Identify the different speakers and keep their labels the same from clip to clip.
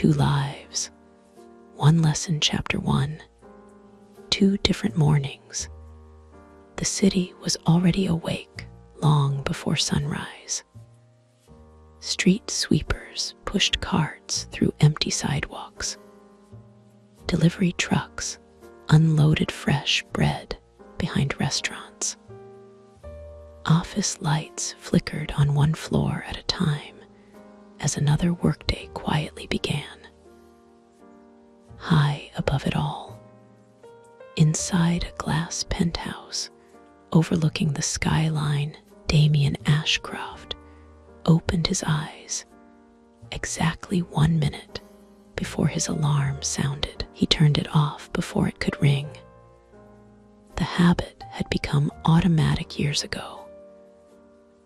Speaker 1: 2 lives. 1 lesson, chapter 1. 2 different mornings. The city was already awake long before sunrise. Street sweepers pushed carts through empty sidewalks. Delivery trucks unloaded fresh bread behind restaurants. Office lights flickered on one floor at a time as another workday quietly began. High above it all, inside a glass penthouse overlooking the skyline, Damien Ashcroft opened his eyes exactly 1 minute before his alarm sounded. He turned it off before it could ring. The habit had become automatic years ago.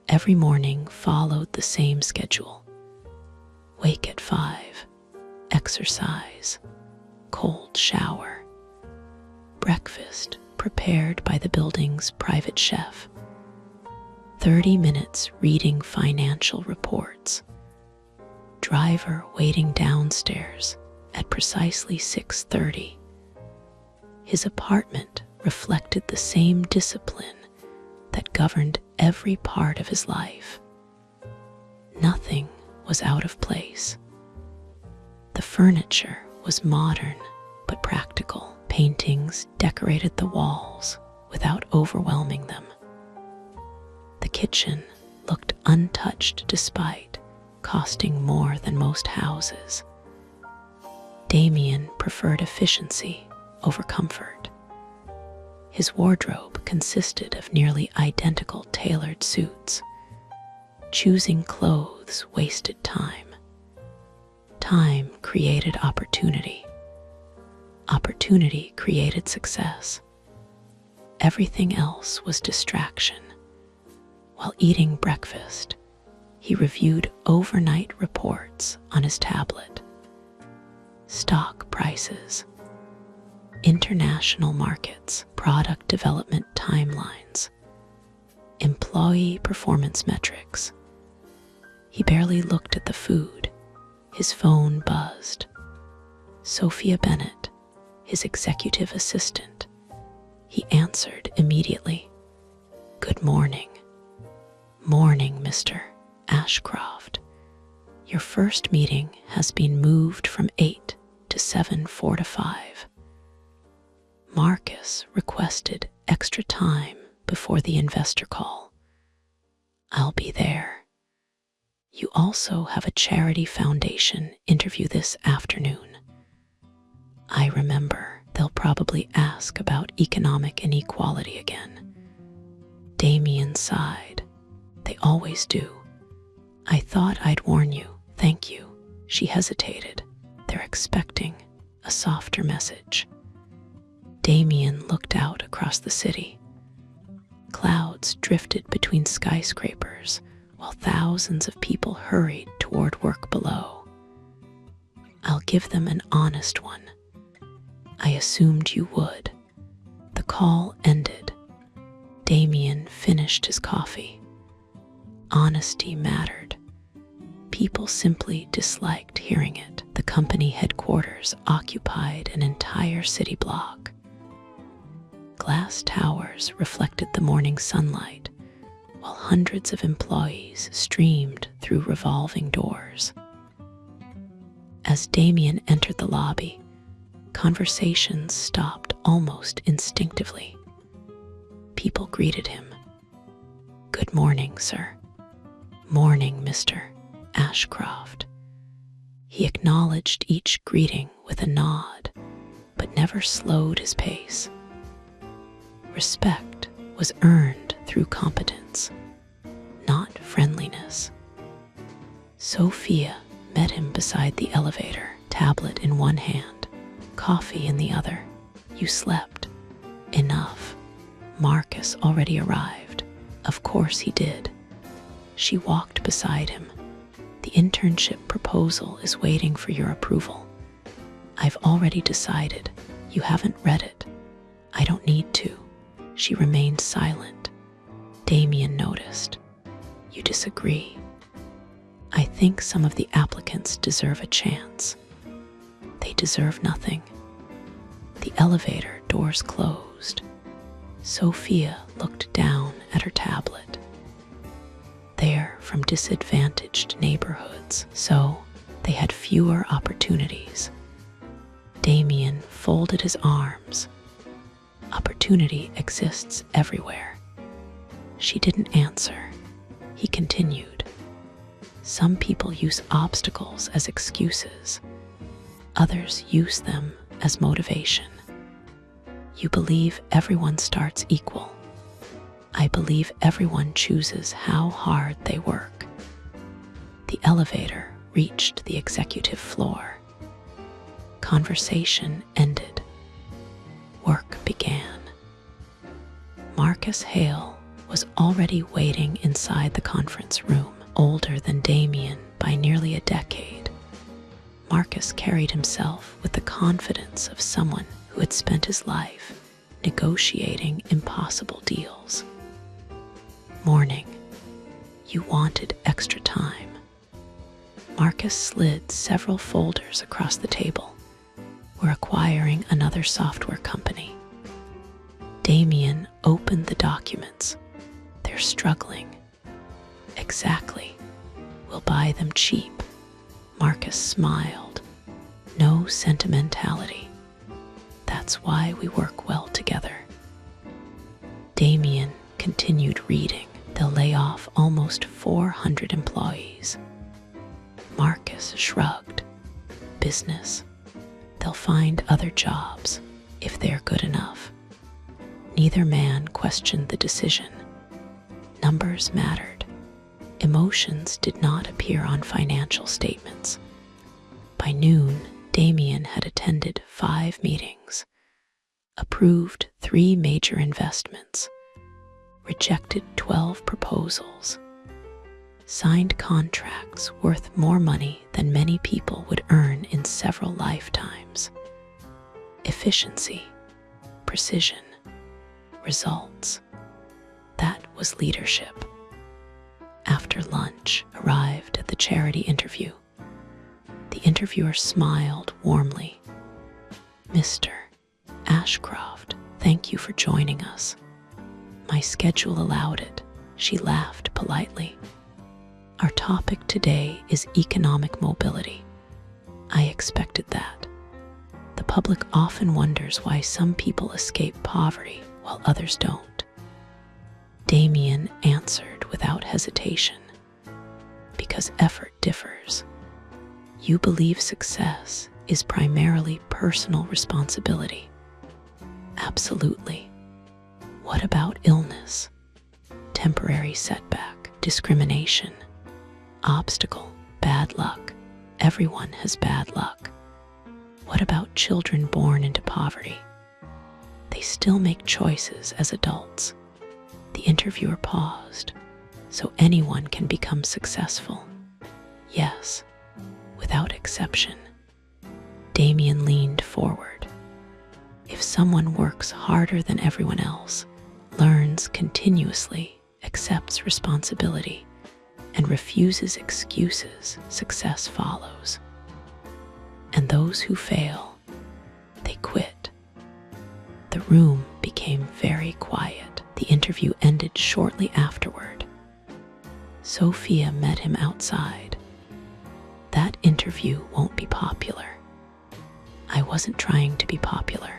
Speaker 1: Every morning followed the same schedule. Wake at 5, exercise, cold shower, breakfast prepared by the building's private chef, 30 minutes reading financial reports, driver waiting downstairs at precisely 6:30. His apartment reflected the same discipline that governed every part of his life. Nothing was out of place. The furniture was modern but practical. Paintings decorated the walls without overwhelming them. The kitchen looked untouched despite costing more than most houses. Damien preferred efficiency over comfort. His wardrobe consisted of nearly identical tailored suits. Choosing clothes wasted time. Time created opportunity. Opportunity created success. Everything else was distraction. While eating breakfast, he reviewed overnight reports on his tablet. Stock prices, international markets, product development timelines, employee performance metrics. He barely looked at the food. His phone buzzed. Sophia Bennett, his executive assistant. He answered immediately. "Good morning." "Morning, Mr. Ashcroft. Your first meeting has been moved from 8 to 7:45. Marcus requested extra time before the investor call. I'll be there. You also have a charity foundation interview this afternoon. I remember they'll probably ask about economic inequality again." Damien sighed. "They always do. I thought I'd warn you. Thank you." She hesitated. They're expecting a softer message. Damien looked out across the city. Clouds drifted between skyscrapers while thousands of people hurried toward work below. "I'll give them an honest one. I assumed you would." The call ended. Damien finished his coffee. Honesty mattered. People simply disliked hearing it. The company headquarters occupied an entire city block. Glass towers reflected the morning sunlight, while hundreds of employees streamed through revolving doors. As Damien entered the lobby, conversations stopped almost instinctively. People greeted him. "Good morning, sir." "Morning, Mr. Ashcroft." He acknowledged each greeting with a nod, but never slowed his pace. Respect was earned through competence, not friendliness. Sophia met him beside the elevator, tablet in one hand, coffee in the other. "You slept enough. Marcus already arrived." Of course he did. She walked beside him. "The internship proposal is waiting for your approval. I've already decided. You haven't read it." "I don't need to." She remained silent. Damien noticed. "You disagree." "I think some of the applicants deserve a chance." deserve nothing. The elevator doors closed. Sophia looked down at her tablet. They're from disadvantaged neighborhoods, so they had fewer opportunities. Damien folded his arms. Opportunity exists everywhere. She didn't answer. He continued. Some people use obstacles as excuses. Others use them as motivation. You believe everyone starts equal. I believe everyone chooses how hard they work. The elevator reached the executive floor. Conversation ended. Work began. Marcus Hale was already waiting inside the conference room, older than Damien by nearly a decade. Marcus carried himself with the confidence of someone who had spent his life negotiating impossible deals. Morning. You wanted extra time. Marcus slid several folders across the table. We're acquiring another software company. Damien opened the documents. They're struggling. Exactly. We'll buy them cheap. Marcus smiled. No sentimentality. That's why we work well together. Damien continued reading. They'll lay off almost 400 employees. Marcus shrugged. Business. They'll find other jobs if they're good enough. Neither man questioned the decision. Numbers mattered. Emotions did not appear on financial statements. By noon, Damien had attended 5 meetings, approved 3 major investments, rejected 12 proposals, signed contracts worth more money than many people would earn in several lifetimes. Efficiency, precision, results. That was leadership. After lunch, arrived at the charity interview. The interviewer smiled warmly. Mr. Ashcroft, thank you for joining us. My schedule allowed it. She laughed politely. Our topic today is economic mobility. I expected that. The public often wonders why some people escape poverty while others don't. Damien answered without hesitation. Because effort differs. You believe success is primarily personal responsibility. Absolutely. What about illness? Temporary setback, discrimination, obstacle, bad luck. Everyone has bad luck. What about children born into poverty? They still make choices as adults. The interviewer paused. So anyone can become successful. Yes, without exception. Damien leaned forward. If someone works harder than everyone else, learns continuously, accepts responsibility, and refuses excuses, success follows. And those who fail, they quit. The room became very quiet. The interview ended shortly afterward. Sophia met him outside. That interview won't be popular. I wasn't trying to be popular.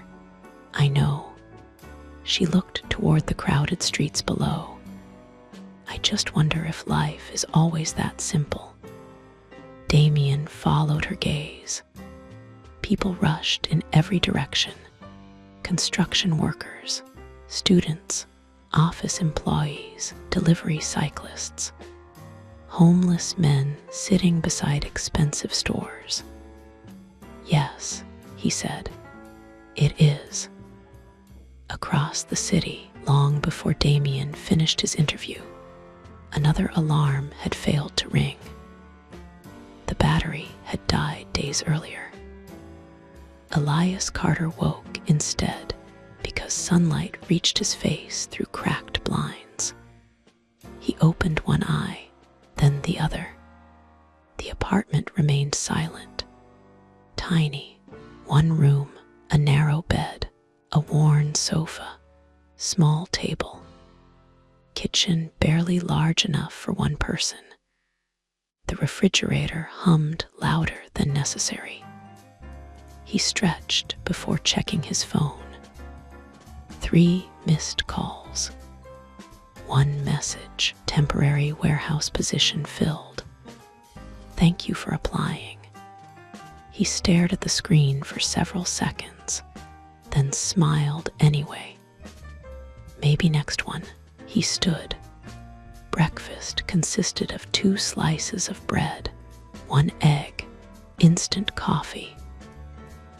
Speaker 1: I know. She looked toward the crowded streets below. I just wonder if life is always that simple. Damien followed her gaze. People rushed in every direction. Construction workers, students, office employees, delivery cyclists, homeless men sitting beside expensive stores. Yes, he said, it is. Across the city, long before Damien finished his interview, another alarm had failed to ring. The battery had died days earlier. Elias Carter woke instead because sunlight reached his face through cracked blinds. He opened one eye, then the other. The apartment remained silent, tiny, One room, a narrow bed, a worn sofa, small table, kitchen barely large enough for one person. The refrigerator hummed louder than necessary. He stretched before checking his phone. 3 missed calls. 1 message, temporary warehouse position filled. Thank you for applying. He stared at the screen for several seconds, then smiled anyway. Maybe next one. He stood. Breakfast consisted of 2 slices of bread, 1 egg, instant coffee.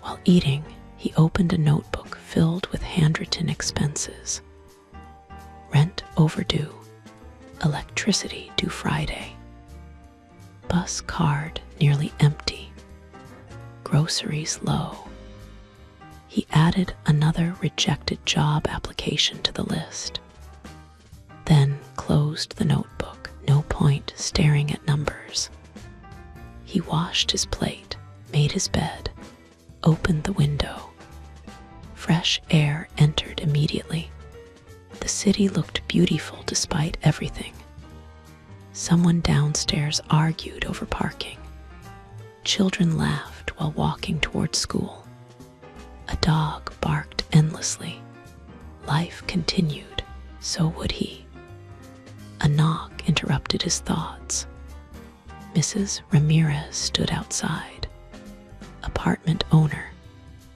Speaker 1: While eating, he opened a notebook filled with handwritten expenses. Rent overdue. Electricity due Friday. Bus card nearly empty. Groceries low. He added another rejected job application to the list. Then closed the notebook. No point staring at numbers. He washed his plate, made his bed, opened the window. Fresh air entered immediately. The city looked beautiful despite everything. Someone downstairs argued over parking. Children laughed while walking toward school. A dog barked endlessly. Life continued, so would he. A knock interrupted his thoughts. Mrs. Ramirez stood outside. Apartment owner.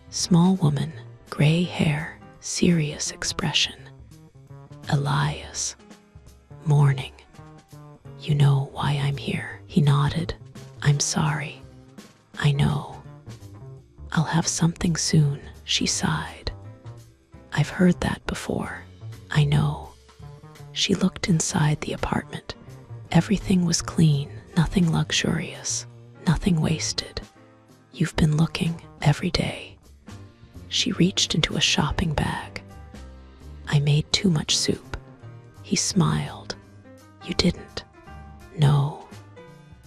Speaker 1: Small woman, gray hair, serious expression. Elias. Morning. You know why I'm here. He nodded. I'm sorry. I know. I'll have something soon, she sighed. I've heard that before. I know. She looked inside the apartment. Everything was clean, nothing luxurious, nothing wasted. You've been looking every day. She reached into a shopping bag. I made too much soup. He smiled. You didn't. No.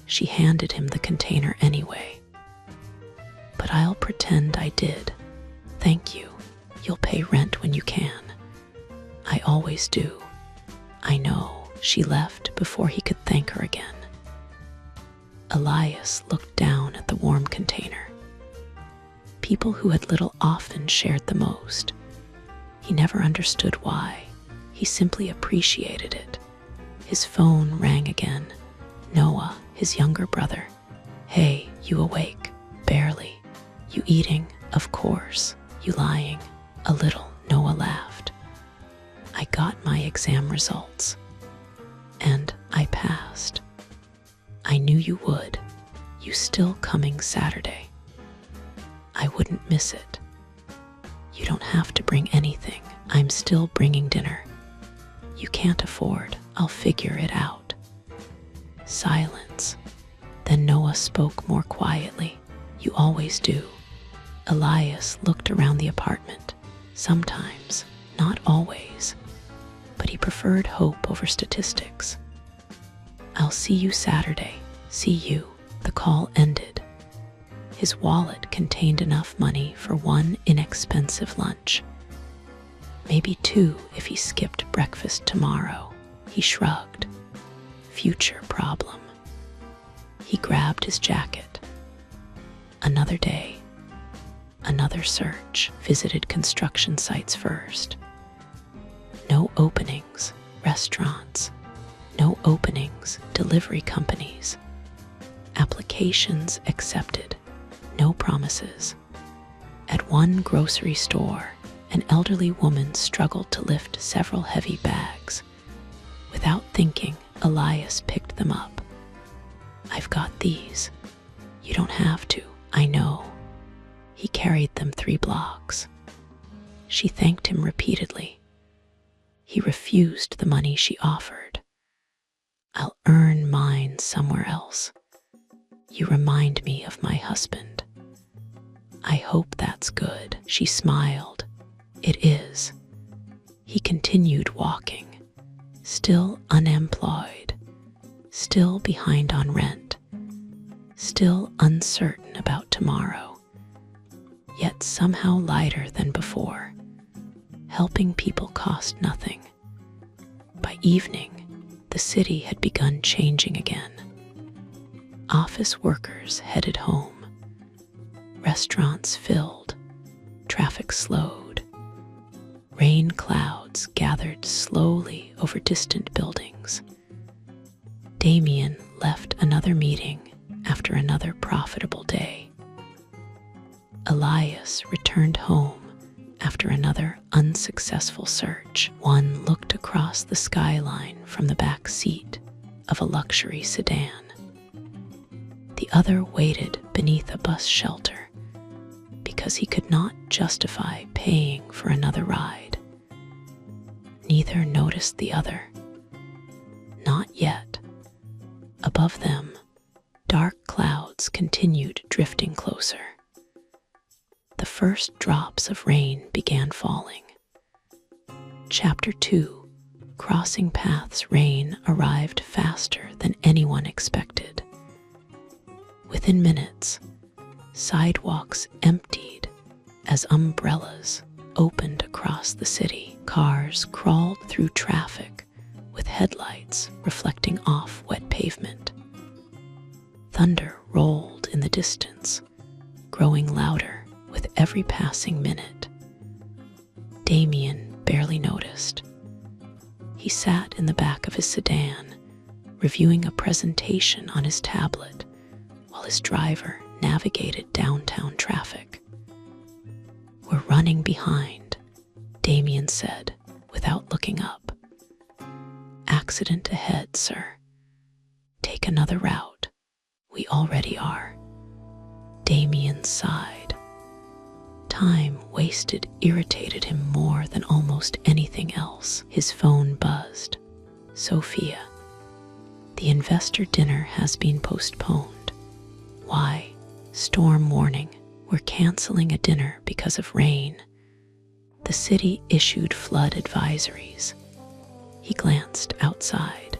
Speaker 1: She handed him the container anyway. But I'll pretend I did. Thank you. You'll pay rent when you can. I always do. I know. She left before he could thank her again. Elias looked down at the warm container. People who had little often shared the most. He never understood why. He simply appreciated it. His phone rang again. Noah, his younger brother. Hey, you awake? Barely. You eating? Of course. You lying? A little. Noah laughed. I got my exam results. And I passed. I knew you would. You still coming Saturday. I wouldn't miss it. You don't have to bring anything. I'm still bringing dinner. You can't afford. I'll figure it out. Silence. Then Noah spoke more quietly. You always do. Elias looked around the apartment. Sometimes, not always. But he preferred hope over statistics. I'll see you Saturday. See you. The call ended. His wallet contained enough money for 1 inexpensive lunch. Maybe 2 if he skipped breakfast tomorrow. He shrugged. Future problem. He grabbed his jacket. Another day. Another search. Visited construction sites first. No openings. Restaurants. No openings. Delivery companies. Applications accepted. No promises. At one grocery store, an elderly woman struggled to lift several heavy bags. Without thinking, Elias picked them up. I've got these. You don't have to. I know. He carried them 3 blocks. She thanked him repeatedly. He refused the money she offered. I'll earn mine somewhere else. You remind me of my husband. I hope that's good. She smiled. It is. He continued walking, still unemployed, still behind on rent, still uncertain about tomorrow. Yet yet somehow lighter than before. Helping people cost nothing. By evening, the city had begun changing again. Office workers headed home. Restaurants filled. Traffic slowed. Rain clouds gathered slowly over distant buildings. Damien left another meeting after another profitable day. Elias returned home after another unsuccessful search. One looked across the skyline from the back seat of a luxury sedan. The other waited beneath a bus shelter because he could not justify paying for another ride. Neither noticed the other. Not yet. Above them, dark clouds continued drifting closer. The first drops of rain began falling. Chapter 2. Crossing paths. Rain arrived faster than anyone expected. Within minutes, sidewalks emptied as umbrellas opened across the city. Cars crawled through traffic with headlights reflecting off wet pavement. Thunder rolled in the distance, growing louder with every passing minute. Damien barely noticed. He sat in the back of his sedan, reviewing a presentation on his tablet, while his driver navigated downtown traffic. "We're running behind," Damien said, without looking up. "Accident ahead, sir. Take another route. We already are." Damien sighed. Time wasted irritated him more than almost anything else. His phone buzzed. "Sophia, the investor dinner has been postponed." "Why?" "Storm warning. We're canceling a dinner because of rain. The city issued flood advisories." He glanced outside.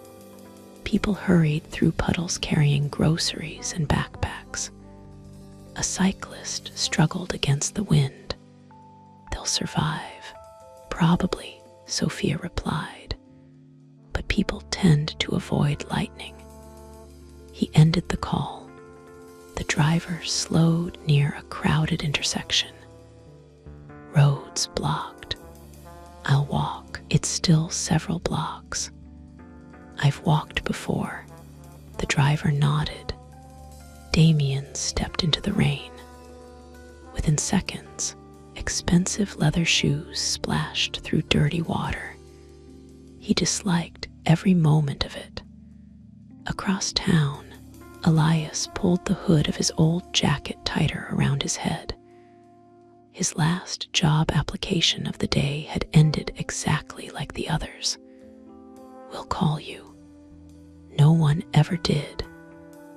Speaker 1: People hurried through puddles carrying groceries and backpacks. A cyclist struggled against the wind. "They'll survive." "Probably," Sophia replied. "But people tend to avoid lightning." He ended the call. The driver slowed near a crowded intersection. "Roads blocked. I'll walk. It's still several blocks." "I've walked before." The driver nodded. Damien stepped into the rain. Within seconds, expensive leather shoes splashed through dirty water. He disliked every moment of it. Across town, Elias pulled the hood of his old jacket tighter around his head. His last job application of the day had ended exactly like the others. "We'll call you." No one ever did.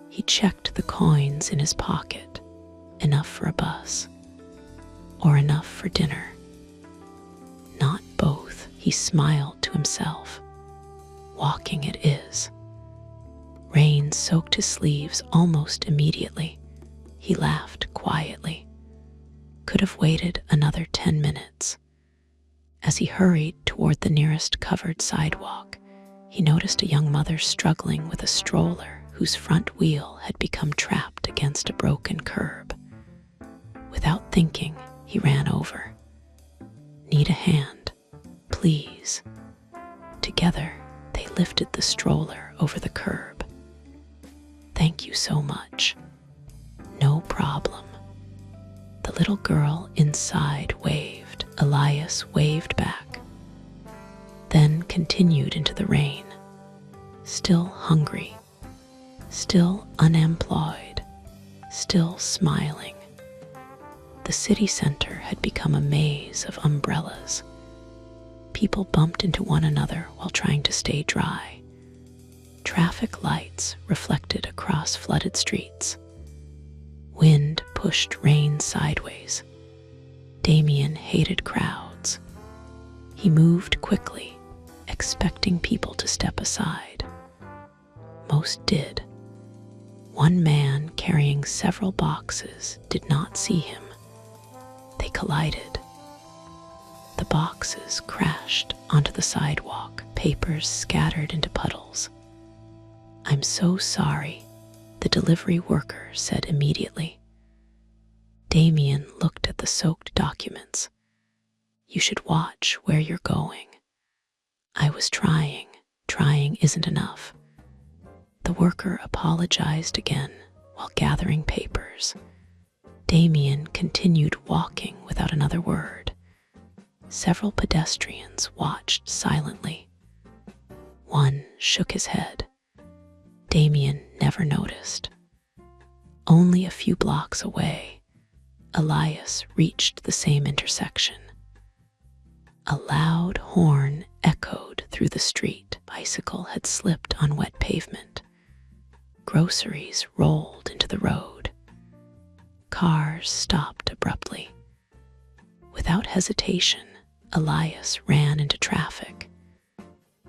Speaker 1: He checked the coins in his pocket. Enough for a bus. Or enough for dinner. Not both, he smiled to himself. Walking it is. Rain soaked his sleeves almost immediately. He laughed quietly. Could have waited another 10 minutes. As he hurried toward the nearest covered sidewalk, he noticed a young mother struggling with a stroller whose front wheel had become trapped against a broken curb. Without thinking, he ran over. "Need a hand, please." Together, they lifted the stroller over the curb. "Thank you so much." "No problem." The little girl inside waved. Elias waved back, then continued into the rain. Still hungry, still unemployed, still smiling. The city center had become a maze of umbrellas. People bumped into one another while trying to stay dry. Traffic lights reflected across flooded streets. Wind pushed rain sideways. Damien hated crowds. He moved quickly, expecting people to step aside. Most did. One man carrying several boxes did not see him. collided. The boxes crashed onto the sidewalk, papers scattered into puddles. "I'm so sorry," the delivery worker said immediately. Damien looked at the soaked documents. "You should watch where you're going." "I was trying. Trying isn't enough." The worker apologized again while gathering papers. Damien continued walking without another word. Several pedestrians watched silently. One shook his head. Damien never noticed. Only a few blocks away, Elias reached the same intersection. A loud horn echoed through the street. Bicycle had slipped on wet pavement. Groceries rolled into the road. Cars stopped abruptly. Without hesitation, Elias ran into traffic.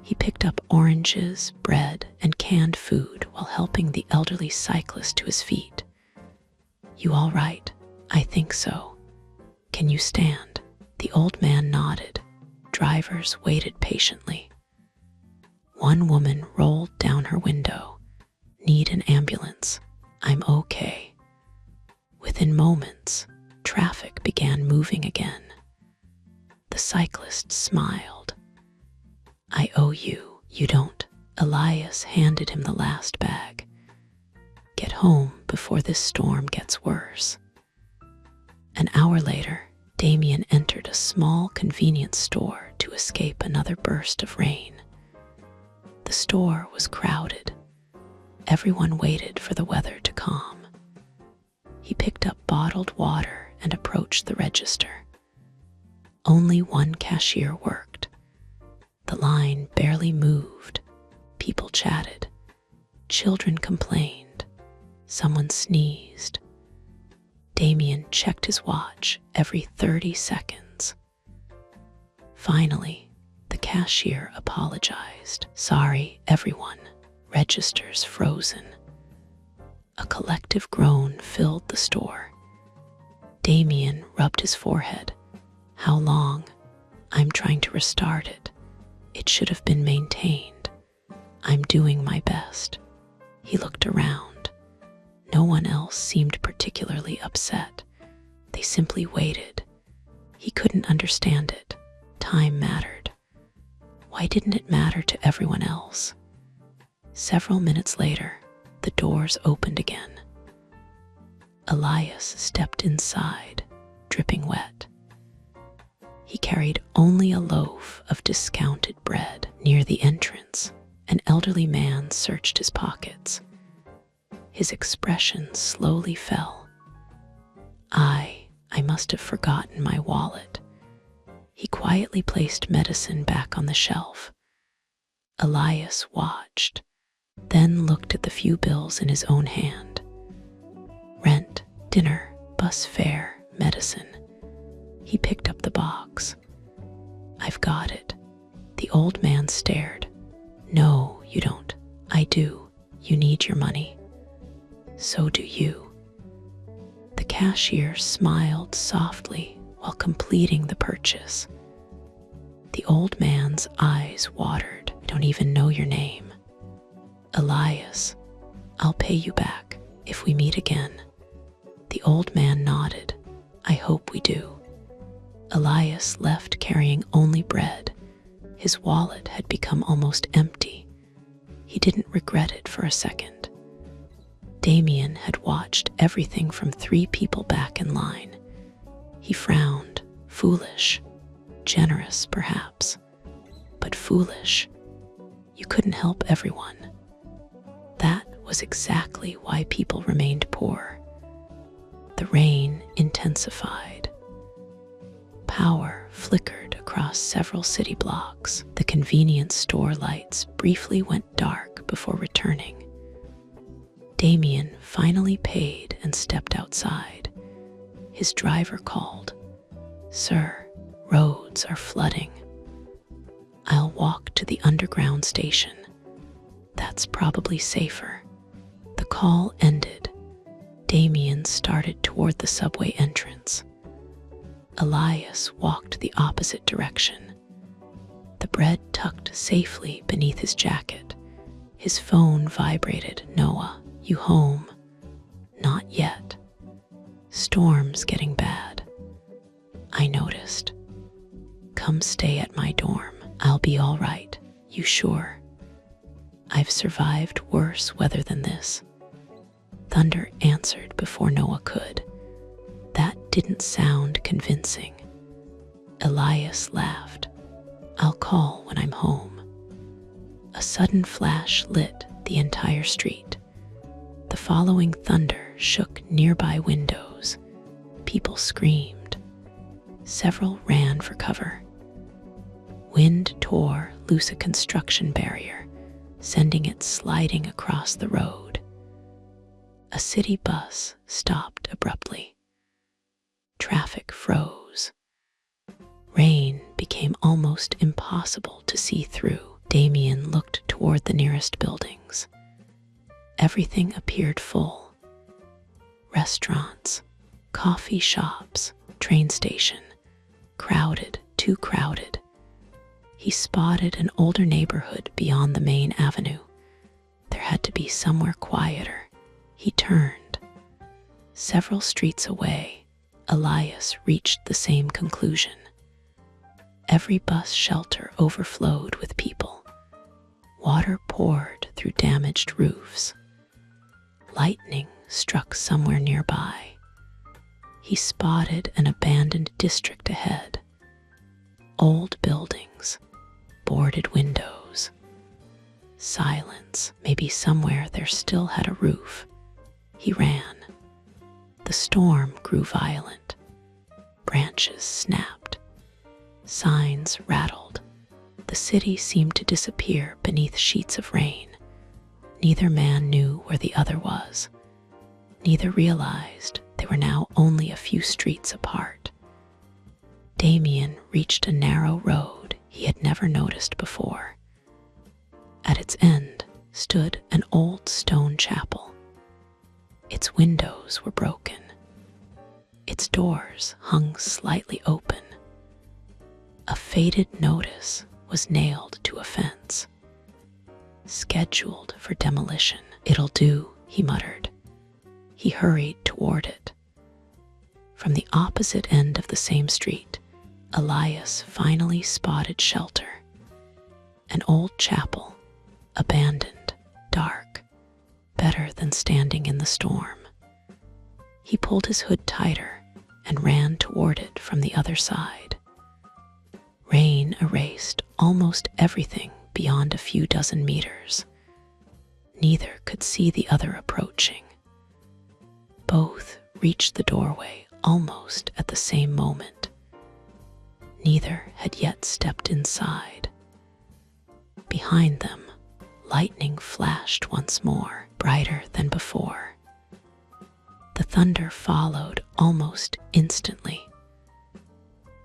Speaker 1: He picked up oranges, bread, and canned food while helping the elderly cyclist to his feet. "You all right?" "I think so." "Can you stand?" The old man nodded. Drivers waited patiently. One woman rolled down her window. "Need an ambulance?" "I'm okay." Within moments, traffic began moving again. The cyclist smiled. "I owe you." "You don't." Elias handed him the last bag. "Get home before this storm gets worse." An hour later, Damien entered a small convenience store to escape another burst of rain. The store was crowded. Everyone waited for the weather to calm. He picked up bottled water and approached the register. Only one cashier worked. The line barely moved. People chatted. Children complained. Someone sneezed. Damien checked his watch every 30 seconds. Finally, the cashier apologized. "Sorry, everyone. Registers frozen." A collective groan filled the store. Damien rubbed his forehead. "How long?" "I'm trying to restart it. It should have been maintained. I'm doing my best." He looked around. No one else seemed particularly upset. They simply waited. He couldn't understand it. Time mattered. Why didn't it matter to everyone else? Several minutes later, the doors opened again. Elias stepped inside, dripping wet. He carried only a loaf of discounted bread. Near the entrance, an elderly man searched his pockets. His expression slowly fell. I must have forgotten my wallet." He quietly placed medicine back on the shelf. Elias watched, then looked at the few bills in his own hand. Rent, dinner, bus fare, medicine. He picked up the box. "I've got it." The old man stared. "No, you don't." "I do. You need your money." "So do you." The cashier smiled softly while completing the purchase. The old man's eyes watered. "I don't even know your name." "Elias. I'll pay you back if we meet again." The old man nodded. "I hope we do." Elias left carrying only bread. His wallet had become almost empty. He didn't regret it for a second. Damien had watched everything from 3 people back in line. He frowned. Foolish. Generous, perhaps. But foolish. You couldn't help everyone. That was exactly why people remained poor. The rain intensified. Power flickered across several city blocks. The convenience store lights briefly went dark before returning. Damien finally paid and stepped outside. His driver called. "Sir, roads are flooding." "I'll walk to the underground station." "That's probably safer." The call ended. Damien started toward the subway entrance. Elias walked the opposite direction, the bread tucked safely beneath his jacket. His phone vibrated. "Noah, you home?" "Not yet. Storm's getting bad." "I noticed. Come stay at my dorm. I'll be all right." "You sure?" "I've survived worse weather than this." Thunder answered before Noah could. That didn't sound convincing. Elias laughed. "I'll call when I'm home." A sudden flash lit the entire street. The following thunder shook nearby windows. People screamed. Several ran for cover. Wind tore loose a construction barrier, sending it sliding across the road. A city bus stopped abruptly. Traffic froze. Rain became almost impossible to see through. Damien looked toward the nearest buildings. Everything appeared full. Restaurants, coffee shops, train station. Crowded, too crowded. He spotted an older neighborhood beyond the main avenue. There had to be somewhere quieter. He turned. Several streets away, Elias reached the same conclusion. Every bus shelter overflowed with people. Water poured through damaged roofs. Lightning struck somewhere nearby. He spotted an abandoned district ahead. Old buildings, boarded windows. Silence. Maybe somewhere there still had a roof. He ran. The storm grew violent. Branches snapped. Signs rattled. The city seemed to disappear beneath sheets of rain. Neither man knew where the other was. Neither realized they were now only a few streets apart. Damien reached a narrow road he had never noticed before. At its end stood an old stone chapel. Its windows were broken. Its doors hung slightly open. A faded notice was nailed to a fence. "Scheduled for demolition." "It'll do," he muttered. He hurried toward it. From the opposite end of the same street, Elias finally spotted shelter. An old chapel, abandoned, dark, better than standing in the storm. He pulled his hood tighter and ran toward it from the other side. Rain erased almost everything beyond a few dozen meters. Neither could see the other approaching. Both reached the doorway almost at the same moment. Neither had yet stepped inside. Behind them, lightning flashed once more, brighter than before. The thunder followed almost instantly.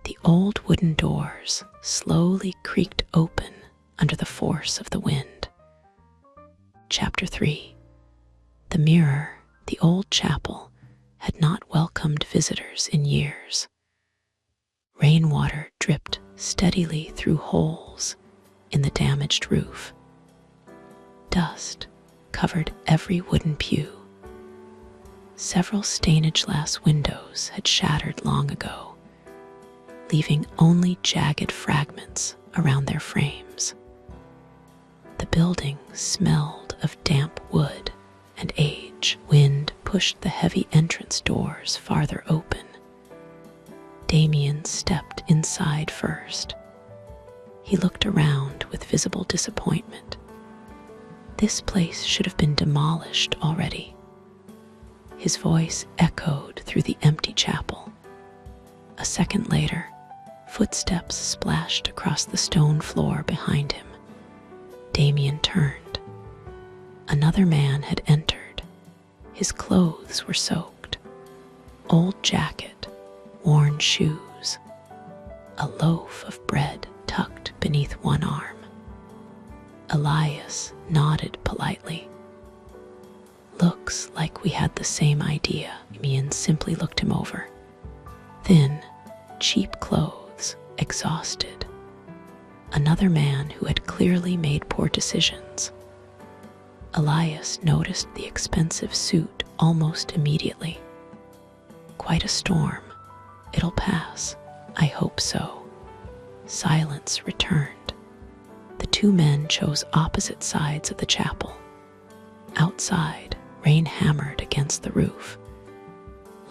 Speaker 1: The old wooden doors slowly creaked open under the force of the wind. Chapter 3. The mirror, the old chapel, had not welcomed visitors in years. Rainwater dripped steadily through holes in the damaged roof. Dust covered every wooden pew. Several stained glass windows had shattered long ago, leaving only jagged fragments around their frames. The building smelled of damp wood and age. Wind pushed the heavy entrance doors farther open. Damien stepped inside first. He looked around with visible disappointment. This place should have been demolished already. His voice echoed through the empty chapel. A second later, footsteps splashed across the stone floor behind him. Damien turned. Another man had entered. His clothes were soaked. Old jacket, worn shoes, a loaf of bread tucked beneath one arm. Elias nodded politely. "Looks like we had the same idea." Damien simply looked him over. Thin, cheap clothes, exhausted. Another man who had clearly made poor decisions. Elias noticed the expensive suit almost immediately. Quite a storm. It'll pass. I hope so. Silence returned. The two men chose opposite sides of the chapel. Outside, rain hammered against the roof.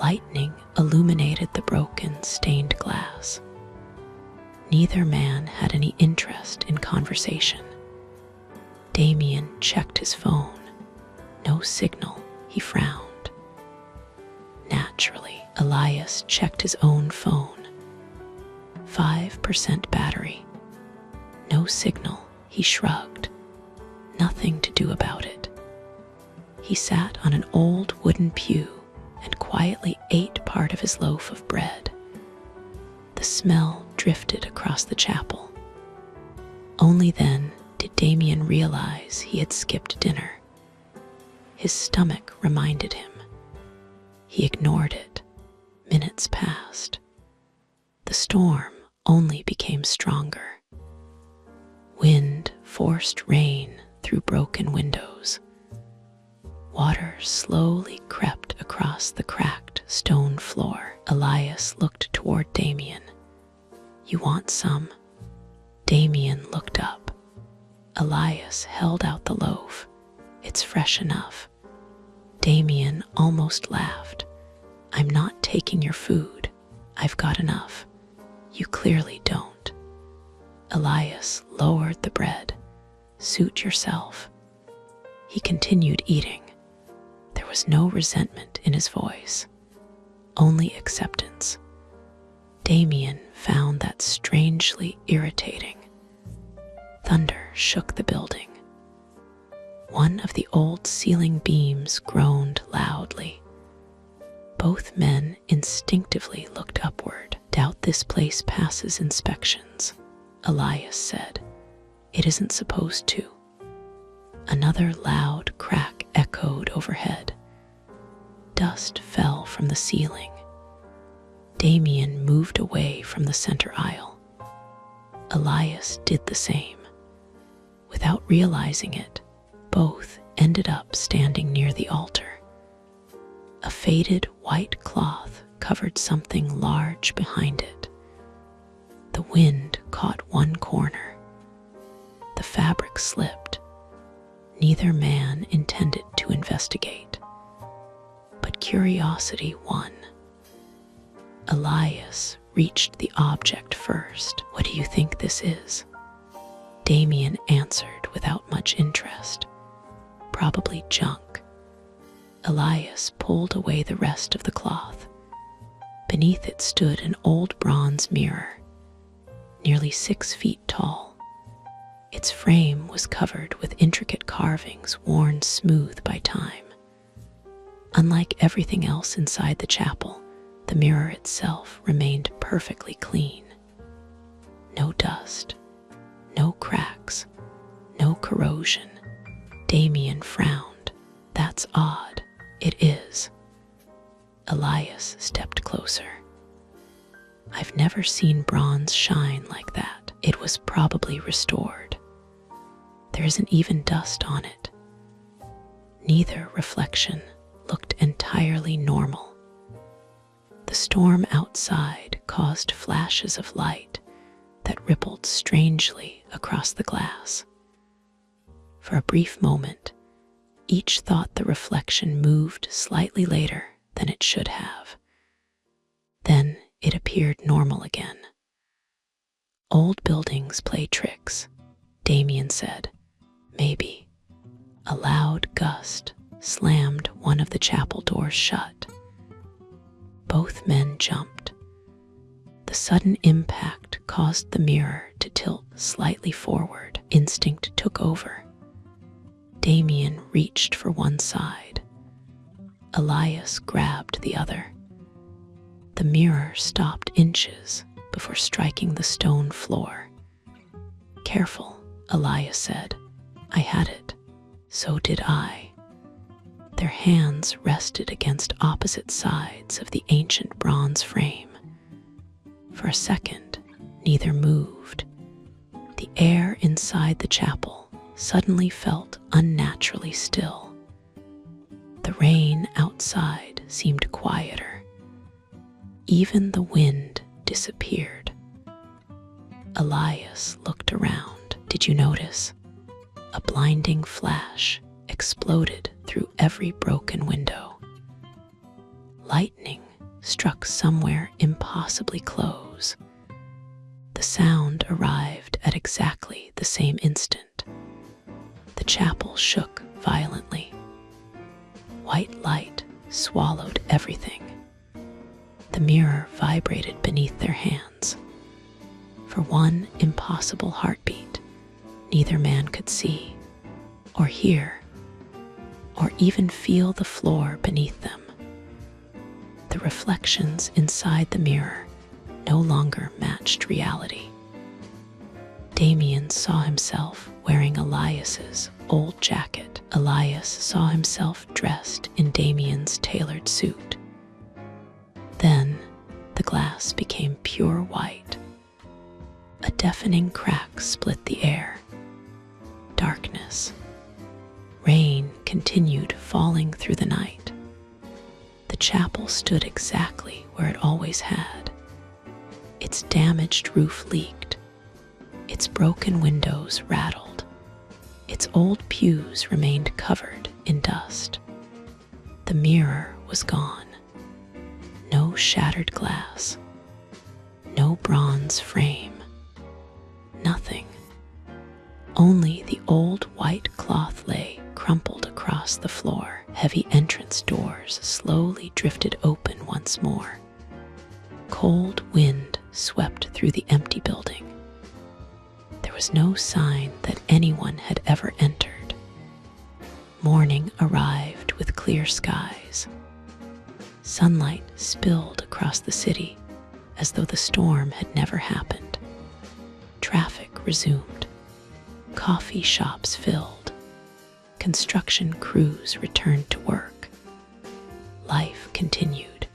Speaker 1: Lightning illuminated the broken, stained glass. Neither man had any interest in conversation. Damien checked his phone. No signal. He frowned. Naturally, Elias checked his own phone. 5% battery. No signal. He shrugged. Nothing to do about it. He sat on an old wooden pew and quietly ate part of his loaf of bread. The smell drifted across the chapel. Only then did Damien realize he had skipped dinner. His stomach reminded him. He ignored it. Minutes passed. The storm only became stronger. Wind forced rain through broken windows. Water slowly crept across the cracked stone floor. Elias looked toward Damien. You want some? Damien looked up. Elias held out the loaf. It's fresh enough. Damien almost laughed. I'm not taking your food. I've got enough. You clearly don't. Elias lowered the bread. Suit yourself. He continued eating. There was no resentment in his voice, only acceptance. Damien found that strangely irritating. Thunder shook the building. One of the old ceiling beams groaned loudly. Both men instinctively looked upward. Doubt this place passes inspections, Elias said. It isn't supposed to. Another loud crack echoed overhead. Dust fell from the ceiling. Damien moved away from the center aisle. Elias did the same. Without realizing it, both ended up standing near the altar. A faded white cloth covered something large behind it. The wind caught one corner. The fabric slipped. Neither man intended to investigate, but curiosity won. Elias reached the object first. What do you think this is? Damien answered without much interest. Probably junk. Elias pulled away the rest of the cloth. Beneath it stood an old bronze mirror, nearly 6 feet tall. Its frame was covered with intricate carvings worn smooth by time. Unlike everything else inside the chapel, the mirror itself remained perfectly clean. No dust, no cracks, no corrosion. Damien frowned. That's odd. It is. Elias stepped closer. I've never seen bronze shine like that. It was probably restored. There isn't even dust on it. Neither reflection looked entirely normal. The storm outside caused flashes of light that rippled strangely across the glass. For a brief moment, each thought the reflection moved slightly later than it should have. Then it appeared normal again. Old buildings play tricks, Damien said. Maybe. A loud gust slammed one of the chapel doors shut. Both men jumped. The sudden impact caused the mirror to tilt slightly forward. Instinct took over. Damien reached for one side. Elias grabbed the other. The mirror stopped inches before striking the stone floor. Careful, Elias said. I had it. So did I. Their hands rested against opposite sides of the ancient bronze frame. For For a second, neither moved. The air inside the chapel suddenly felt unnaturally still. The rain outside seemed quieter. Even the wind disappeared. Elias looked around. Did you notice? A blinding flash exploded through every broken window. Lightning struck somewhere impossibly close. The sound arrived at exactly the same instant. The chapel shook violently. White light swallowed everything. The mirror vibrated beneath their hands. For one impossible heartbeat, neither man could see, or hear, or even feel the floor beneath them. The reflections inside the mirror no longer matched reality. Damien saw himself wearing Elias's old jacket. Elias saw himself dressed in Damien's tailored suit. Then the glass became pure white. A deafening crack split the air. Darkness. Rain continued falling through the night. The chapel stood exactly where it always had. Its damaged roof leaked. Its broken windows rattled. Its old pews remained covered in dust. The mirror was gone. No shattered glass. No bronze frame. Nothing. Only the old white cloth lay crumpled across the floor. Heavy entrance doors slowly drifted open once more. Cold wind swept through the empty building. There was no sign that anyone had ever entered. Morning arrived with clear skies. Sunlight spilled across the city as though the storm had never happened. Traffic resumed. Coffee shops filled. Construction crews returned to work. Life continued.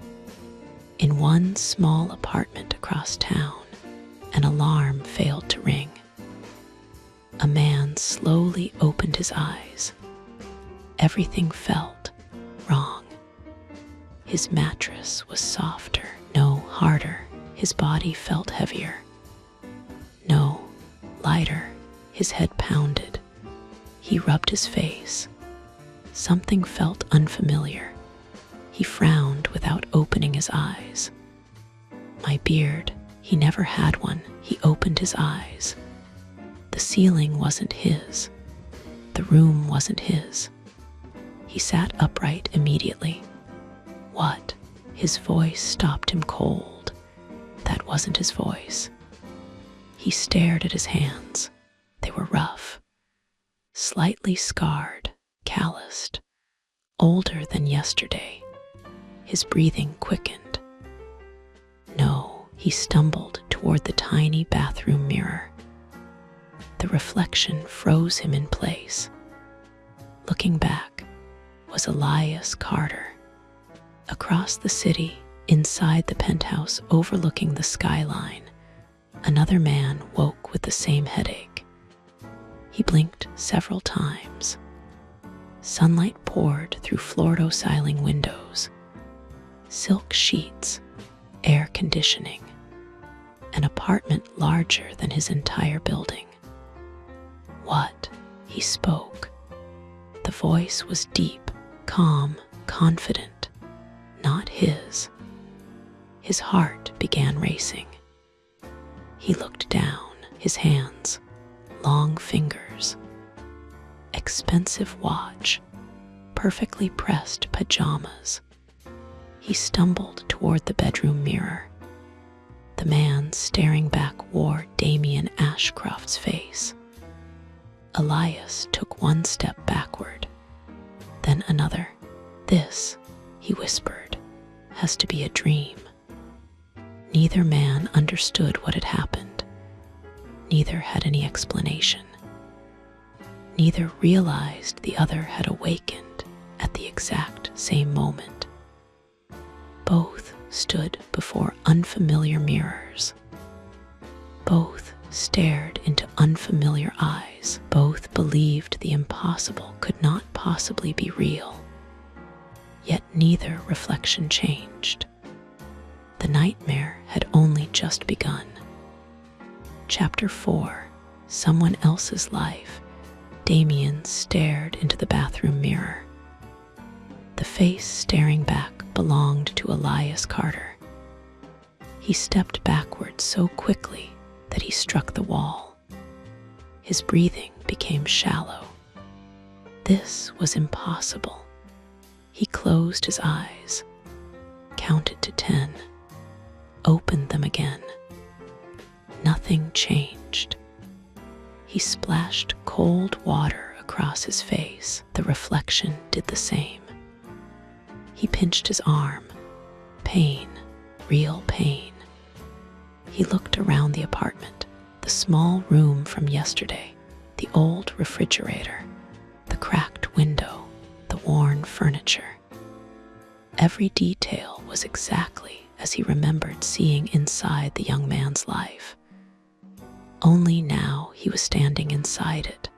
Speaker 1: In one small apartment across town, an alarm failed to ring. A man slowly opened his eyes. Everything felt wrong. His mattress was softer, no harder. His body felt heavier. No, lighter. His head pounded. He rubbed his face. Something felt unfamiliar. He frowned without opening his eyes. My beard. He never had one. He opened his eyes. The ceiling wasn't his. The room wasn't his. He sat upright immediately. What? His voice stopped him cold. That wasn't his voice. He stared at his hands. They were rough, slightly scarred, calloused, older than yesterday. His breathing quickened. No, he stumbled toward the tiny bathroom mirror. The reflection froze him in place. Looking back was Elias Carter. Across the city, inside the penthouse overlooking the skyline, another man woke with the same headache. He blinked several times. Sunlight poured through floor-to-ceiling windows. Silk sheets, air conditioning, an apartment larger than his entire building. What? He spoke. The voice was deep, calm, confident, not his. His heart began racing. He looked down, his hands, long fingers, expensive watch, perfectly pressed pajamas. He stumbled toward the bedroom mirror. The man staring back wore Damien Ashcroft's face. Elias took one step backward, then another. This, he whispered, has to be a dream. Neither man understood what had happened. Neither had any explanation. Neither realized the other had awakened at the exact same moment. Both stood before unfamiliar mirrors, Both stared into unfamiliar eyes. Both believed the impossible could not possibly be real. Yet neither reflection changed. The nightmare had only just begun. Chapter 4. Someone Else's Life. Damien stared into the bathroom mirror. The face staring back belonged to Elias Carter. He stepped backward so quickly that he struck the wall. His breathing became shallow. This was impossible. He closed his eyes, counted to 10, opened them again. Nothing changed. He splashed cold water across his face. The reflection did the same. He pinched his arm. Pain, real pain. He looked around the apartment, the small room from yesterday, the old refrigerator, the cracked window, the worn furniture. Every detail was exactly as he remembered seeing inside the young man's life. Only now he was standing inside it.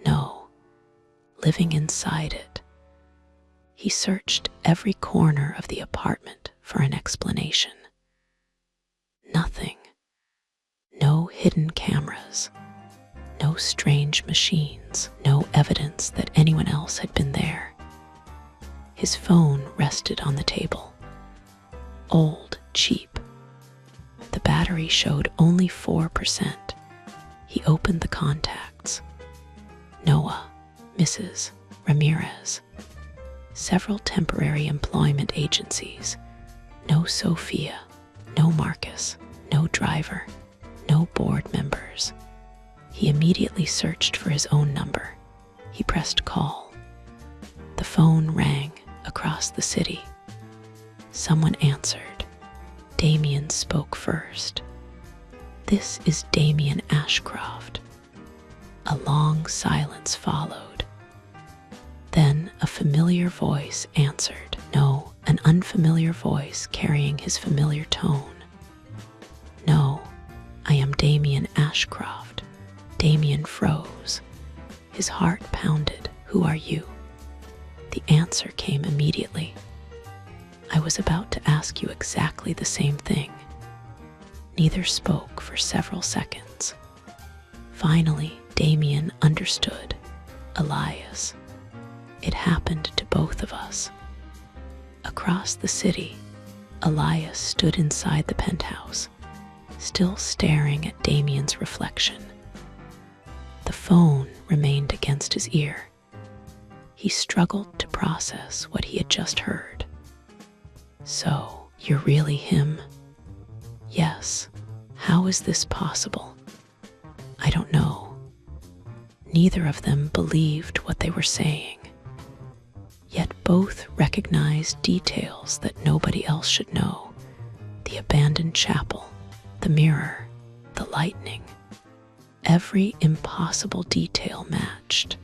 Speaker 1: No, living inside it. He searched every corner of the apartment for an explanation. Nothing. No hidden cameras. No strange machines. No evidence that anyone else had been there. His phone rested on the table. Old, cheap. The battery showed only 4%. He opened the contacts. Noah, Mrs. Ramirez. Several temporary employment agencies. No Sophia, no Marcus, no driver, no board members. He immediately searched for his own number. He pressed call. The phone rang across the city. Someone answered. Damien spoke first. This is Damien Ashcroft. A long silence followed. Then a familiar voice answered. No, an unfamiliar voice carrying his familiar tone. No, I am Damien Ashcroft. Damien froze. His heart pounded. Who are you? The answer came immediately. I was about to ask you exactly the same thing. Neither spoke for several seconds. Finally, Damien understood. Elias. It happened to both of us. Across the city, Elias stood inside the penthouse, still staring at Damien's reflection. The phone remained against his ear. He struggled to process what he had just heard. So, you're really him? Yes. How is this possible? I don't know. Neither of them believed what they were saying. Yet both recognized details that nobody else should know. The abandoned chapel, the mirror, the lightning. Every impossible detail matched.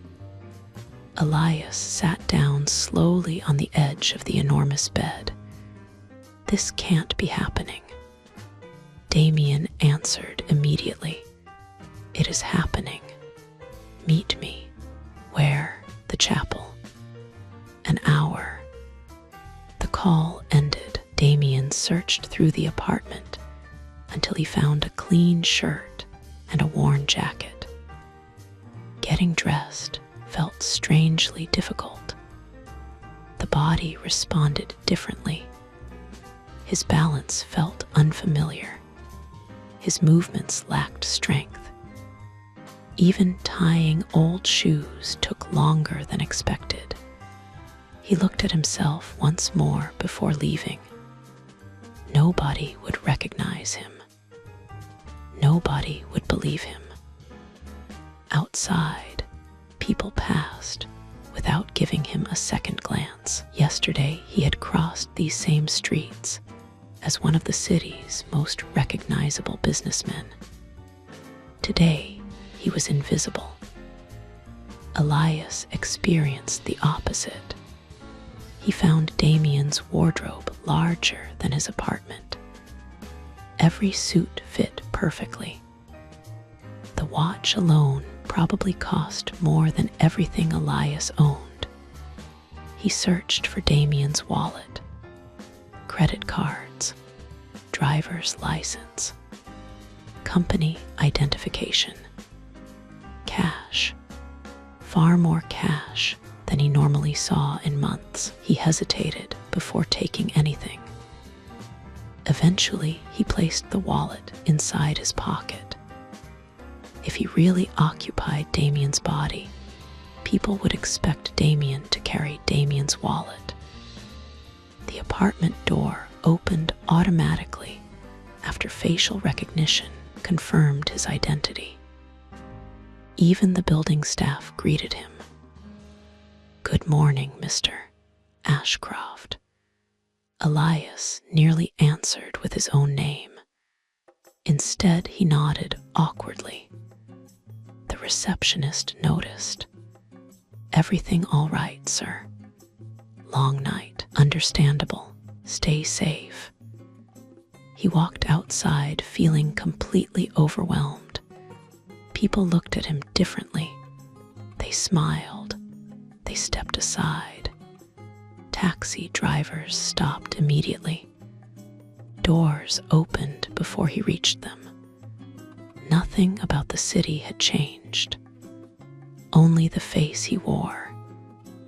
Speaker 1: Elias sat down slowly on the edge of the enormous bed. This can't be happening. Damien answered immediately. It is happening. Meet me. Where? The chapel. An hour. The call ended. Damien searched through the apartment until he found a clean shirt and a worn jacket. Getting dressed felt strangely difficult. The body responded differently. His balance felt unfamiliar. His movements lacked strength. Even tying old shoes took longer than expected. He looked at himself once more before leaving. Nobody would recognize him. Nobody would believe him. Outside, people passed without giving him a second glance. Yesterday, he had crossed these same streets as one of the city's most recognizable businessmen. Today, he was invisible. Elias experienced the opposite. He found Damien's wardrobe larger than his apartment. Every suit fit perfectly. watch alone probably cost more than everything Elias owned. He searched for Damien's wallet, credit cards, driver's license, company identification, cash, far more cash than he normally saw in months. He hesitated before taking anything. Eventually, he placed the wallet inside his pocket. If he really occupied Damien's body, people would expect Damien to carry Damien's wallet. The apartment door opened automatically after facial recognition confirmed his identity. Even the building staff greeted him. "Good morning, Mr. Ashcroft." Elias nearly answered with his own name. Instead, he nodded awkwardly. The receptionist noticed. "Everything all right, sir? Long night. Understandable. Stay safe." He walked outside feeling completely overwhelmed. People looked at him differently. They smiled. They stepped aside. Taxi drivers stopped immediately. Doors opened before he reached them. Nothing about the city had changed. Only the face he wore.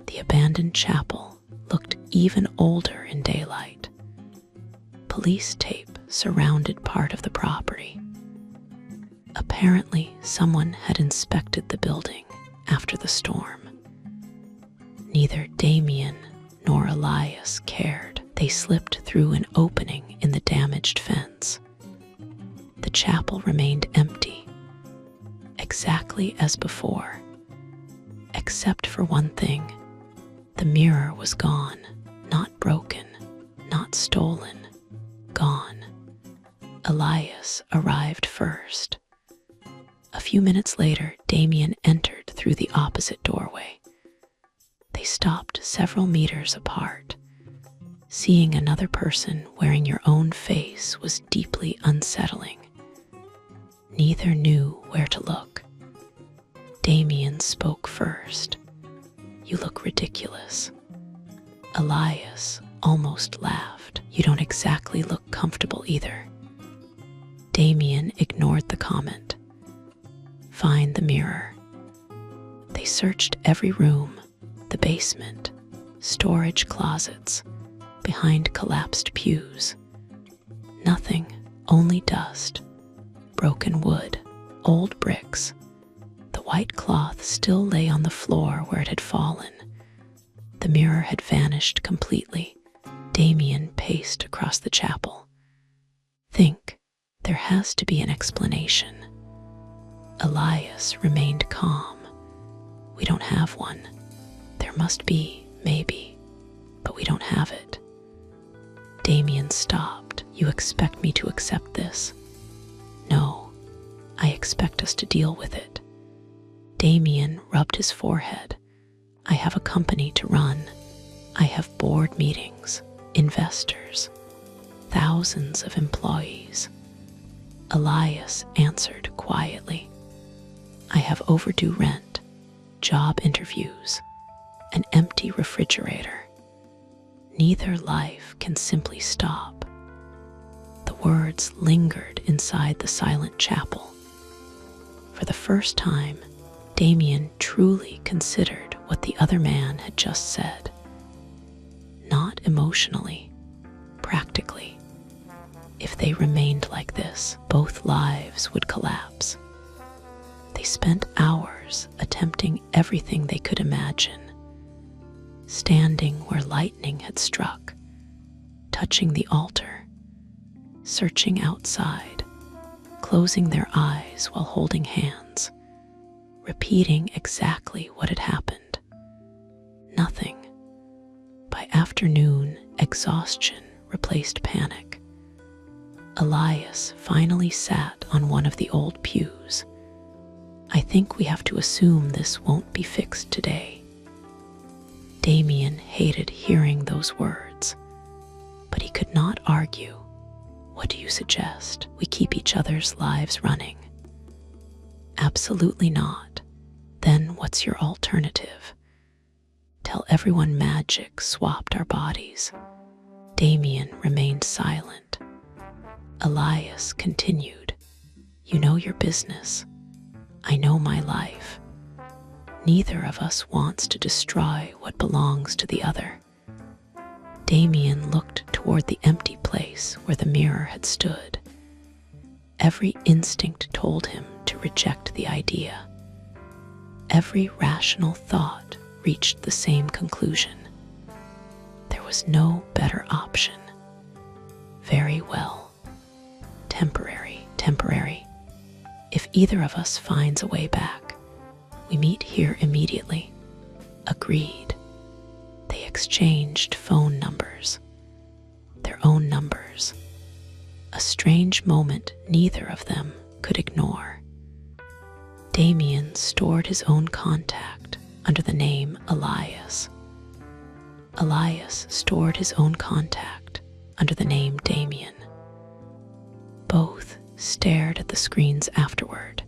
Speaker 1: The abandoned chapel looked even older in daylight. Police tape surrounded part of the property. Apparently, someone had inspected the building after the storm. Neither Damien nor Elias cared. They slipped through an opening in the damaged fence. The chapel remained empty, exactly as before, except for one thing. The mirror was gone, not broken, not stolen, gone. Elias arrived first. A few minutes later, Damien entered through the opposite doorway. They stopped several meters apart. Seeing another person wearing your own face was deeply unsettling. Neither knew where to look. Damien spoke first. "You look ridiculous." Elias almost laughed. "You don't exactly look comfortable either." Damien ignored the comment. "Find the mirror." They searched every room, the basement, storage closets, behind collapsed pews. Nothing, only dust, broken wood, old bricks. The white cloth still lay on the floor where it had fallen. The mirror had vanished completely. Damien paced across the chapel. "Think, there has to be an explanation." Elias remained calm. "We don't have one. There must be, maybe, but we don't have it." Damien stopped. "You expect me to accept this?" "No, I expect us to deal with it." Damien rubbed his forehead. "I have a company to run. I have board meetings, investors, thousands of employees." Elias answered quietly. "I have overdue rent, job interviews, an empty refrigerator. Neither life can simply stop." The words lingered inside the silent chapel. For the first time, Damien truly considered what the other man had just said. Not emotionally, practically. If they remained like this, both lives would collapse. They spent hours attempting everything they could imagine. Standing where lightning had struck, touching the altar, searching outside, closing their eyes while holding hands, repeating exactly what had happened. Nothing. By afternoon, exhaustion replaced panic. Elias finally sat on one of the old pews. "I think we have to assume this won't be fixed today." Damien hated hearing those words, but he could not argue. "What do you suggest? We keep each other's lives running." Absolutely not. Then what's your alternative? Tell everyone magic swapped our bodies. Damien remained silent. Elias continued. You know your business. I know my life. Neither of us wants to destroy what belongs to the other. Damien looked toward the empty place where the mirror had stood. Every instinct told him to reject the idea. Every rational thought reached the same conclusion. There was no better option. Very well. Temporary. If either of us finds a way back, we meet here immediately. Agreed. They exchanged phone numbers. Their own numbers. A strange moment neither of them could ignore. Damien stored his own contact under the name Elias. Elias stored his own contact under the name Damien. Both stared at the screens afterward.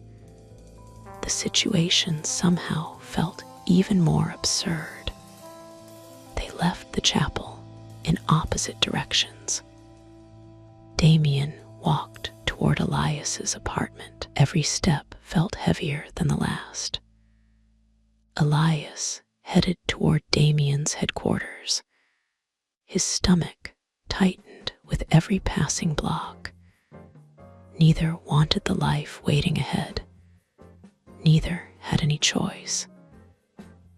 Speaker 1: The situation somehow felt even more absurd. They left the chapel in opposite directions. Damien walked toward Elias's apartment. Every step felt heavier than the last. Elias headed toward Damien's headquarters. His stomach tightened with every passing block. Neither wanted the life waiting ahead. Neither had any choice.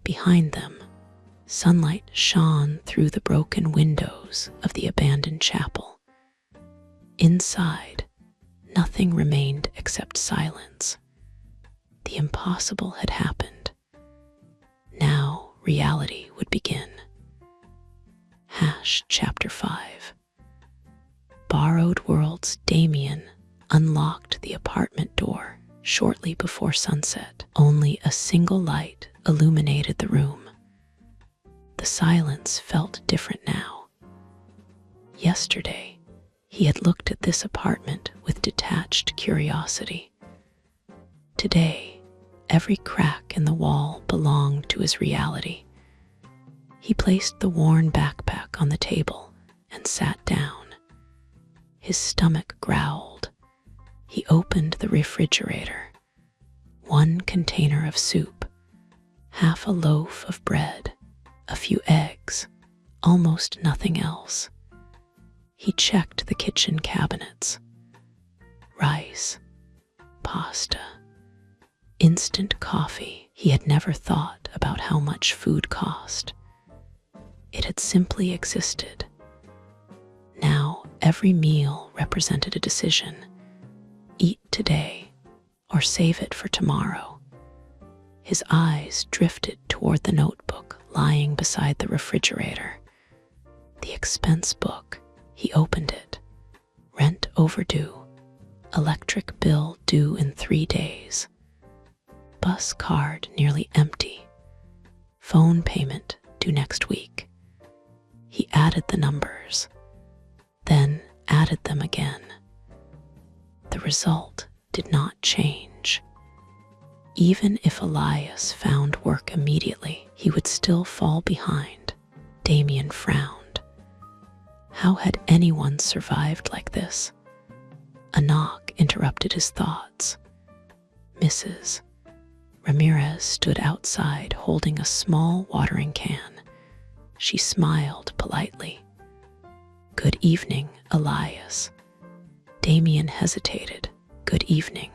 Speaker 1: Behind them, sunlight shone through the broken windows of the abandoned chapel. Inside, nothing remained except silence. The impossible had happened. Now reality would begin. Chapter 5. Borrowed Worlds. Damien unlocked the apartment door shortly before sunset. Only a single light illuminated the room. The silence felt different now. Yesterday, he had looked at this apartment with detached curiosity. Today, every crack in the wall belonged to his reality. He placed the worn backpack on the table and sat down. His stomach growled. He opened the refrigerator. One container of soup, half a loaf of bread, a few eggs, almost nothing else. He checked the kitchen cabinets. Rice, pasta, instant coffee. He had never thought about how much food cost. It had simply existed. Now every meal represented a decision. Eat today or save it for tomorrow. His eyes drifted toward the notebook lying beside the refrigerator. The expense book. He opened it. Rent overdue. Electric bill due in 3 days. Bus card nearly empty. Phone payment due next week. He added the numbers, then added them again. The result did not change. Even if Elias found work immediately, he would still fall behind. Damien frowned. How had anyone survived like this? A knock interrupted his thoughts. Mrs. Ramirez stood outside holding a small watering can. She smiled politely. Good evening, Elias. Damien hesitated. Good evening.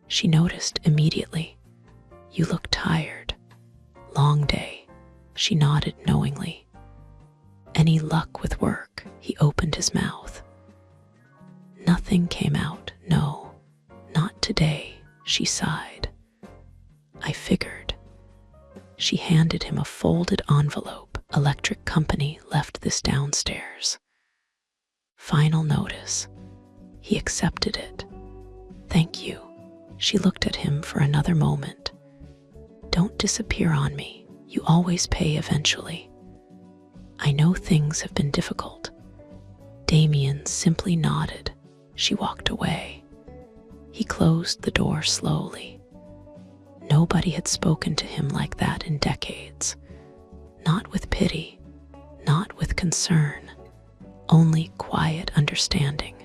Speaker 1: She noticed immediately. You look tired. Long day. She nodded knowingly. Any luck with work? He opened his mouth. Nothing came out, no. Not today, she sighed. I figured. She handed him a folded envelope. Electric company left this downstairs. Final notice. He accepted it. Thank you. She looked at him for another moment. Don't disappear on me. You always pay eventually. I know things have been difficult. Damien simply nodded. She walked away. He closed the door slowly. Nobody had spoken to him like that in decades. Not with pity, not with concern, only quiet understanding.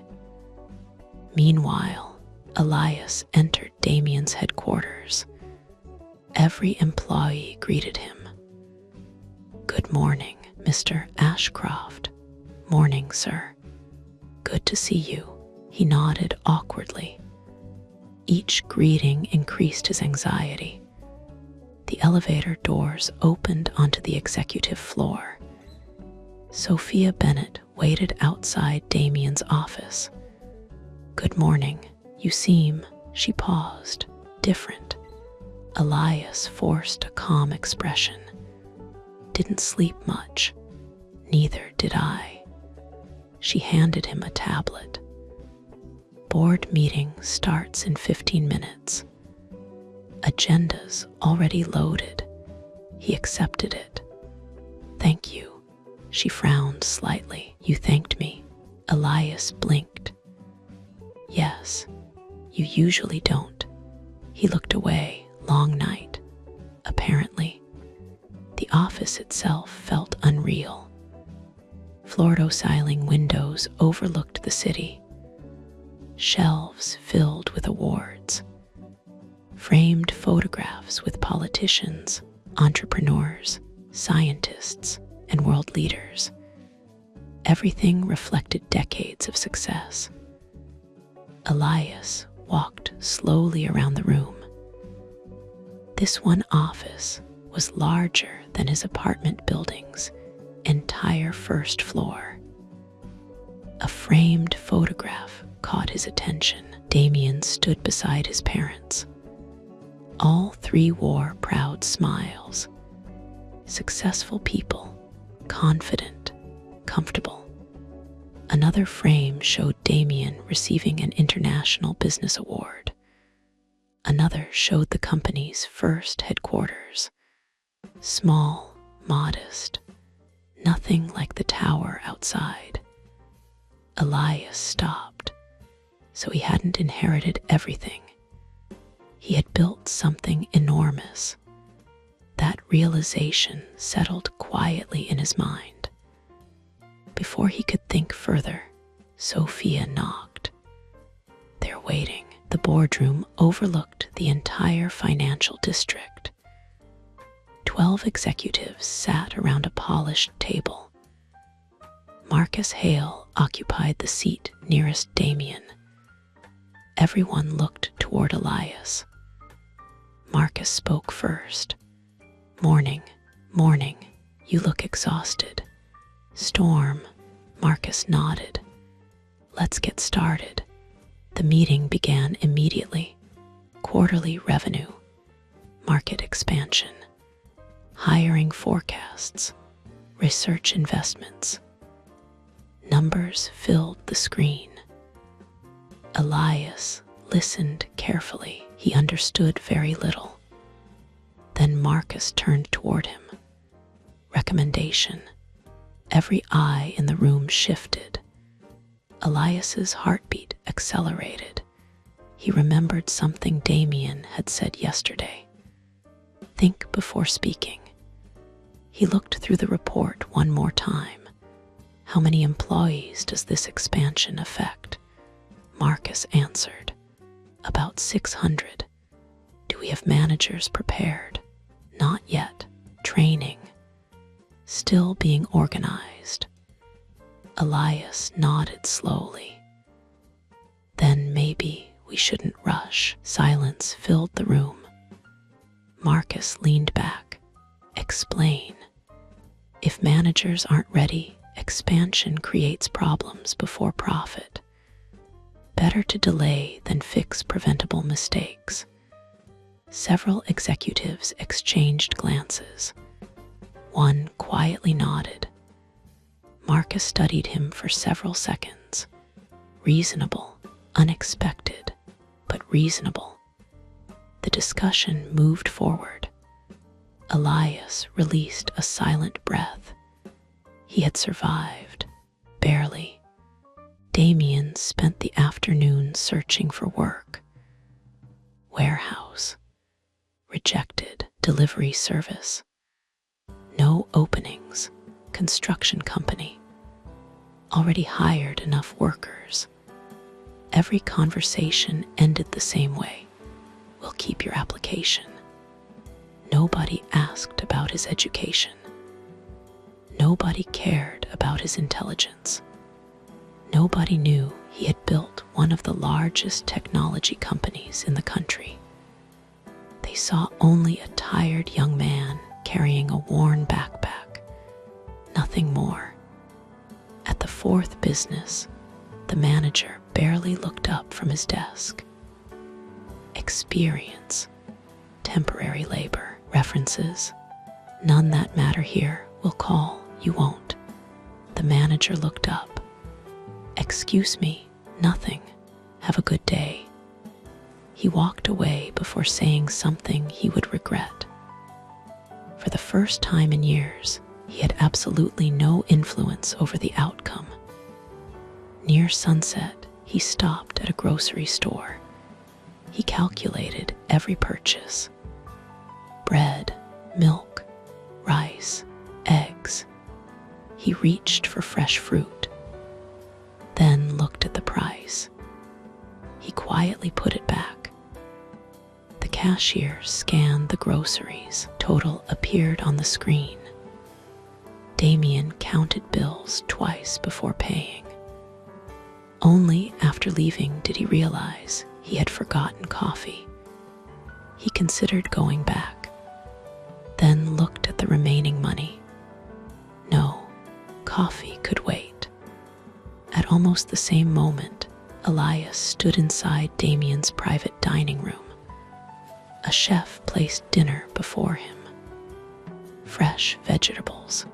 Speaker 1: Meanwhile, Elias entered Damien's headquarters. Every employee greeted him. "Good morning, Mr. Ashcroft." "Morning, sir." "Good to see you." He nodded awkwardly. Each greeting increased his anxiety. The elevator doors opened onto the executive floor. Sophia Bennett waited outside Damien's office. "Good morning. You seem," she paused, "different." Elias forced a calm expression. "Didn't sleep much." "Neither did I." She handed him a tablet. "Board meeting starts in 15 minutes. Agenda's already loaded." He accepted it. "Thank you." She frowned slightly. "You thanked me?" Elias blinked. "Yes, you usually don't." He looked away. Long night, apparently. The office itself felt unreal. Floor-to-ceiling windows overlooked the city. Shelves filled with awards. Framed photographs with politicians, entrepreneurs, scientists, and world leaders. Everything reflected decades of success. Elias walked slowly around the room. This one office was larger than his apartment building's entire first floor. A framed photograph caught his attention. Damien stood beside his parents. All three wore proud smiles. Successful people, confident, comfortable. Another frame showed Damien receiving an international business award. Another showed the company's first headquarters. Small, modest, nothing like the tower outside. Elias stopped. So he hadn't inherited everything. He had built something enormous. That realization settled quietly in his mind. Before he could think further, Sophia knocked. "They're waiting." The boardroom overlooked the entire financial district. 12 executives sat around a polished table. Marcus Hale occupied the seat nearest Damien. Everyone looked toward Elias. Marcus spoke first. "Morning, morning. You look exhausted." "Storm." Marcus nodded. "Let's get started." The meeting began immediately. Quarterly revenue, market expansion, hiring forecasts, research investments. Numbers filled the screen. Elias listened carefully. He understood very little. Then Marcus turned toward him. Recommendation. Every eye in the room shifted. Elias's heartbeat accelerated. He remembered something Damien had said yesterday. Think before speaking. He looked through the report one more time. How many employees does this expansion affect? Marcus answered. About 600. Do we have managers prepared? Not yet. Training. Still being organized. Elias nodded slowly. Then maybe we shouldn't rush. Silence filled the room. Marcus leaned back. Explain. If managers aren't ready, expansion creates problems before profit. Better to delay than fix preventable mistakes. Several executives exchanged glances. One quietly nodded. Marcus studied him for several seconds. Reasonable, unexpected, but reasonable. The discussion moved forward. Elias released a silent breath. He had survived, barely. Damien spent the afternoon searching for work. Warehouse. rejected delivery service. No openings, construction company. Already hired enough workers. Every conversation ended the same way. We'll keep your application. Nobody asked about his education. Nobody cared about his intelligence. Nobody knew he had built one of the largest technology companies in the country. They saw only a tired young man carrying a worn backpack. Nothing more. At the fourth business, the manager barely looked up from his desk. Experience, temporary labor, references, none that matter here. We'll call, you won't. The manager looked up. Excuse me, nothing. Have a good day. He walked away before saying something he would regret. For the first time in years, he had absolutely no influence over the outcome. Near sunset, he stopped at a grocery store. He calculated every purchase. Bread, milk, rice, eggs. He reached for fresh fruit, then looked at the price. He quietly put it back. The cashier scanned the groceries. Total appeared on the screen. Damien counted bills twice before paying. Only after leaving did he realize he had forgotten coffee. He considered going back, then looked at the remaining money. No, coffee could wait. At almost the same moment, Elias stood inside Damien's private dining room. A chef placed dinner before him. Fresh vegetables,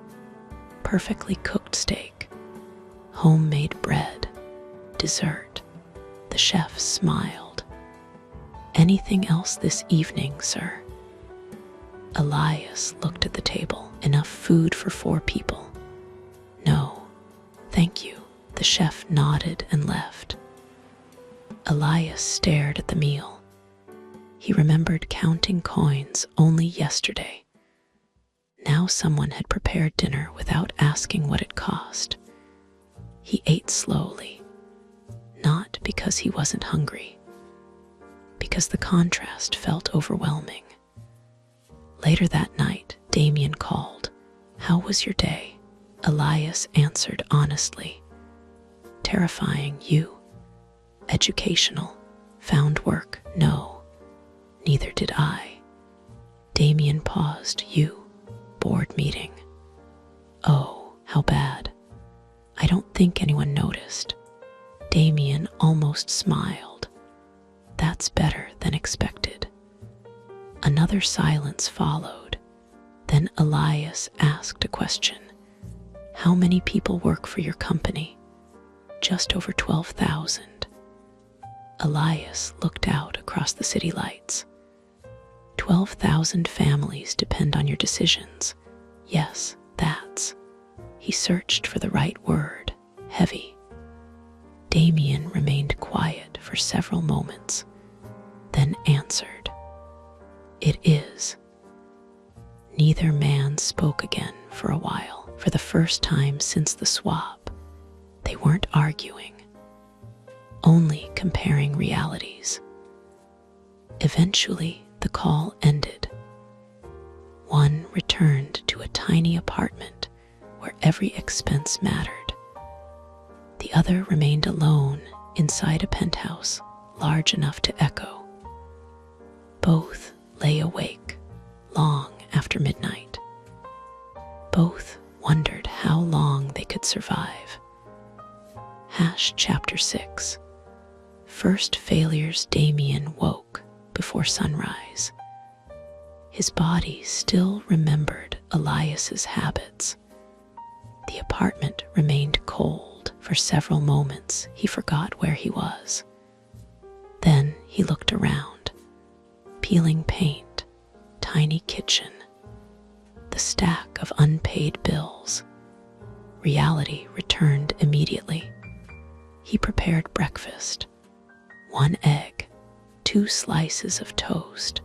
Speaker 1: perfectly cooked steak, homemade bread, dessert. The chef smiled. Anything else this evening, sir? Elias looked at the table. Enough food for 4 people. No, thank you. The chef nodded and left. Elias stared at the meal. He remembered counting coins only yesterday. Now someone had prepared dinner without asking what it cost. He ate slowly, not because he wasn't hungry, because the contrast felt overwhelming. Later that night, Damien called. How was your day? Elias answered honestly. Terrifying, you? Educational. Found work? No. Neither did I. Damien paused. You? Board meeting. Oh, how bad. I don't think anyone noticed. Damien almost smiled. That's better than expected. Another silence followed. Then Elias asked a question. How many people work for your company? Just over 12,000. Elias looked out across the city lights. 12,000 families depend on your decisions. Yes, that's. He searched for the right word. Heavy. Damien remained quiet for several moments, then answered. It is. Neither man spoke again for a while. For the first time since the swap, they weren't arguing, only comparing realities. Eventually, the call ended. One returned to a tiny apartment where every expense mattered. The other remained alone inside a penthouse large enough to echo. Both lay awake long after midnight. Both wondered how long they could survive. Chapter 6. First failures. Damien woke before sunrise. His body still remembered Elias's habits. The apartment remained cold. For several moments, he forgot where he was. Then he looked around. Peeling paint, tiny kitchen, the stack of unpaid bills. Reality returned immediately. He prepared breakfast. 1 egg, 2 slices of toast.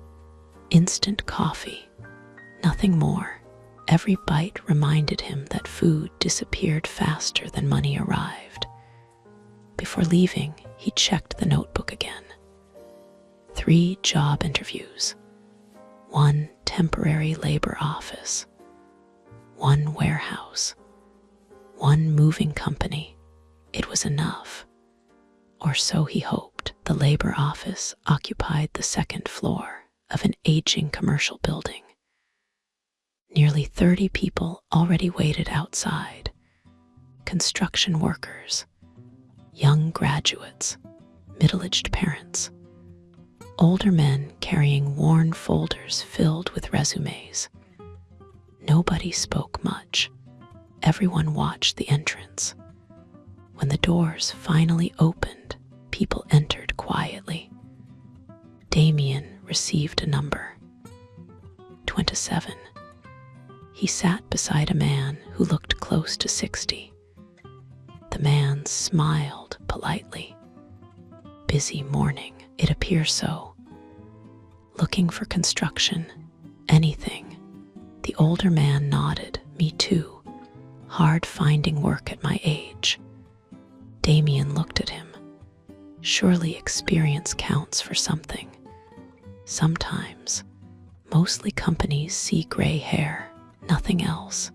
Speaker 1: instant coffee, nothing more. Every bite reminded him that food disappeared faster than money arrived. Before leaving, he checked the notebook again. 3 job interviews, 1 temporary labor office, 1 warehouse, 1 moving company. It was enough. Or so he hoped. The labor office occupied the 2nd floor of an aging commercial building. Nearly 30 people already waited outside. Construction workers, young graduates, middle-aged parents, older men carrying worn folders filled with resumes. Nobody spoke much. Everyone watched the entrance. When the doors finally opened, people entered quietly. Damien received a number, 27. He sat beside a man who looked close to 60. The man smiled politely. Busy morning, it appears so. Looking for construction, anything. The older man nodded. Me too. Hard finding work at my age. Damien looked at him. Surely experience counts for something. Sometimes. Mostly companies see gray hair, nothing else.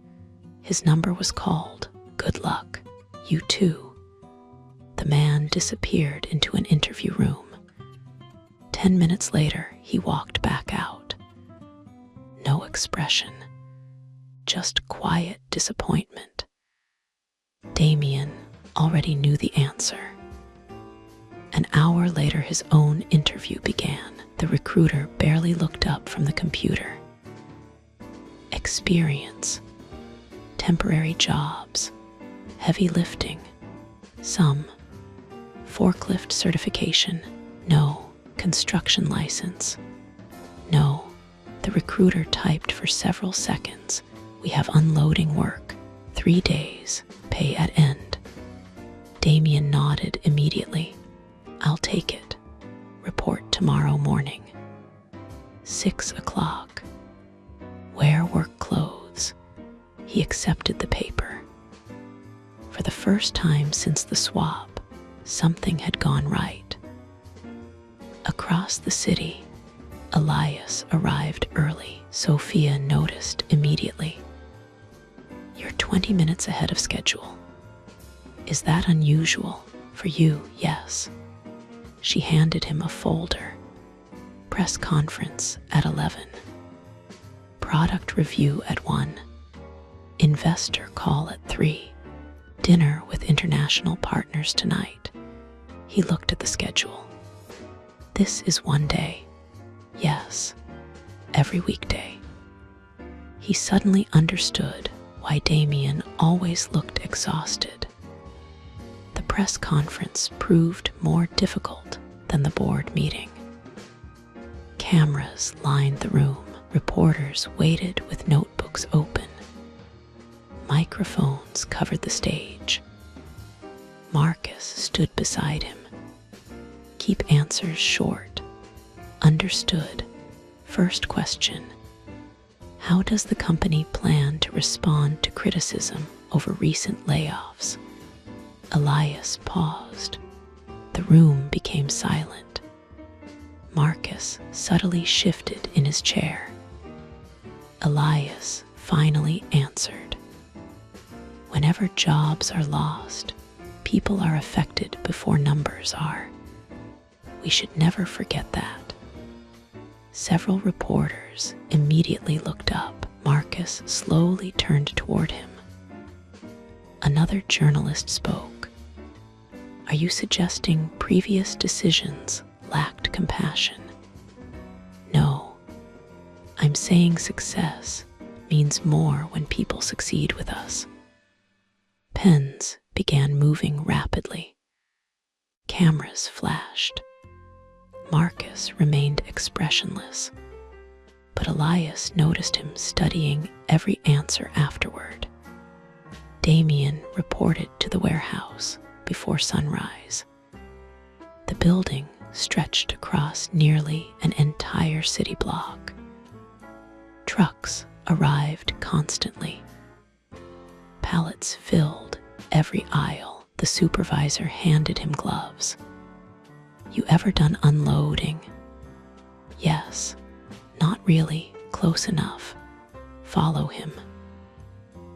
Speaker 1: His number was called. Good luck. You too. The man disappeared into an interview room. 10 minutes later, he walked back out. No expression, just quiet disappointment. Damien already knew the answer. An hour later, his own interview began. The recruiter barely looked up from the computer. Experience, temporary jobs, heavy lifting, some. Forklift certification, no. Construction license, no. The recruiter typed for several seconds. We have unloading work, 3 days, pay at end. Damien nodded immediately. I'll take it. Report tomorrow morning. 6 o'clock. Wear work clothes. He accepted the paper. For the first time since the swap, something had gone right. Across the city, Elias arrived early. Sophia noticed immediately. You're 20 minutes ahead of schedule. Is that unusual? For you, yes. She handed him a folder. Press conference at 11. Product review at 1. Investor call at 3. Dinner with international partners tonight. He looked at the schedule. This is 1 day. Yes, every weekday. He suddenly understood why Damien always looked exhausted. The press conference proved more difficult than the board meeting. Cameras lined the room. Reporters waited with notebooks open. Microphones covered the stage. Marcus stood beside him. Keep answers short. Understood. First question. How does the company plan to respond to criticism over recent layoffs? Elias paused. The room became silent. Marcus subtly shifted in his chair. Elias finally answered. Whenever jobs are lost, people are affected before numbers are. We should never forget that. Several reporters immediately looked up. Marcus slowly turned toward him. Another journalist spoke. Are you suggesting previous decisions lacked compassion? No. I'm saying success means more when people succeed with us. Pens began moving rapidly. Cameras flashed. Marcus remained expressionless, but Elias noticed him studying every answer afterward. Damien reported to the warehouse before sunrise. The building stretched across nearly an entire city block. Trucks arrived constantly. Pallets filled every aisle. The supervisor handed him gloves. "You ever done unloading?" "Yes." "Not really. Close enough. Follow him."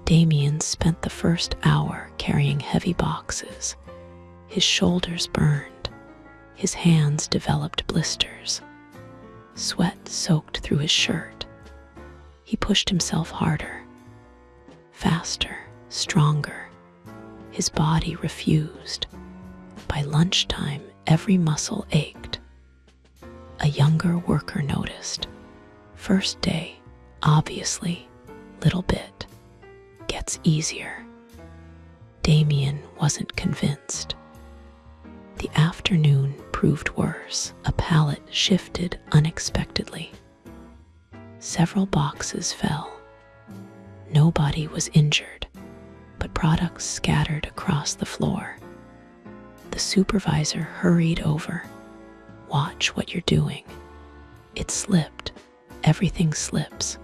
Speaker 1: Damien spent the first hour carrying heavy boxes. His shoulders burned. His hands developed blisters. Sweat soaked through his shirt. He pushed himself harder, faster, stronger. His body refused. By lunchtime, every muscle ached. A younger worker noticed. "First day, obviously, little bit. Gets easier." Damien wasn't convinced. The afternoon proved worse. A pallet shifted unexpectedly. Several boxes fell. Nobody was injured, but products scattered across the floor. The supervisor hurried over. "Watch what you're doing. It slipped. Everything slips.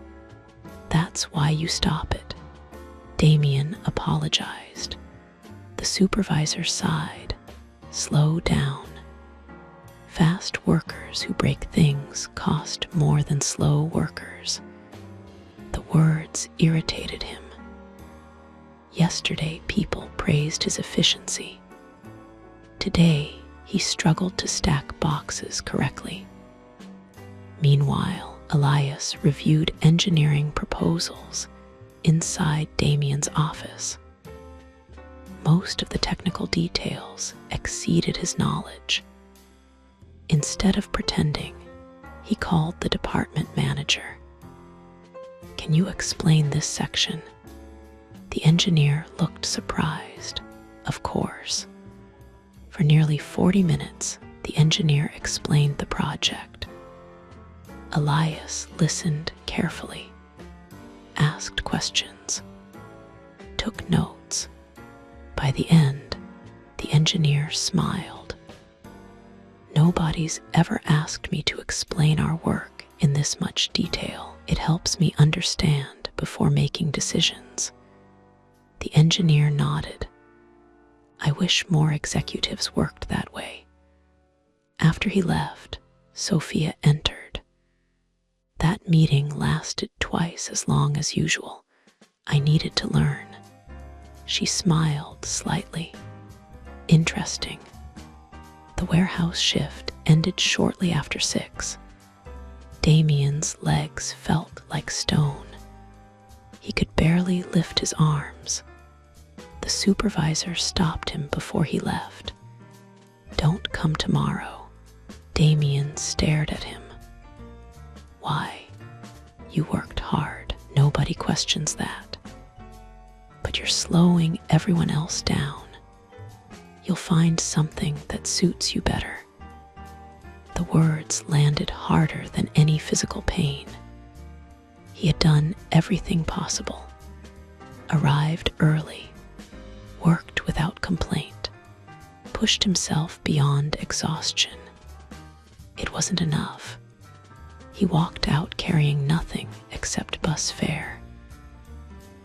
Speaker 1: That's why you stop it." Damien apologized. The supervisor sighed. "Slow down. Fast workers who break things cost more than slow workers." The words irritated him. Yesterday, people praised his efficiency. Today, he struggled to stack boxes correctly. Meanwhile, Elias reviewed engineering proposals inside Damien's office. Most of the technical details exceeded his knowledge. Instead of pretending, he called the department manager. "Can you explain this section?" The engineer looked surprised. "Of course." For nearly 40 minutes, the engineer explained the project. Elias listened carefully, asked questions, took notes. By the end, the engineer smiled. "Nobody's ever asked me to explain our work in this much detail. It helps me understand before making decisions." The engineer nodded. "I wish more executives worked that way." After he left, Sophia entered. That meeting lasted twice as long as usual. "I needed to learn." She smiled slightly. "Interesting." The warehouse shift ended shortly after 6. Damien's legs felt like stone. He could barely lift his arms. The supervisor stopped him before he left. "Don't come tomorrow." Damien stared at him. "Why? You worked hard. Nobody questions that. But you're slowing everyone else down. You'll find something that suits you better." The words landed harder than any physical pain. He had done everything possible. Arrived early, worked without complaint, pushed himself beyond exhaustion. It wasn't enough. He walked out carrying nothing except bus fare.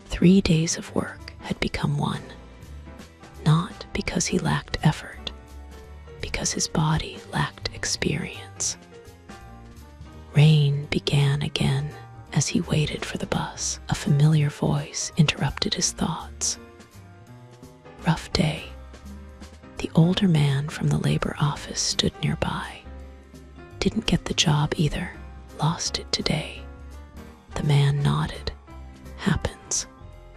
Speaker 1: 3 days of work had become one, not because he lacked effort, because his body lacked experience. Rain began again as he waited for the bus. A familiar voice interrupted his thoughts. "Rough day." The older man from the labor office stood nearby. "Didn't get the job either. Lost it today." The man nodded. "Happens."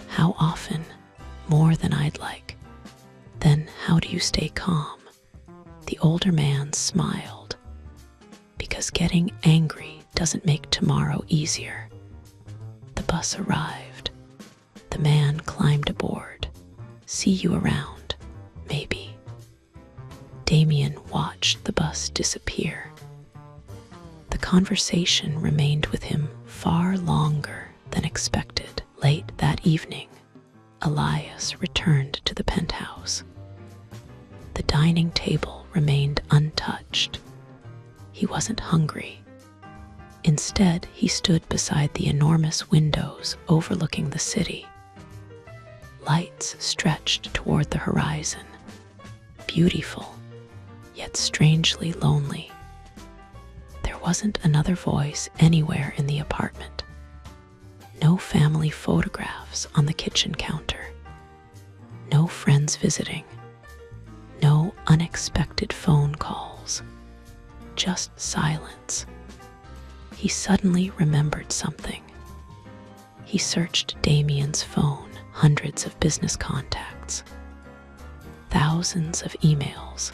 Speaker 1: "How often?" "More than I'd like." "Then how do you stay calm?" The older man smiled. "Because getting angry doesn't make tomorrow easier." The bus arrived. The man climbed aboard. "See you around, maybe." Damien watched the bus disappear. The conversation remained with him far longer than expected. Late that evening, Elias returned to the penthouse. The dining table remained untouched. He wasn't hungry. Instead, he stood beside the enormous windows overlooking the city. Lights stretched toward the horizon, beautiful, yet strangely lonely. There wasn't another voice anywhere in the apartment. No family photographs on the kitchen counter. No friends visiting. No unexpected phone calls. Just silence. He suddenly remembered something. He searched Damien's phone, hundreds of business contacts, thousands of emails,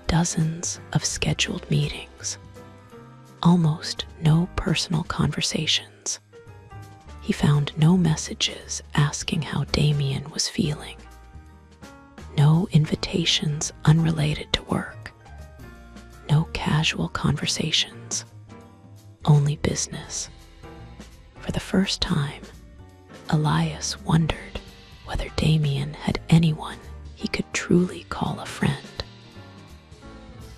Speaker 1: dozens of scheduled meetings, almost no personal conversations. He found no messages asking how Damien was feeling, no invitations unrelated to work, no casual conversations, only business. For the first time, Elias wondered whether Damien had anyone he could truly call a friend.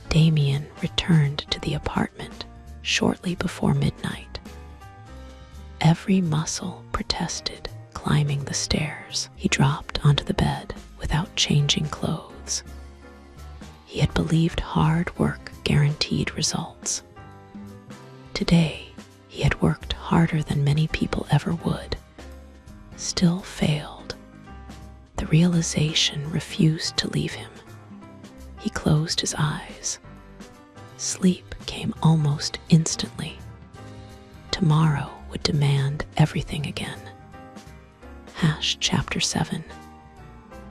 Speaker 1: Damien returned to the apartment shortly before midnight. Every muscle protested climbing the stairs. He dropped onto the bed without changing clothes. He had believed hard work guaranteed results. Today, he had worked harder than many people ever would, still failed. The realization refused to leave him. He closed his eyes. Sleep came almost instantly. Tomorrow would demand everything again. Chapter 7.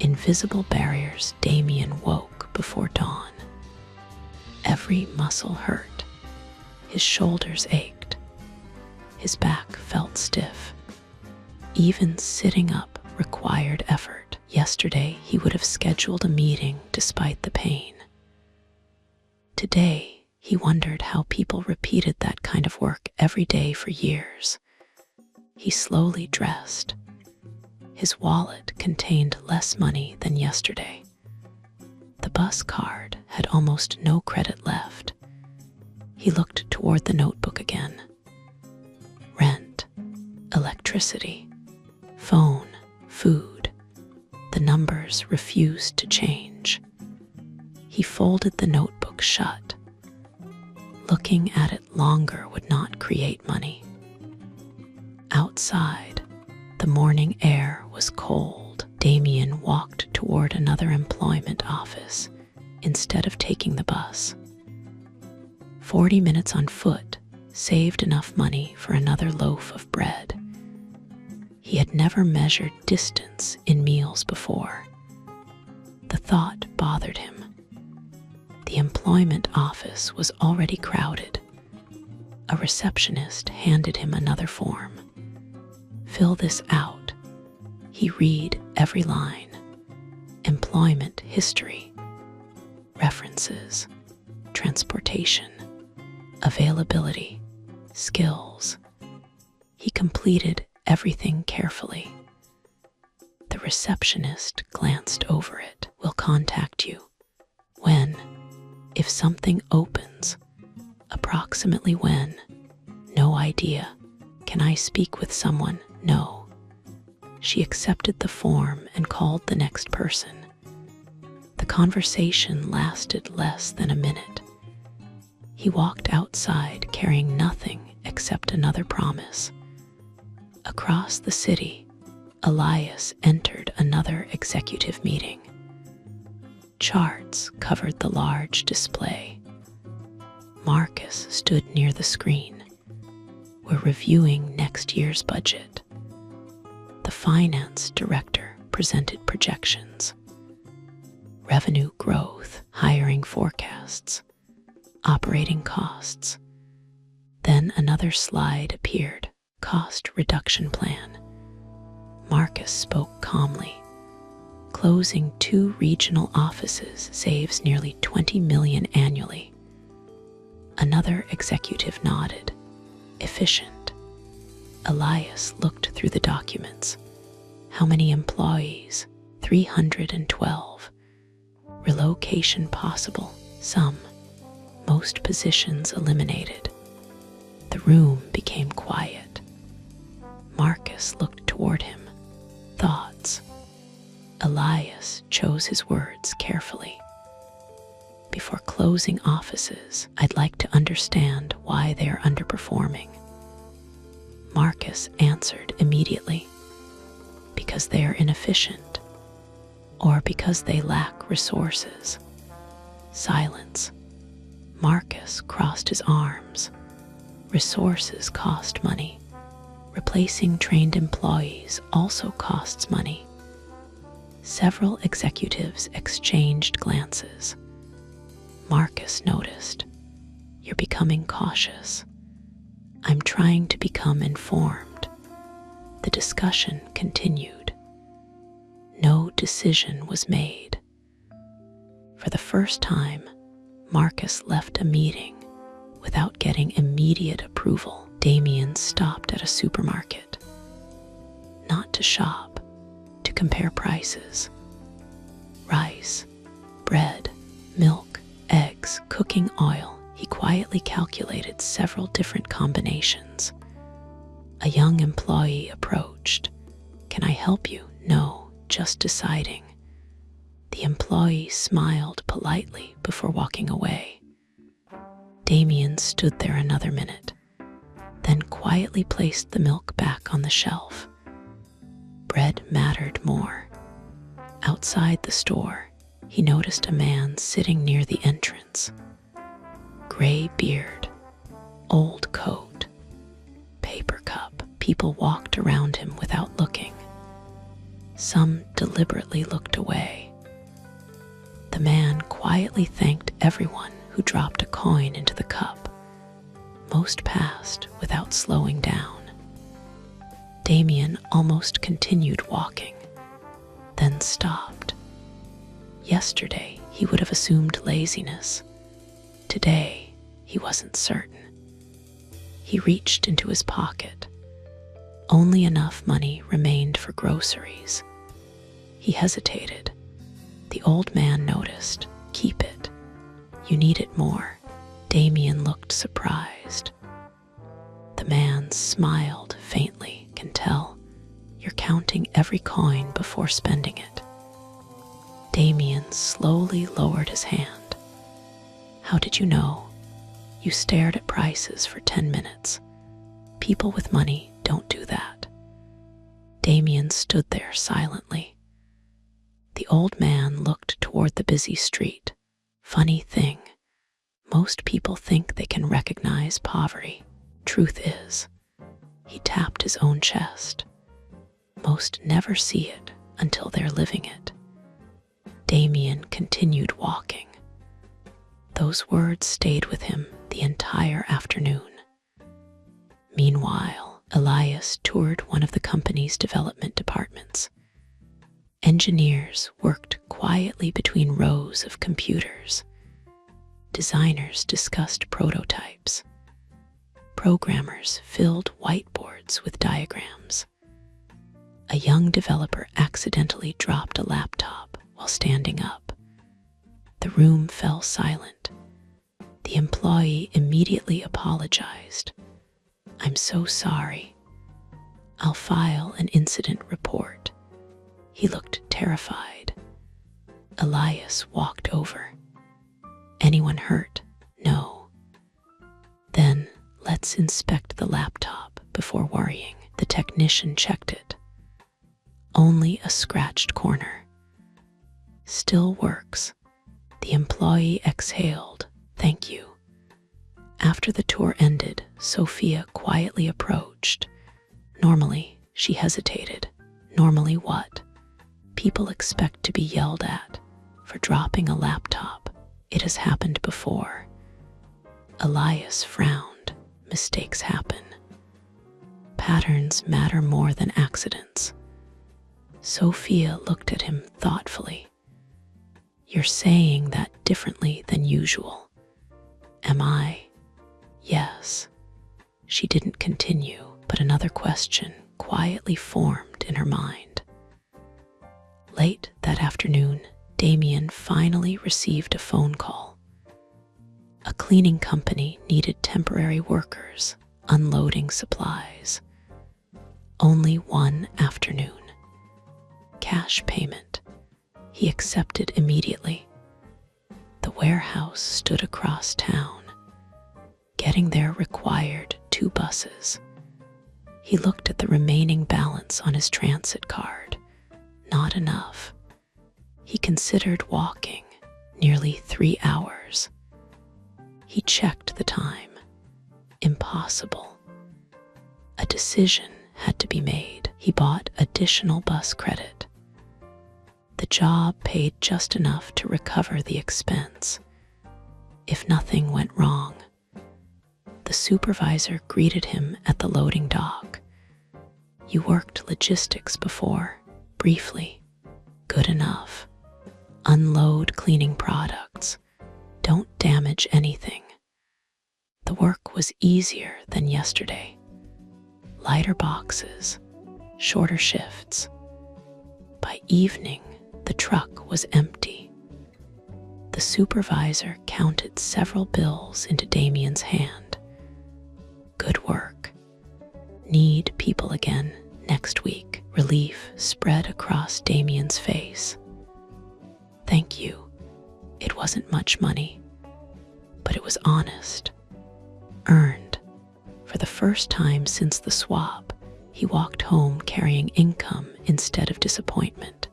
Speaker 1: Invisible barriers. Damien woke before dawn. Every muscle hurt. His shoulders ached. His back felt stiff. Even sitting up required effort. Yesterday, he would have scheduled a meeting despite the pain. Today, he wondered how people repeated that kind of work every day for years. He slowly dressed. His wallet contained less money than yesterday. The bus card had almost no credit left. He looked toward the notebook again. Rent, electricity, phone, food. The numbers refused to change. He folded the notebook shut. Looking at it longer would not create money. Outside, the morning air was cold. Damien walked toward another employment office instead of taking the bus. 40 minutes on foot saved enough money for another loaf of bread. He had never measured distance in meals before. The thought bothered him. The employment office was already crowded. A receptionist handed him another form. Fill this out. He read every line. Employment history, references, transportation, availability, skills. He completed everything carefully. The receptionist glanced over it. Will contact you. When? If something opens. Approximately when? No idea. Can I speak with someone? No. She accepted the form and called the next person. The conversation lasted less than a minute. He walked outside carrying nothing except another promise. Across the city, Elias entered another executive meeting. Charts covered the large display. Marcus stood near the screen. We're reviewing next year's budget. The finance director presented projections. Revenue growth, hiring forecasts, operating costs. Then another slide appeared, cost reduction plan. Marcus spoke calmly. Closing 2 regional offices saves nearly $20 million annually. Another executive nodded. Efficient. Elias looked through the documents. How many employees? 312. Relocation possible. Some. Most positions eliminated. room became quiet. Marcus looked toward him. Thoughts. Elias chose his words carefully. Before closing offices, I'd like to understand why they are underperforming. Marcus answered immediately. Because they are inefficient, or because they lack resources. Silence. Marcus crossed his arms. Resources cost money. Replacing trained employees also costs money. Several executives exchanged glances. Marcus noticed. You're becoming cautious. I'm trying to become informed. The discussion continued. No decision was made. For the first time, Marcus left a meeting without getting immediate approval. Damien stopped at a supermarket. Not to shop, to compare prices. Rice, bread, milk, eggs, cooking oil. He quietly calculated several different combinations. A young employee approached. Can I help you? No, just deciding. The employee smiled politely before walking away. Damien stood there another minute, then quietly placed the milk back on the shelf. Bread mattered more. Outside the store, he noticed a man sitting near the entrance. Gray beard, old coat, paper cup. People walked around him without looking. Some deliberately looked away. The man quietly thanked everyone who dropped a coin into the cup. Most passed without slowing down. Damien almost continued walking, then stopped. Yesterday, he would have assumed laziness. Today, he wasn't certain. He reached into his pocket. Only enough money remained for groceries. He hesitated. The old man noticed. Keep it. You need it more. Damien looked surprised. The man smiled faintly. Can tell. You're counting every coin before spending it. Damien slowly lowered his hand. How did you know? You stared at prices for 10 minutes. People with money don't do that. Damien stood there silently. The old man looked toward the busy street. Funny thing, most people think they can recognize poverty. Truth is, he tapped his own chest. Most never see it until they're living it. Damien continued walking. Those words stayed with him the entire afternoon. Meanwhile, Elias toured one of the company's development departments. Engineers worked quietly between rows of computers. Designers discussed prototypes. Programmers filled whiteboards with diagrams. A young developer accidentally dropped a laptop while standing up. The room fell silent. The employee immediately apologized. I'm so sorry. I'll file an incident report. He looked terrified. Elias walked over. Anyone hurt? No. Then let's inspect the laptop before worrying. The technician checked it. Only a scratched corner. Still works. The employee exhaled. Thank you. After the tour ended, Sophia quietly approached. Normally, she hesitated. Normally what? People expect to be yelled at for dropping a laptop. It has happened before. Elias frowned. Mistakes happen. Patterns matter more than accidents. Sophia looked at him thoughtfully. You're saying that differently than usual. Am I? Yes. She didn't continue, but another question quietly formed in her mind. Late that afternoon, Damien finally received a phone call. A cleaning company needed temporary workers unloading supplies. Only one afternoon. Cash payment. He accepted immediately. The warehouse stood across town. Getting there required 2 buses. He looked at the remaining balance on his transit card. Not enough. He considered walking, nearly 3 hours. He checked the time. Impossible. A decision had to be made. He bought additional bus credit. The job paid just enough to recover the expense. If nothing went wrong, the supervisor greeted him at the loading dock. You worked logistics before, briefly. Good enough. Unload cleaning products. Don't damage anything. The work was easier than yesterday. Lighter boxes, shorter shifts. By evening, the truck was empty. The supervisor counted several bills into Damien's hand. Good work. Need people again next week. Relief spread across Damien's face. Thank you. It wasn't much money, but it was honest. Earned. For the first time since the swap, he walked home carrying income instead of disappointment.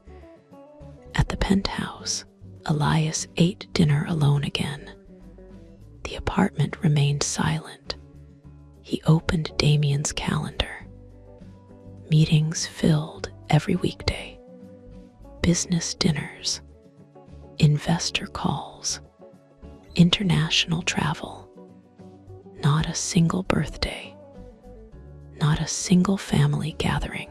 Speaker 1: At the penthouse, Elias ate dinner alone again. The apartment remained silent. He opened Damien's calendar. Meetings filled every weekday. Business dinners. Investor calls. International travel. Not a single birthday. Not a single family gathering.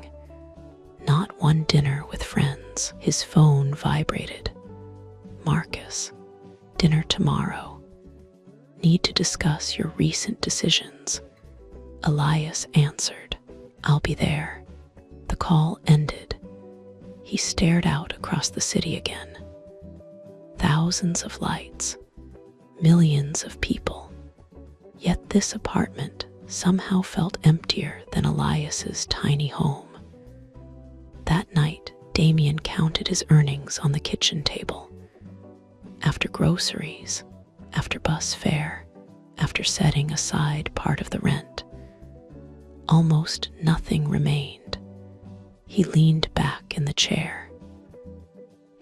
Speaker 1: Not one dinner with friends. His phone vibrated. Marcus, dinner tomorrow. Need to discuss your recent decisions. Elias answered. I'll be there. The call ended. He stared out across the city again. Thousands of lights. Millions of people. Yet this apartment somehow felt emptier than Elias's tiny home. That night, Damien counted his earnings on the kitchen table. After groceries, after bus fare, after setting aside part of the rent, almost nothing remained. He leaned back in the chair.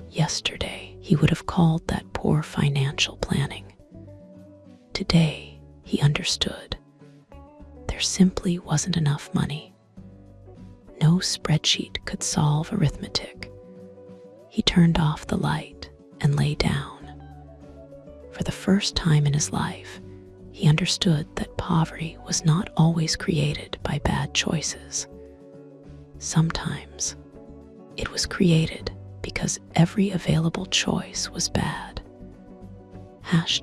Speaker 1: Yesterday, he would have called that poor financial planning. Today, he understood. There simply wasn't enough money. No spreadsheet could solve arithmetic. He turned off the light and lay down. For the first time in his life, he understood that poverty was not always created by bad choices. Sometimes, it was created because every available choice was bad.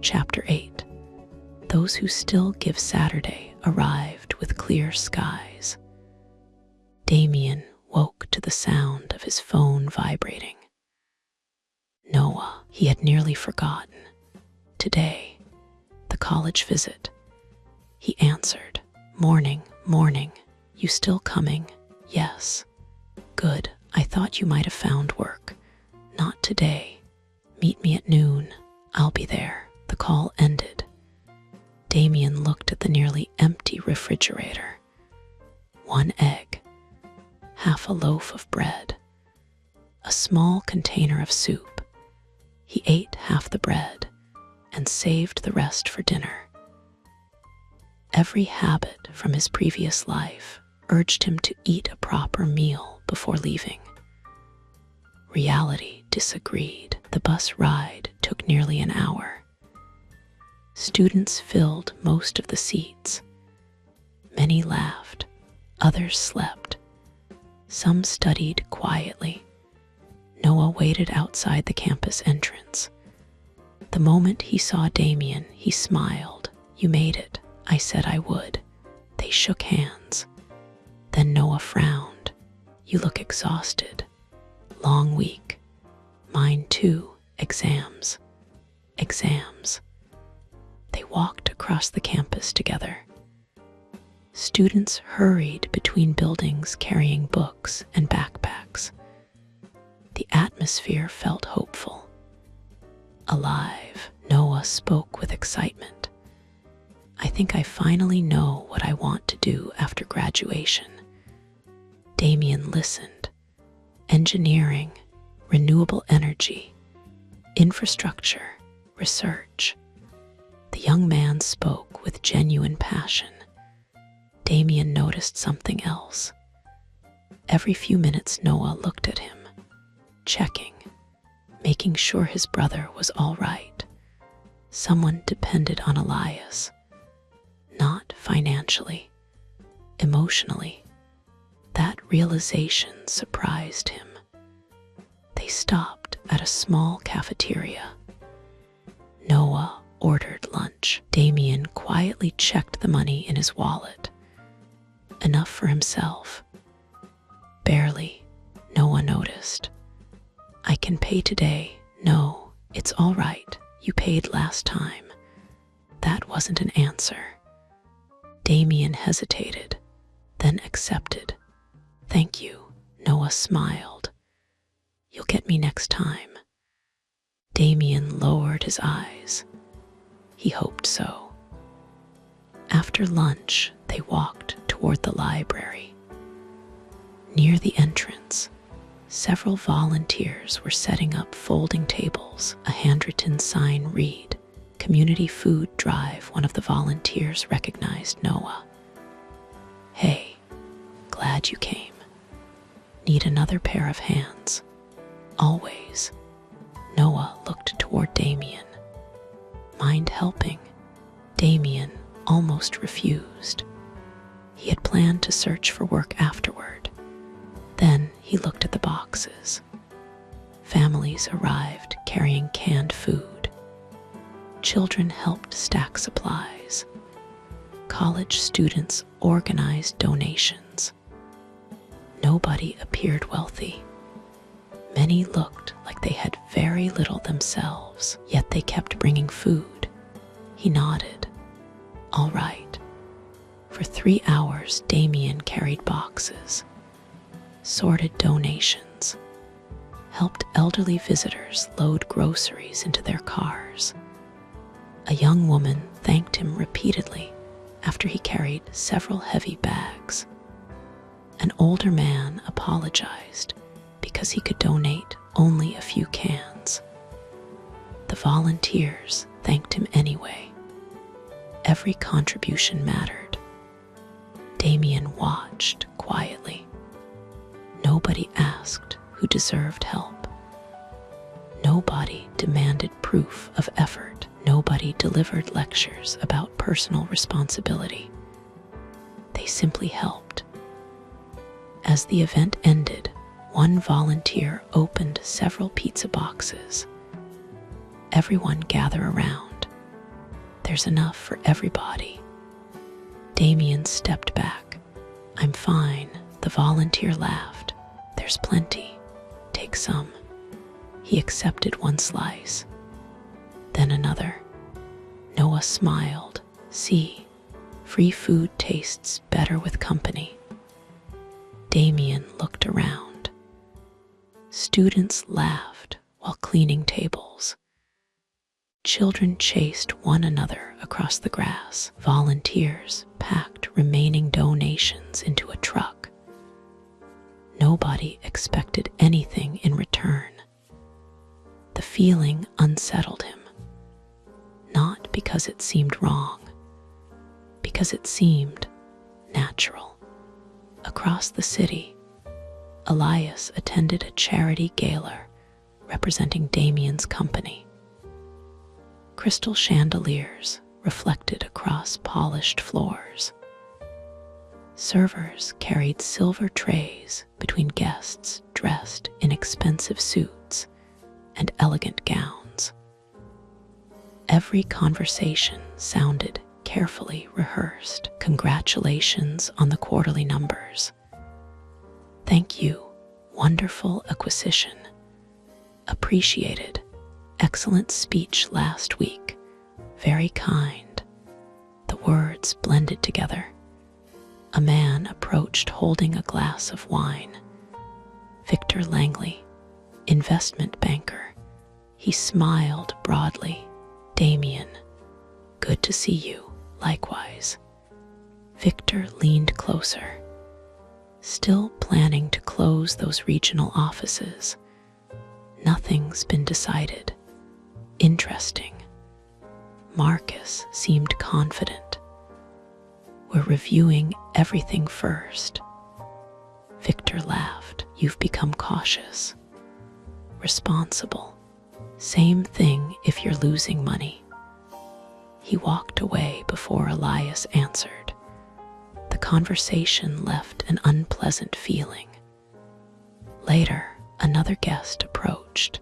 Speaker 1: Chapter 8. Those who still give Saturday arrived with clear skies. Damien woke to the sound of his phone vibrating. Noah, he had nearly forgotten. Today, the college visit. He answered, Morning. You still coming? Yes. Good. I thought you might have found work. Not today. Meet me at noon. I'll be there. The call ended. Damien looked at the nearly empty refrigerator. 1 egg. Half a loaf of bread. A small container of soup. He ate half the bread and saved the rest for dinner. Every habit from his previous life urged him to eat a proper meal before leaving. Reality disagreed. The bus ride took nearly an hour. Students filled most of the seats. Many laughed, others slept. Some studied quietly. Noah waited outside the campus entrance. The moment he saw Damien, he smiled. You made it. I said I would. They shook hands. Then Noah frowned. You look exhausted. Long week. Mine too. Exams. They walked across the campus together. Students hurried between buildings carrying books and backpacks. The atmosphere felt hopeful. Alive, Noah spoke with excitement. I think I finally know what I want to do after graduation. Damien listened. Engineering, renewable energy, infrastructure, research. The young man spoke with genuine passion. Damien noticed something else. Every few minutes, Noah looked at him, checking, making sure his brother was all right. Someone depended on Elias, not financially, emotionally. That realization surprised him. They stopped at a small cafeteria. Noah ordered lunch. Damien quietly checked the money in his wallet. Enough for himself. Barely. Noah noticed. I can pay today. No, it's all right. You paid last time. That wasn't an answer. Damien hesitated, then accepted. Thank you. Noah smiled. You'll get me next time. Damien lowered his eyes. He hoped so. After lunch, they walked toward the library. Near the entrance, several volunteers were setting up folding tables. A handwritten sign read, Community Food Drive. One of the volunteers recognized Noah. Hey, glad you came. Need another pair of hands. Always. Noah looked toward Damien. Mind helping? Damien almost refused. He had planned to search for work afterward. Then he looked at the boxes. Families arrived carrying canned food. Children helped stack supplies. College students organized donations. Nobody appeared wealthy. Many looked like they had very little themselves, yet they kept bringing food. He nodded. All right. For 3 hours, Damien carried boxes, sorted donations, helped elderly visitors load groceries into their cars. A young woman thanked him repeatedly after he carried several heavy bags. An older man apologized because he could donate only a few cans. The volunteers thanked him anyway. Every contribution mattered. Damien watched quietly. Nobody asked who deserved help. Nobody demanded proof of effort. Nobody delivered lectures about personal responsibility. They simply helped. As the event ended, one volunteer opened several pizza boxes. Everyone gather around. There's enough for everybody. Damien stepped back. I'm fine. The volunteer laughed. There's plenty. Take some. He accepted one slice, then another. Noah smiled. See, free food tastes better with company. Damien looked around. Students laughed while cleaning tables. Children chased one another across the grass. Volunteers packed remaining donations into a truck. Nobody expected anything in return. The feeling unsettled him, not because it seemed wrong, because it seemed natural. Across the city, Elias attended a charity gala representing Damien's company. Crystal chandeliers reflected across polished floors. Servers carried silver trays between guests dressed in expensive suits and elegant gowns. Every conversation sounded carefully rehearsed. Congratulations on the quarterly numbers. Thank you. Wonderful acquisition. Appreciated. Excellent speech last week. Very kind. The words blended together. A man approached holding a glass of wine. Victor Langley, investment banker. He smiled broadly. Damien, good to see you. Likewise. Victor leaned closer, still planning to close those regional offices. Nothing's been decided. Interesting. Marcus seemed confident. We're reviewing everything first. Victor laughed. You've become cautious. Responsible. Same thing if you're losing money. He walked away before Elias answered. The conversation left an unpleasant feeling. Later, another guest approached.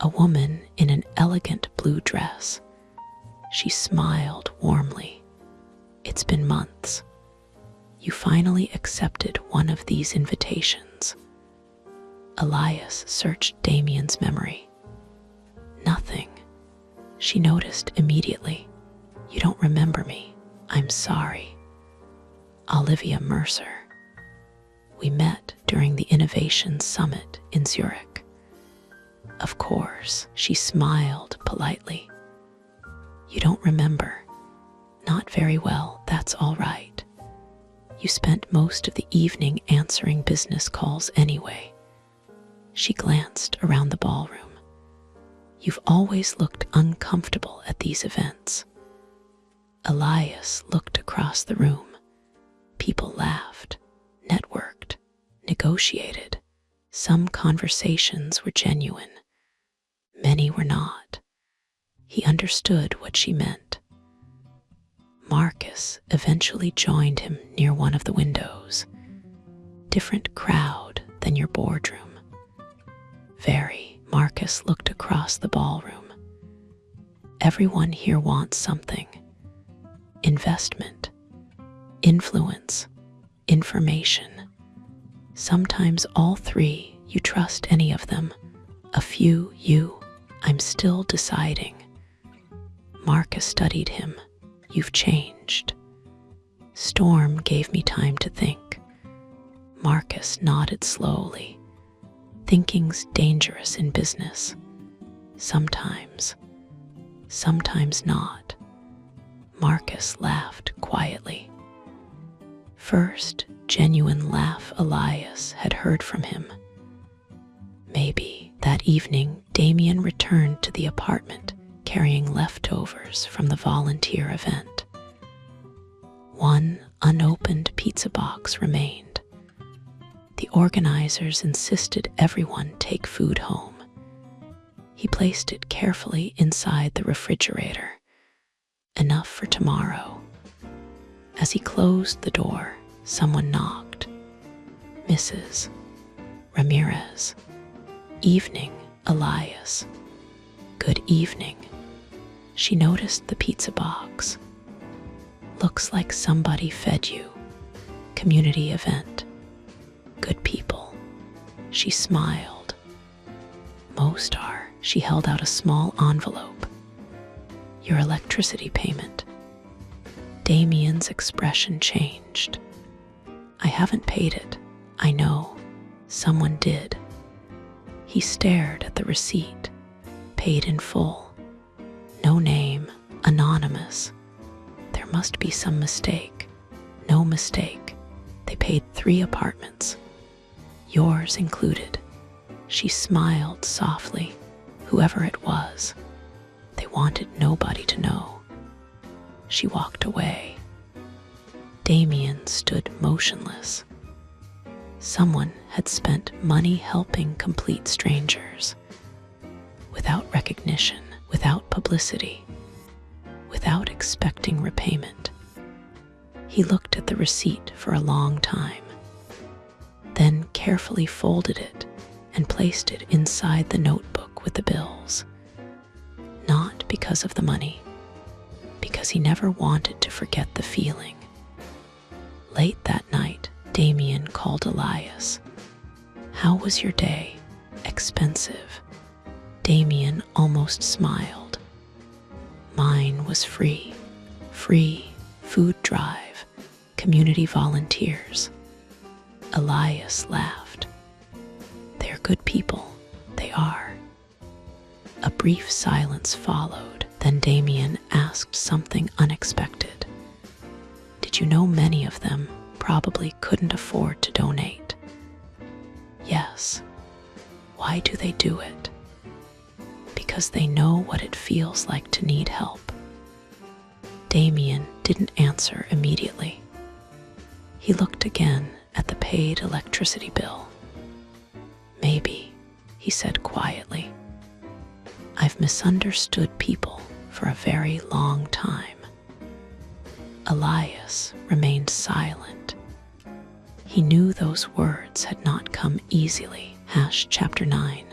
Speaker 1: A woman in an elegant blue dress. She smiled warmly. It's been months. You finally accepted one of these invitations. Elias searched Damien's memory. Nothing. She noticed immediately. You don't remember me. I'm sorry. Olivia Mercer. We met during the Innovation Summit in Zurich. Of course, she smiled politely. You don't remember. Not very well, that's all right. You spent most of the evening answering business calls anyway. She glanced around the ballroom. You've always looked uncomfortable at these events. Elias looked across the room. People laughed, networked, negotiated. Some conversations were genuine. Many were not. He understood what she meant. Marcus eventually joined him near one of the windows. Different crowd than your boardroom. Very. Marcus looked across the ballroom. Everyone here wants something. Investment, influence, information. Sometimes all three. You trust any of them. A few, you. I'm still deciding. Marcus studied him. You've changed. Storm gave me time to think. Marcus nodded slowly. Thinking's dangerous in business. Sometimes. Sometimes not. Marcus laughed quietly. First genuine laugh Elias had heard from him. Maybe that evening Damien returned to the apartment carrying leftovers from the volunteer event. One unopened pizza box remained. The organizers insisted everyone take food home. He placed it carefully inside the refrigerator. Enough for tomorrow. As he closed the door, someone knocked. Mrs. Ramirez. Evening, Elias. Good evening. She noticed the pizza box. Looks like somebody fed you. Community event. Good people. She smiled. Most are. She held out a small envelope. Your electricity payment. Damien's expression changed. I haven't paid it. I know. Someone did. He stared at the receipt. Paid in full. No name. Anonymous. There must be some mistake. No mistake. They paid 3 apartments. Yours included. She smiled softly. Whoever it was. They wanted nobody to know. She walked away. Damien stood motionless. Someone had spent money helping complete strangers. Without recognition, without publicity, without expecting repayment. He looked at the receipt for a long time, then carefully folded it and placed it inside the notebook with the bills. Not because of the money, because he never wanted to forget the feeling. Late that night, Damien called Elias. How was your day? Expensive. Damien almost smiled. Mine was free. Free, food drive, community volunteers. Elias laughed. They're good people, they are. A brief silence followed, then Damien asked something unexpected. Did you know many of them probably couldn't afford to donate? Yes. Why do they do it? Because they know what it feels like to need help. Damien didn't answer immediately. He looked again at the paid electricity bill. Maybe, he said quietly. I've misunderstood people for a very long time. Elias remained silent. He knew those words had not come easily. Chapter 9.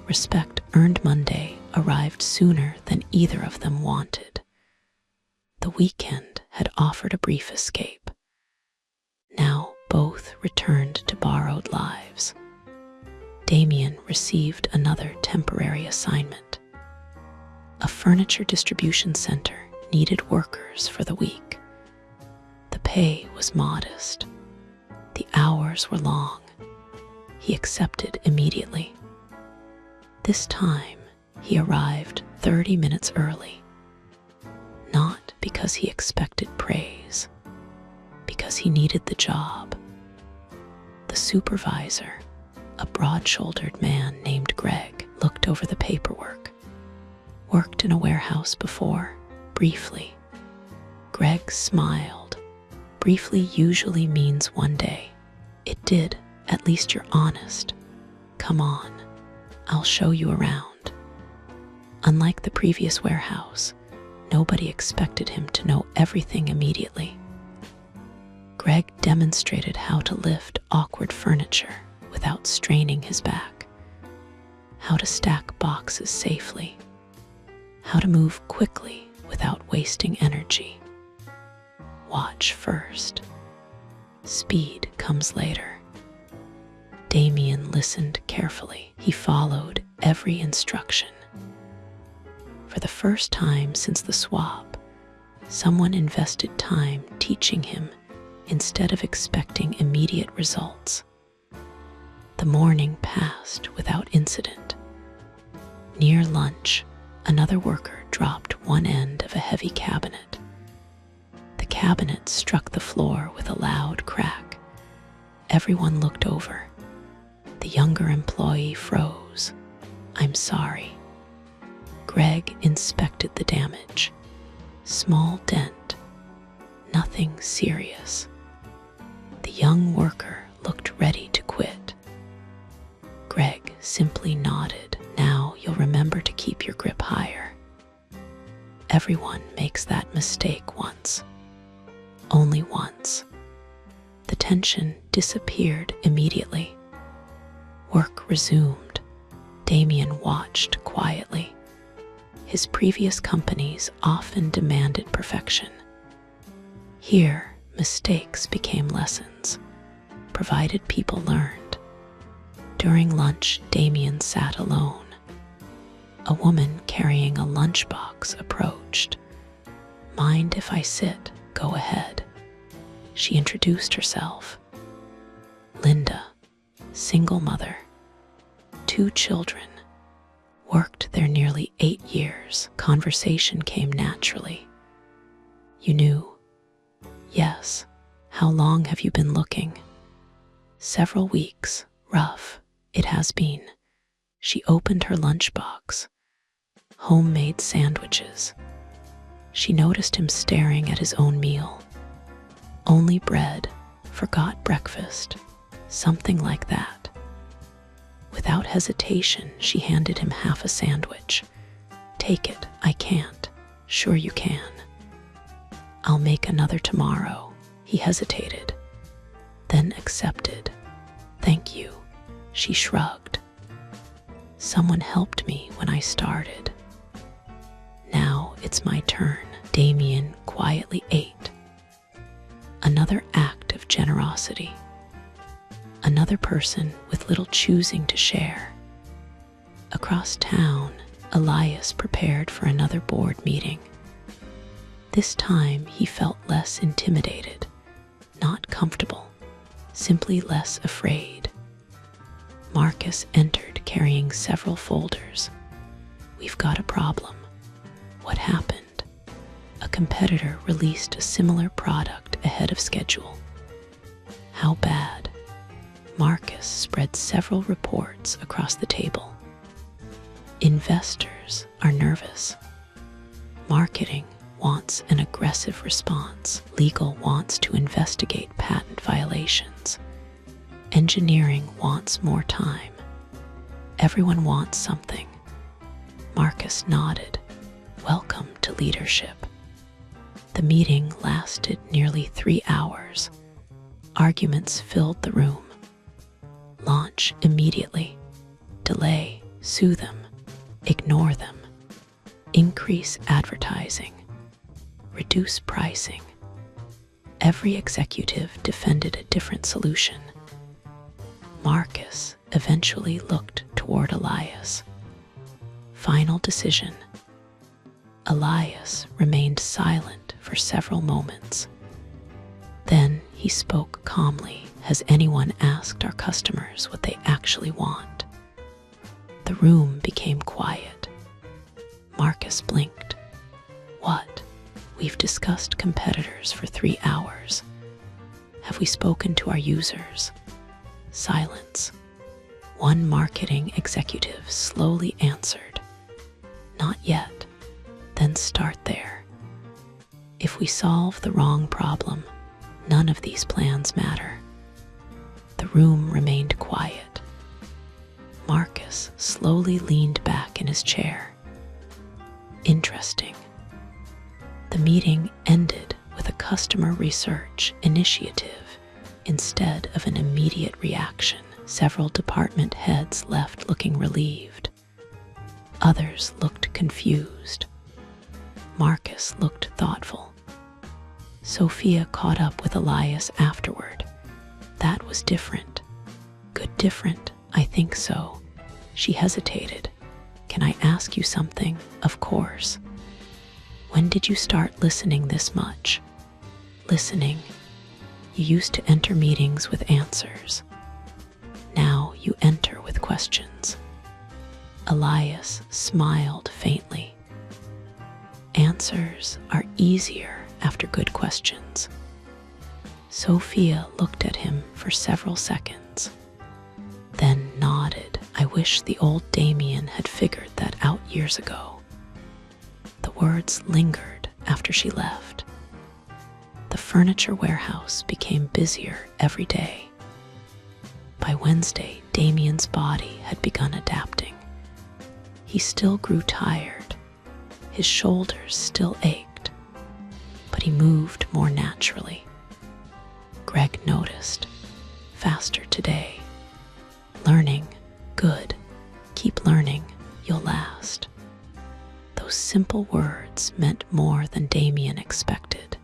Speaker 1: Respect earned Monday arrived sooner than either of them wanted. The weekend had offered a brief escape. Now both returned to borrowed lives. Damien received another temporary assignment. A furniture distribution center needed workers for the week. The pay was modest. The hours were long. He accepted immediately. This time, he arrived 30 minutes early. Not because he expected praise, because he needed the job. The supervisor, a broad-shouldered man named Greg, looked over the paperwork. Worked in a warehouse before, briefly. Greg smiled. Briefly usually means one day. It did. At least you're honest. Come on, I'll show you around. Unlike the previous warehouse, nobody expected him to know everything immediately. Greg demonstrated how to lift awkward furniture without straining his back, how to stack boxes safely, how to move quickly without wasting energy. Watch first. Speed comes later. Damien listened carefully. He followed every instruction. For the first time since the swap, someone invested time teaching him instead of expecting immediate results. The morning passed without incident. Near lunch, another worker dropped one end of a heavy cabinet. The cabinet struck the floor with a loud crack. Everyone looked over. The younger employee froze. I'm sorry. Greg inspected the damage. Small dent. Nothing serious. The young worker looked ready to quit. Greg simply nodded. Now you'll remember to keep your grip higher. Everyone makes that mistake once. Only once. The tension disappeared immediately. Work resumed. Damien watched quietly. His previous companies often demanded perfection. Here, mistakes became lessons, provided people learned. During lunch, Damien sat alone. A woman carrying a lunchbox approached. Mind if I sit? Go ahead. She introduced herself. Linda, single mother, 2 children, worked there nearly 8 years. Conversation came naturally. You knew? Yes. How long have you been looking? Several weeks. Rough. It has been. She opened her lunchbox. Homemade sandwiches. She noticed him staring at his own meal. Only bread. Forgot breakfast. Something like that. Without hesitation, she handed him half a sandwich. Take it. I can't. Sure you can. I'll make another tomorrow. He hesitated, then accepted. Thank you. She shrugged. Someone helped me when I started. Now it's my turn. Damien quietly ate. Another act of generosity. Another person with little choosing to share. Across town, Elias prepared for another board meeting. This time he felt less intimidated. comfortable, simply less afraid. Marcus entered carrying several folders. "We've got a problem." "What happened?" "A competitor released a similar product ahead of schedule." "How bad?" Marcus spread several reports across the table. "Investors are nervous. Marketing wants an aggressive response. Legal wants to investigate patent violations. Engineering wants more time. Everyone wants something." Marcus nodded. "Welcome to leadership." The meeting lasted nearly 3 hours. Arguments filled the room. Launch immediately. Delay, sue them, ignore them. Increase advertising. Reduce pricing. Every executive defended a different solution. Marcus eventually looked toward Elias. Final decision. Elias remained silent for several moments. Then he spoke calmly. "Has anyone asked our customers what they actually want?" The room became quiet. Marcus blinked. "What?" "We've discussed competitors for 3 hours. Have we spoken to our users?" Silence. One marketing executive slowly answered, "Not yet." "Then start there. If we solve the wrong problem, none of these plans matter." The room remained quiet. Marcus slowly leaned back in his chair. Interesting. The meeting ended with a customer research initiative instead of an immediate reaction. Several department heads left looking relieved. Others looked confused. Marcus looked thoughtful. Sophia caught up with Elias afterward. "That was different." "Good different? I think so." She hesitated. "Can I ask you something?" "Of course." "When did you start listening this much?" "Listening. You used to enter meetings with answers. Now you enter with questions." Elias smiled faintly. "Answers are easier after good questions." Sophia looked at him for several seconds, then nodded. "I wish the old Damien had figured that out years ago." The words lingered after she left. The furniture warehouse became busier every day. By Wednesday, Damien's body had begun adapting. He still grew tired. His shoulders still ached, but he moved more naturally. Greg noticed. "Faster today. Learning. Good. Keep learning. You'll last." Those simple words meant more than Damien expected.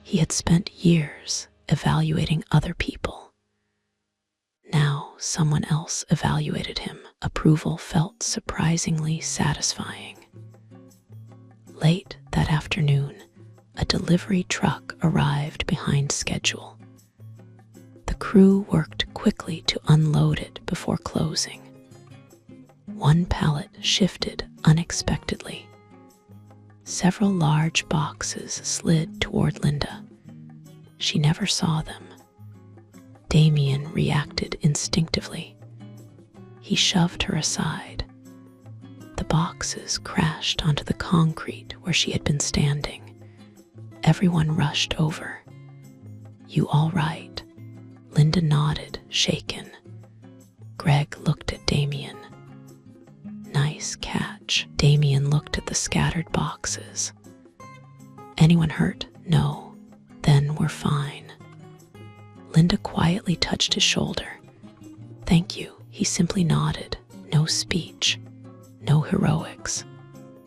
Speaker 1: He had spent years evaluating other people. Now someone else evaluated him. Approval felt surprisingly satisfying. Late that afternoon, a delivery truck arrived behind schedule. The crew worked quickly to unload it before closing. One pallet shifted unexpectedly. Several large boxes slid toward Linda. She never saw them. Damien reacted instinctively. He shoved her aside. The boxes crashed onto the concrete where she had been standing. Everyone rushed over. "You all right?" Linda nodded, shaken. Greg looked at Damien. "Nice catch." Damien looked at the scattered boxes. "Anyone hurt?" "No." "Then we're fine." Linda quietly touched his shoulder. "Thank you." He simply nodded. No speech. No heroics.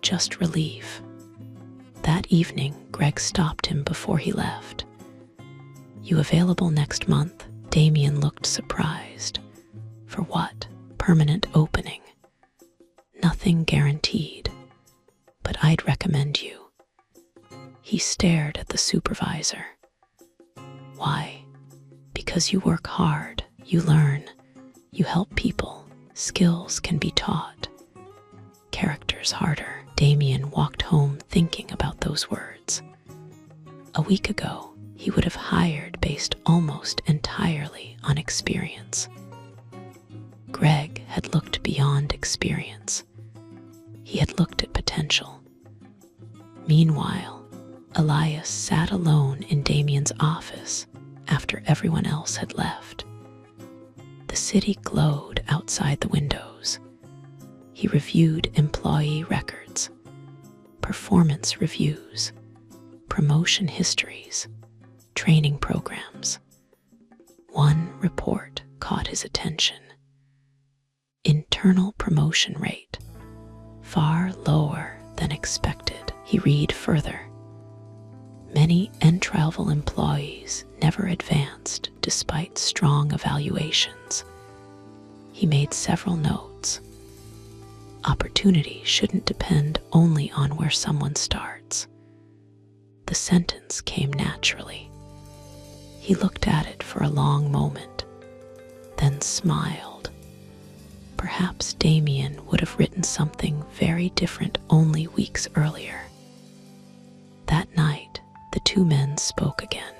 Speaker 1: Just relief. That evening, Greg stopped him before he left. "You available next month?" Damien looked surprised. "For what?" "Permanent opening." "Nothing guaranteed, but I'd recommend you." He stared at the supervisor. Why? Because you work hard, you learn, you help people, skills can be taught. Characters harder. Damien walked home thinking about those words. A week ago, he would have hired based almost entirely on experience. Greg had looked beyond experience. He had looked at potential. Meanwhile, Elias sat alone in Damien's office after everyone else had left. The city glowed outside the windows. He reviewed employee records, performance reviews, promotion histories, training programs. One report caught his attention. Internal promotion rate, far lower than expected. He read further. Many entry-level employees never advanced despite strong evaluations. He made several notes. Opportunity shouldn't depend only on where someone starts. The sentence came naturally. He looked at it for a long moment, then smiled. Perhaps Damien would have written something very different only weeks earlier. That night, the two men spoke again.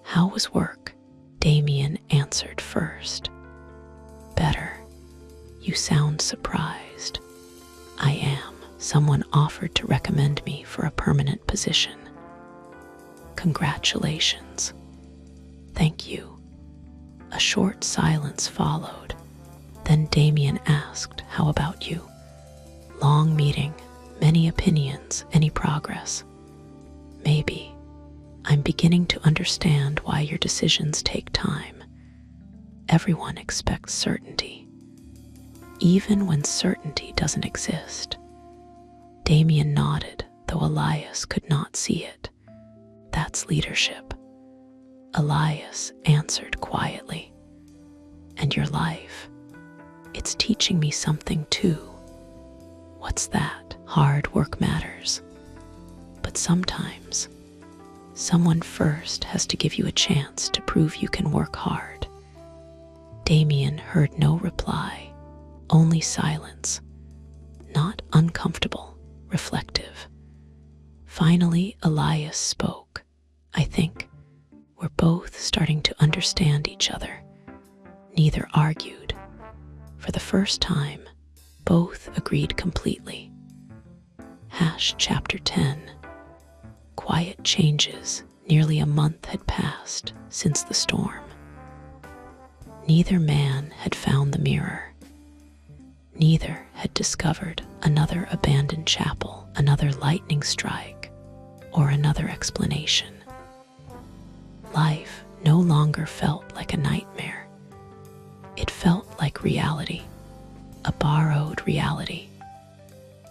Speaker 1: How was work? Damien answered first. Better. You sound surprised. I am. Someone offered to recommend me for a permanent position. Congratulations. Thank you. A short silence followed. Then Damien asked, how about you? Long meeting, many opinions, any progress? Maybe. I'm beginning to understand why your decisions take time. Everyone expects certainty, even when certainty doesn't exist. Damien nodded, though Elias could not see it. That's leadership. Elias answered quietly. And your life? It's teaching me something too. What's that? Hard work matters. But sometimes, someone first has to give you a chance to prove you can work hard. Damien heard no reply, only silence, not uncomfortable, reflective. Finally, Elias spoke. I think we're both starting to understand each other. Neither argued. For the first time, both agreed completely. Chapter 10. Quiet changes. Nearly a month had passed since the storm. Neither man had found the mirror. Neither had discovered another abandoned chapel, another lightning strike, or another explanation. Life no longer felt like a nightmare. It felt like reality, a borrowed reality.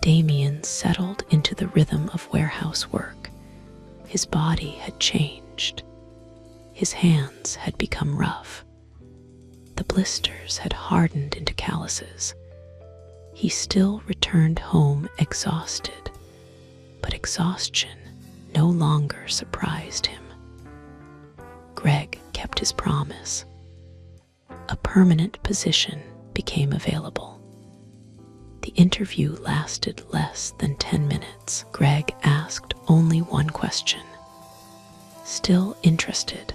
Speaker 1: Damien settled into the rhythm of warehouse work. His body had changed. His hands had become rough. The blisters had hardened into calluses. He still returned home exhausted, but exhaustion no longer surprised him. Greg kept his promise. A permanent position became available. The interview lasted less than 10 minutes. Greg asked only one question. Still interested?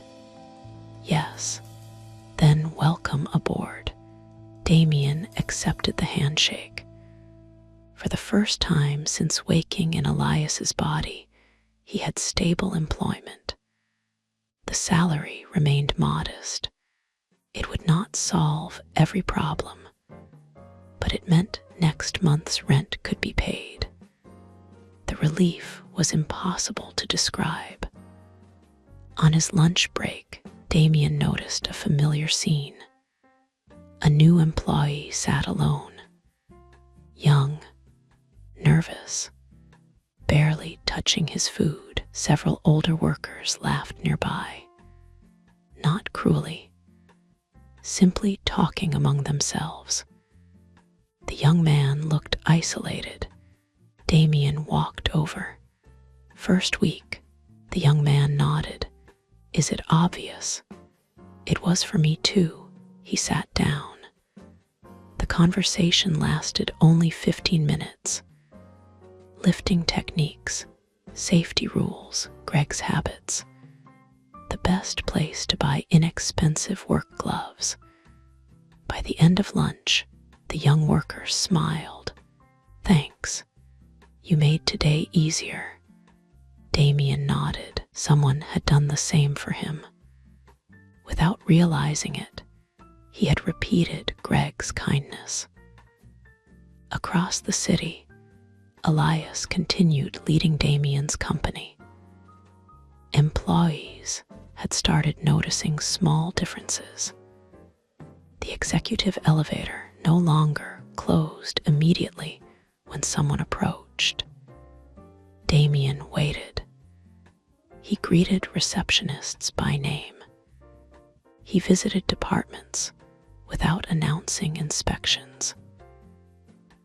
Speaker 1: Yes. Then welcome aboard. Damien accepted the handshake. For the first time since waking in Elias's body, he had stable employment. The salary remained modest. It would not solve every problem, but it meant next month's rent could be paid. The relief was impossible to describe. On his lunch break, Damien noticed a familiar scene. A new employee sat alone, young, nervous, barely touching his food. Several older workers laughed nearby, not cruelly, simply talking among themselves. The young man looked isolated. Damien walked over. First week, the young man nodded. Is it obvious? It was for me too. He sat down. The conversation lasted only 15 minutes. Lifting techniques, safety rules, Greg's habits. The best place to buy inexpensive work gloves. By the end of lunch, the young worker smiled. Thanks. You made today easier. Damien nodded. Someone had done the same for him. Without realizing it, he had repeated Greg's kindness. Across the city, Elias continued leading Damien's company. Employees had started noticing small differences. The executive elevator no longer closed immediately when someone approached. Damien waited. He greeted receptionists by name. He visited departments without announcing inspections.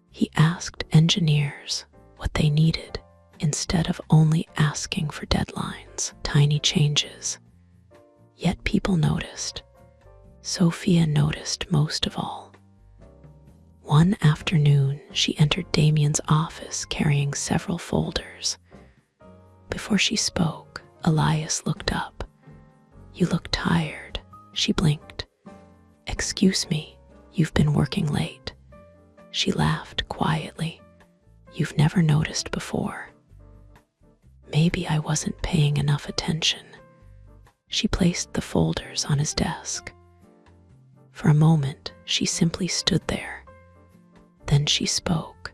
Speaker 1: He asked engineers what they needed instead of only asking for deadlines, tiny changes. Yet people noticed. Sophia noticed most of all. One afternoon, she entered Damien's office carrying several folders. Before she spoke, Elias looked up. You look tired, she blinked. Excuse me, you've been working late. She laughed quietly. You've never noticed before. Maybe I wasn't paying enough attention. She placed the folders on his desk. For a moment, she simply stood there. Then she spoke.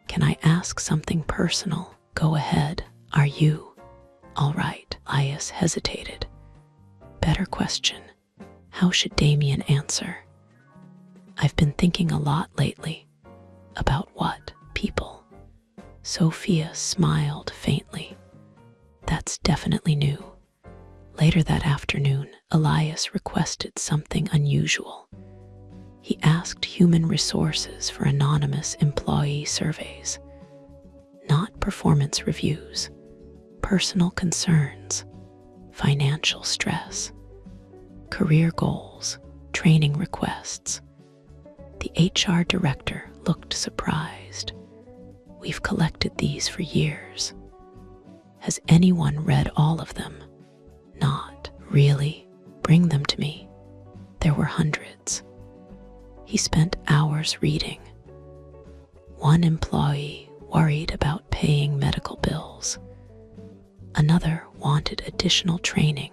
Speaker 1: Can I ask something personal? Go ahead. Are you? All right. Elias hesitated. Better question. How should Damien answer? I've been thinking a lot lately. About what? People. Sophia smiled faintly. That's definitely new. Later that afternoon, Elias requested something unusual. He asked human resources for anonymous employee surveys. Not performance reviews, personal concerns, financial stress, career goals, training requests. The HR director looked surprised. We've collected these for years. Has anyone read all of them? Not really. Bring them to me. There were hundreds. He spent hours reading. One employee worried about paying medical bills. Another wanted additional training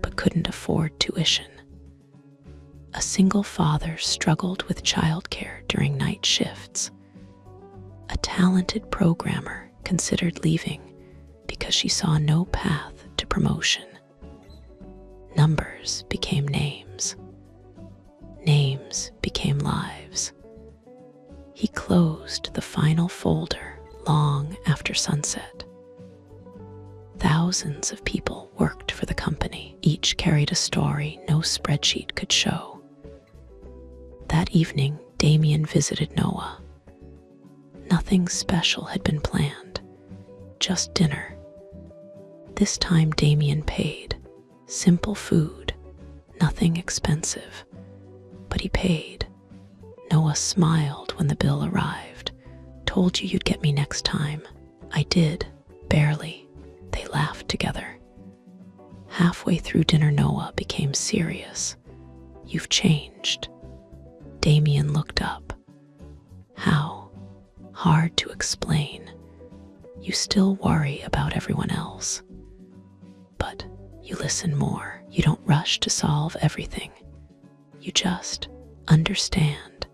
Speaker 1: but couldn't afford tuition. A single father struggled with childcare during night shifts. A talented programmer considered leaving because she saw no path to promotion. Numbers became names. Names became lives. He closed the final folder long after sunset. Thousands of people worked for the company. Each carried a story no spreadsheet could show. That evening, Damien visited Noah. Nothing special had been planned, just dinner. This time Damien paid. Simple food, nothing expensive. But he paid. Noah smiled when the bill arrived. Told you you'd get me next time. I did, barely. They laughed together. Halfway through dinner, Noah became serious. You've changed. Damien looked up. How? Hard to explain. You still worry about everyone else. But you listen more. You don't rush to solve everything. You just understand.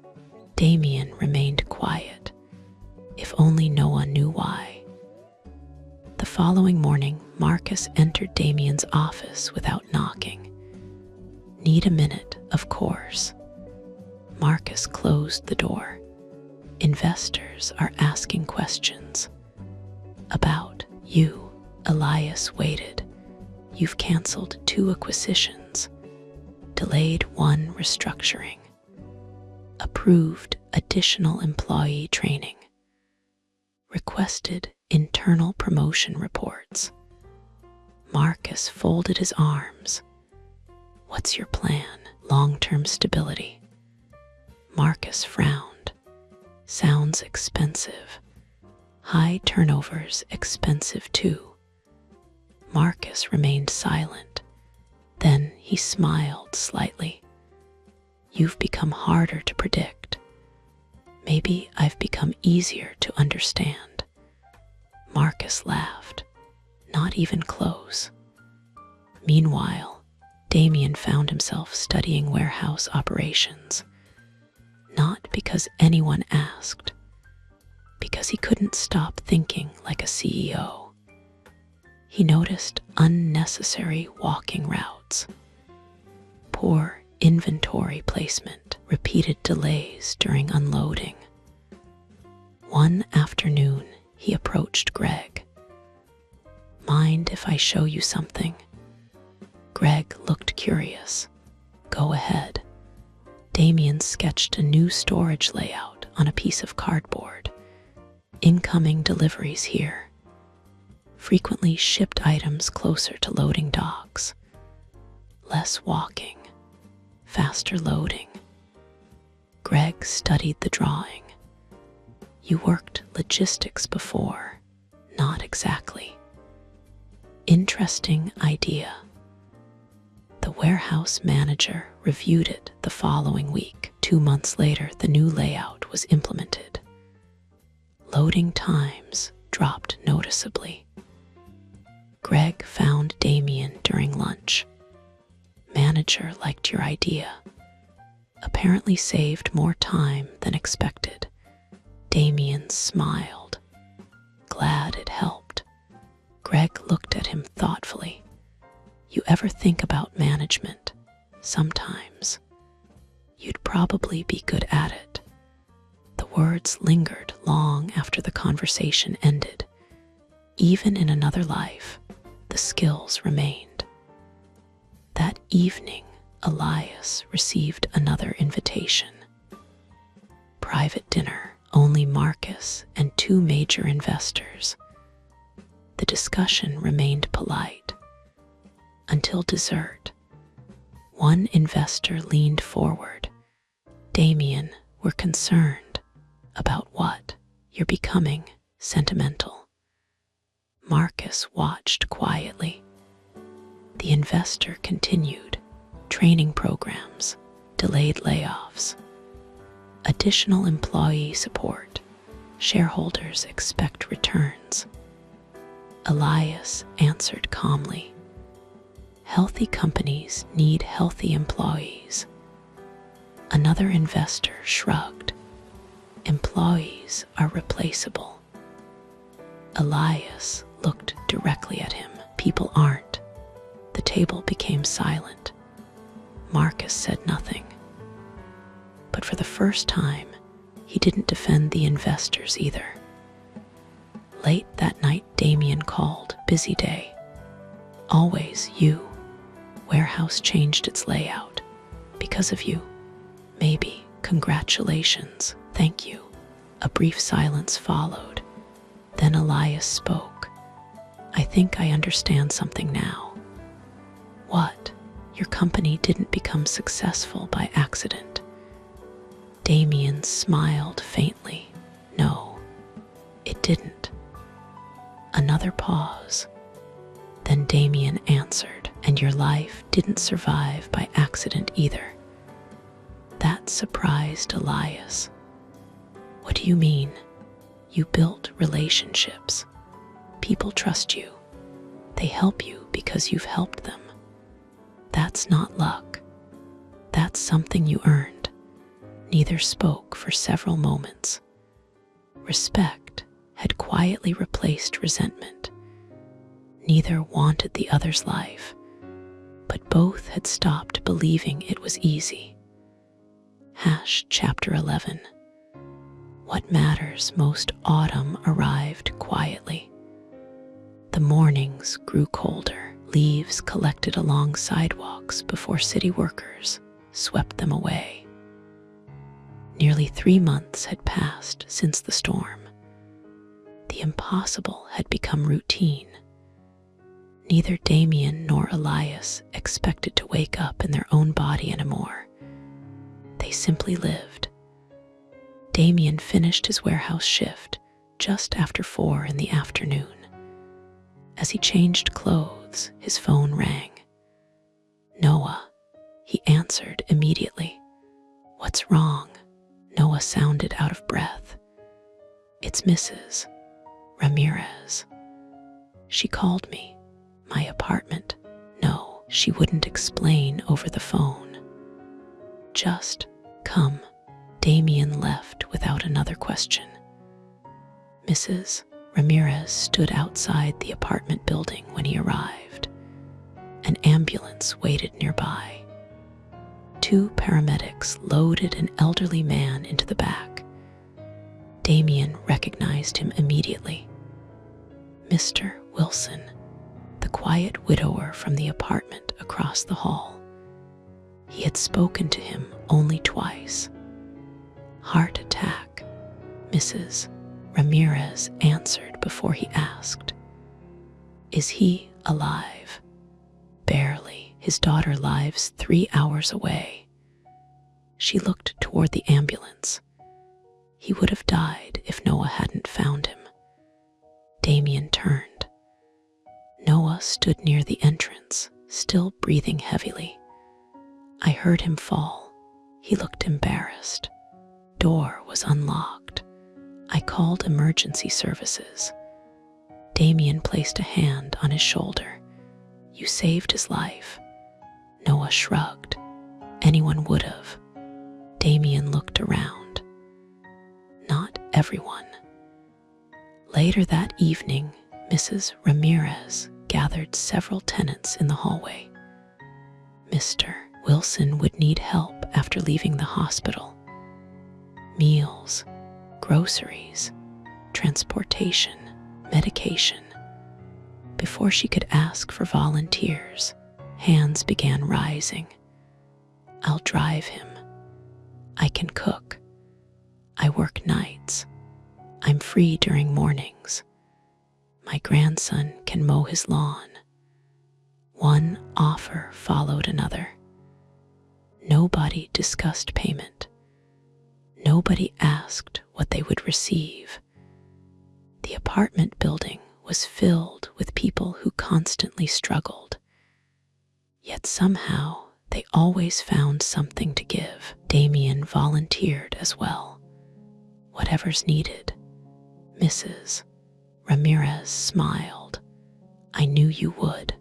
Speaker 1: Damien remained quiet. If only Noah knew why. The following morning, Marcus entered Damien's office without knocking. Need a minute, of course. Marcus closed the door. Investors are asking questions. About you. Elias waited. You've canceled 2 acquisitions. Delayed 1 restructuring. Approved additional employee training. Requested internal promotion reports. Marcus folded his arms. What's your plan? Long-term stability. Marcus frowned. Sounds expensive. High turnovers expensive too. Marcus remained silent. Then he smiled slightly. You've become harder to predict. Maybe I've become easier to understand. Marcus laughed. Not even close. Meanwhile, Damien found himself studying warehouse operations. Not because anyone asked, because he couldn't stop thinking like a CEO. He noticed unnecessary walking routes, poor inventory placement, repeated delays during unloading. One afternoon, he approached Greg. Mind if I show you something? Greg looked curious. Go ahead. Damien sketched a new storage layout on a piece of cardboard. Incoming deliveries here. Frequently shipped items closer to loading docks. Less walking. Faster loading. Greg studied the drawing. You worked logistics before. Not exactly. Interesting idea. The warehouse manager reviewed it the following week. 2 months later, the new layout was implemented. Loading times dropped noticeably. Greg found Damien during lunch. Manager liked your idea. Apparently saved more time than expected. Damien smiled. Glad it helped. Greg looked at him thoughtfully. You ever think about management? Sometimes. You'd probably be good at it. The words lingered long after the conversation ended. Even in another life, the skills remained. That evening, Elias received another invitation. Private dinner, only Marcus and 2 major investors. The discussion remained polite. Until dessert. One investor leaned forward. Damien, we're concerned. About what? You're becoming sentimental. Marcus watched quietly. The investor continued. Training programs, delayed layoffs, additional employee support. Shareholders expect returns. Elias answered calmly. Healthy companies need healthy employees. Another investor shrugged. Employees are replaceable. Elias looked directly at him. People aren't. The table became silent. Marcus said nothing. But for the first time, he didn't defend the investors either. Late that night, Damien called. Busy day. Always you. Warehouse changed its layout. Because of you. Maybe. Congratulations. Thank you. A brief silence followed. Then Elias spoke. I think I understand something now. What? Your company didn't become successful by accident. Damien smiled faintly. No, it didn't. Another pause. Then Damien answered, and your life didn't survive by accident either. That surprised Elias. What do you mean? You built relationships. People trust you. They help you because you've helped them. That's not luck. That's something you earned. Neither spoke for several moments. Respect had quietly replaced resentment. Neither wanted the other's life, but both had stopped believing it was easy. Chapter 11. What matters most. Autumn arrived quietly. The mornings grew colder. Leaves collected along sidewalks before city workers swept them away. Nearly 3 months had passed since the storm. The impossible had become routine. Neither Damien nor Elias expected to wake up in their own body anymore. They simply lived. Damien finished his warehouse shift just after 4 in the afternoon. As he changed clothes, his phone rang. Noah, he answered immediately. What's wrong? Noah sounded out of breath. It's Mrs. Ramirez. She called me. My apartment. No, she wouldn't explain over the phone. Just come. Damien left without another question. Mrs. Ramirez stood outside the apartment building when he arrived. An ambulance waited nearby. 2 paramedics loaded an elderly man into the back. Damien recognized him immediately. Mr. Wilson, the quiet widower from the apartment across the hall. He had spoken to him only twice. Heart attack, Mrs. Ramirez answered before he asked. Is he alive? Barely. His daughter lives 3 hours away. She looked toward the ambulance. He would have died if Noah hadn't found him. Damien turned. Noah stood near the entrance, still breathing heavily. I heard him fall. He looked embarrassed. Door was unlocked. I called emergency services. Damien placed a hand on his shoulder. You saved his life. Noah shrugged. Anyone would have. Damien looked around. Not everyone. Later that evening, Mrs. Ramirez gathered several tenants in the hallway. Mr. Wilson would need help after leaving the hospital. Meals, groceries, transportation, medication. Before she could ask for volunteers, hands began rising. I'll drive him. I can cook. I work nights. I'm free during mornings. My grandson can mow his lawn. One offer followed another. Nobody discussed payment. Nobody asked what they would receive. The apartment building was filled with people who constantly struggled. Yet somehow they always found something to give. Damien volunteered as well. Whatever's needed. Mrs. Ramirez smiled. I knew you would.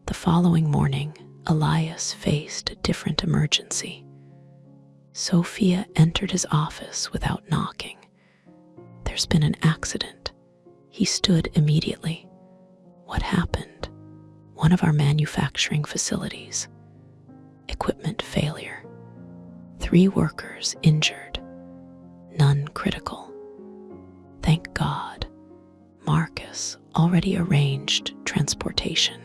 Speaker 1: The following morning, Elias faced a different emergency. Sophia entered his office without knocking. There's been an accident. He stood immediately. What happened? One of our manufacturing facilities. Equipment failure. 3 workers injured. None critical. Thank God. Marcus already arranged transportation.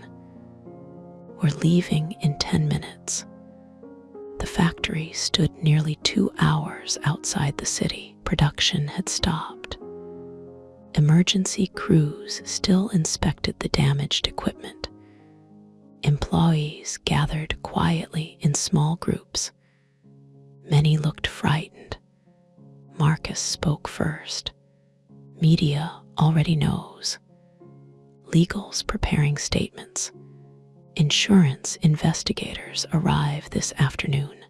Speaker 1: We're leaving in 10 minutes. The factory stood nearly 2 hours outside the city. Production had stopped. Emergency crews still inspected the damaged equipment. Employees gathered quietly in small groups. Many looked frightened. Marcus spoke first. Media already knows. Legal's preparing statements. Insurance investigators arrive this afternoon.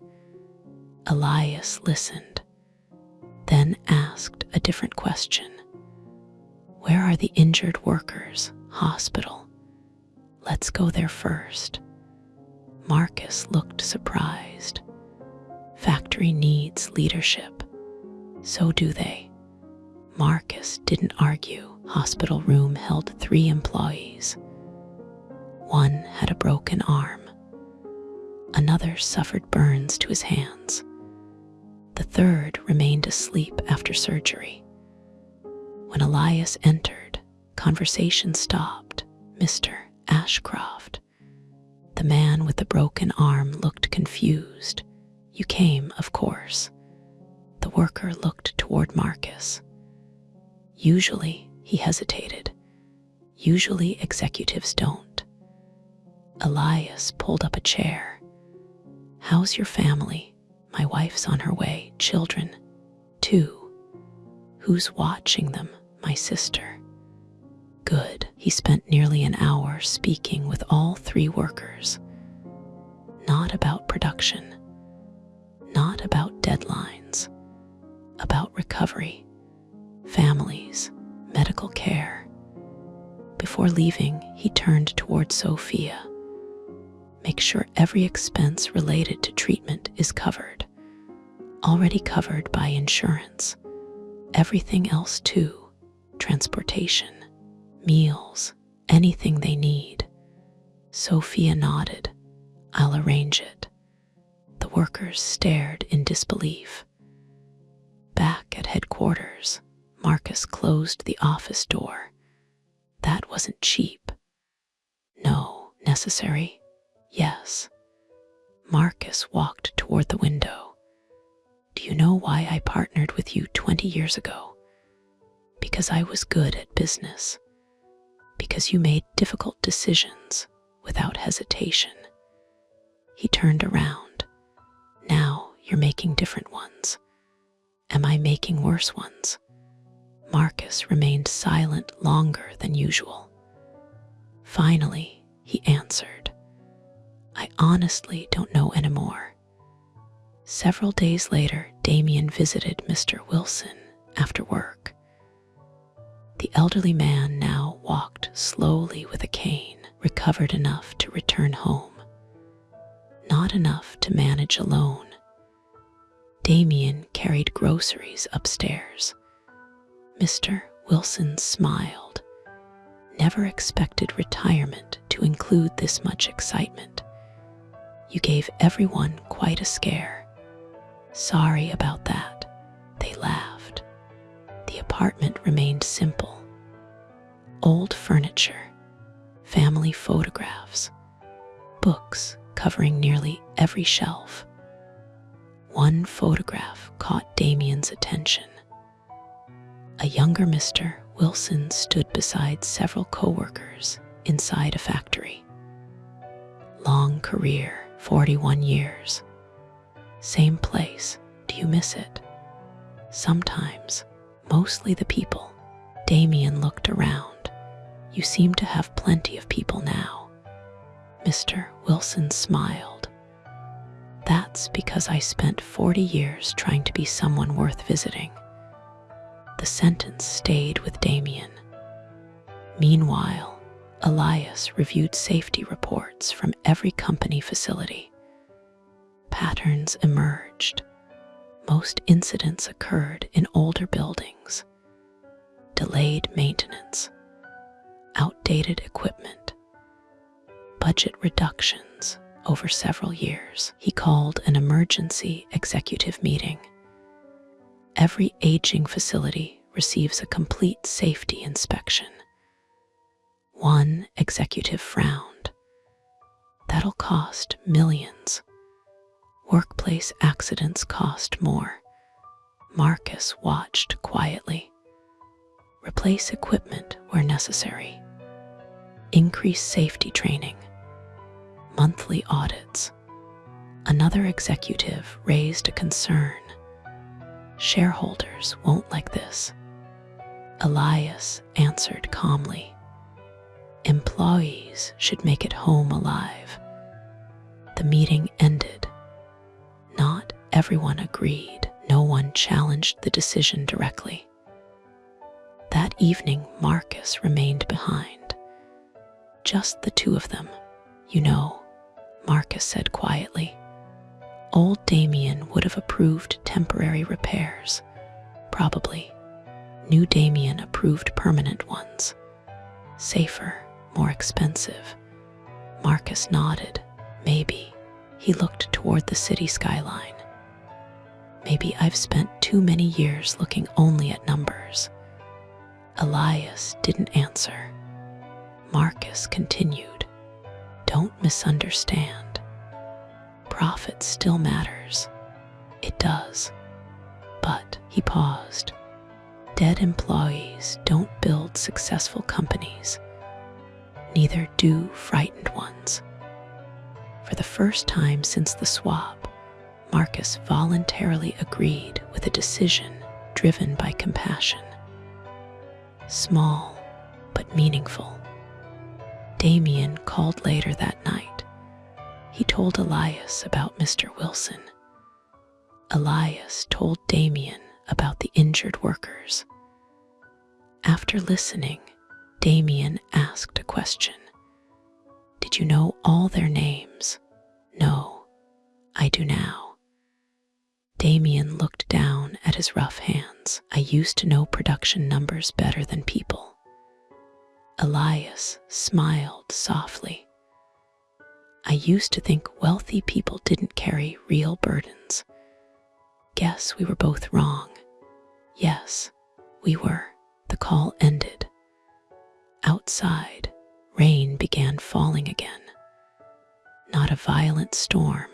Speaker 1: Elias listened, then asked a different question. Where are the injured workers? Hospital. Let's go there first. Marcus looked surprised. Factory needs leadership. So do they. Marcus didn't argue. Hospital room held 3 employees. One had a broken arm. Another suffered burns to his hands. The third remained asleep after surgery. When Elias entered, conversation stopped. Mr. Ashcroft. The man with the broken arm looked confused. You came, of course. The worker looked toward Marcus. Usually, he hesitated. Usually executives don't. Elias pulled up a chair. How's your family? My wife's on her way. Children? 2. Who's watching them? My sister. Good. He spent nearly an hour speaking with all 3 workers. Not about production. Not about deadlines. About recovery, families, medical care. Before leaving, he turned toward Sophia. Make sure every expense related to treatment is covered. Already covered by insurance. Everything else too. Transportation, meals, anything they need. Sophia nodded. I'll arrange it. The workers stared in disbelief. Back at headquarters, Marcus closed the office door. That wasn't cheap. No, necessary. Yes. Marcus walked toward the window. Do you know why I partnered with you 20 years ago? Because I was good at business. Because you made difficult decisions without hesitation. He turned around. Now you're making different ones. Am I making worse ones? Marcus remained silent longer than usual. Finally, he answered. I honestly don't know anymore. Several days later, Damien visited Mr. Wilson after work. The elderly man now walked slowly with a cane, recovered enough to return home. Not enough to manage alone. Damien carried groceries upstairs. Mr. Wilson smiled. Never expected retirement to include this much excitement. You gave everyone quite a scare. Sorry about that. They laughed. The apartment remained simple. Old furniture, family photographs, books covering nearly every shelf. One photograph caught Damien's attention. A younger Mr. Wilson stood beside several co-workers inside a factory. Long career, 41 years. Same place. Do you miss it? Sometimes, mostly the people. Damien looked around. You seem to have plenty of people now. Mr. Wilson smiled. That's because I spent 40 years trying to be someone worth visiting. The sentence stayed with Damien. Meanwhile, Elias reviewed safety reports from every company facility. Patterns emerged. Most incidents occurred in older buildings. Delayed maintenance, outdated equipment, budget reductions over several years. He called an emergency executive meeting. Every aging facility receives a complete safety inspection. One executive frowned. That'll cost millions. Workplace accidents cost more. Marcus watched quietly. Replace equipment where necessary. Increase safety training. Monthly audits. Another executive raised a concern. Shareholders won't like this. Elias answered calmly. Employees should make it home alive. The meeting ended. Not everyone agreed. No one challenged the decision directly. That evening, Marcus remained behind. Just the two of them. You know, Marcus said quietly. Old Damien would have approved temporary repairs. Probably. New Damien approved permanent ones. Safer, more expensive. Marcus nodded. Maybe. He looked toward the city skyline. Maybe I've spent too many years looking only at numbers. Elias didn't answer. Marcus continued. Don't misunderstand. Profit still matters. It does. But, he paused. Dead employees don't build successful companies. Neither do frightened ones. For the first time since the swap, Marcus voluntarily agreed with a decision driven by compassion. Small, but meaningful. Damien called later that night. He told Elias about Mr. Wilson. Elias told Damien about the injured workers. After listening, Damien asked a question. Did you know all their names? No, I do now. Damien looked down at his rough hands. I used to know production numbers better than people. Elias smiled softly. I used to think wealthy people didn't carry real burdens. Guess we were both wrong. Yes, we were. The call ended. Outside, rain began falling again. Not a violent storm,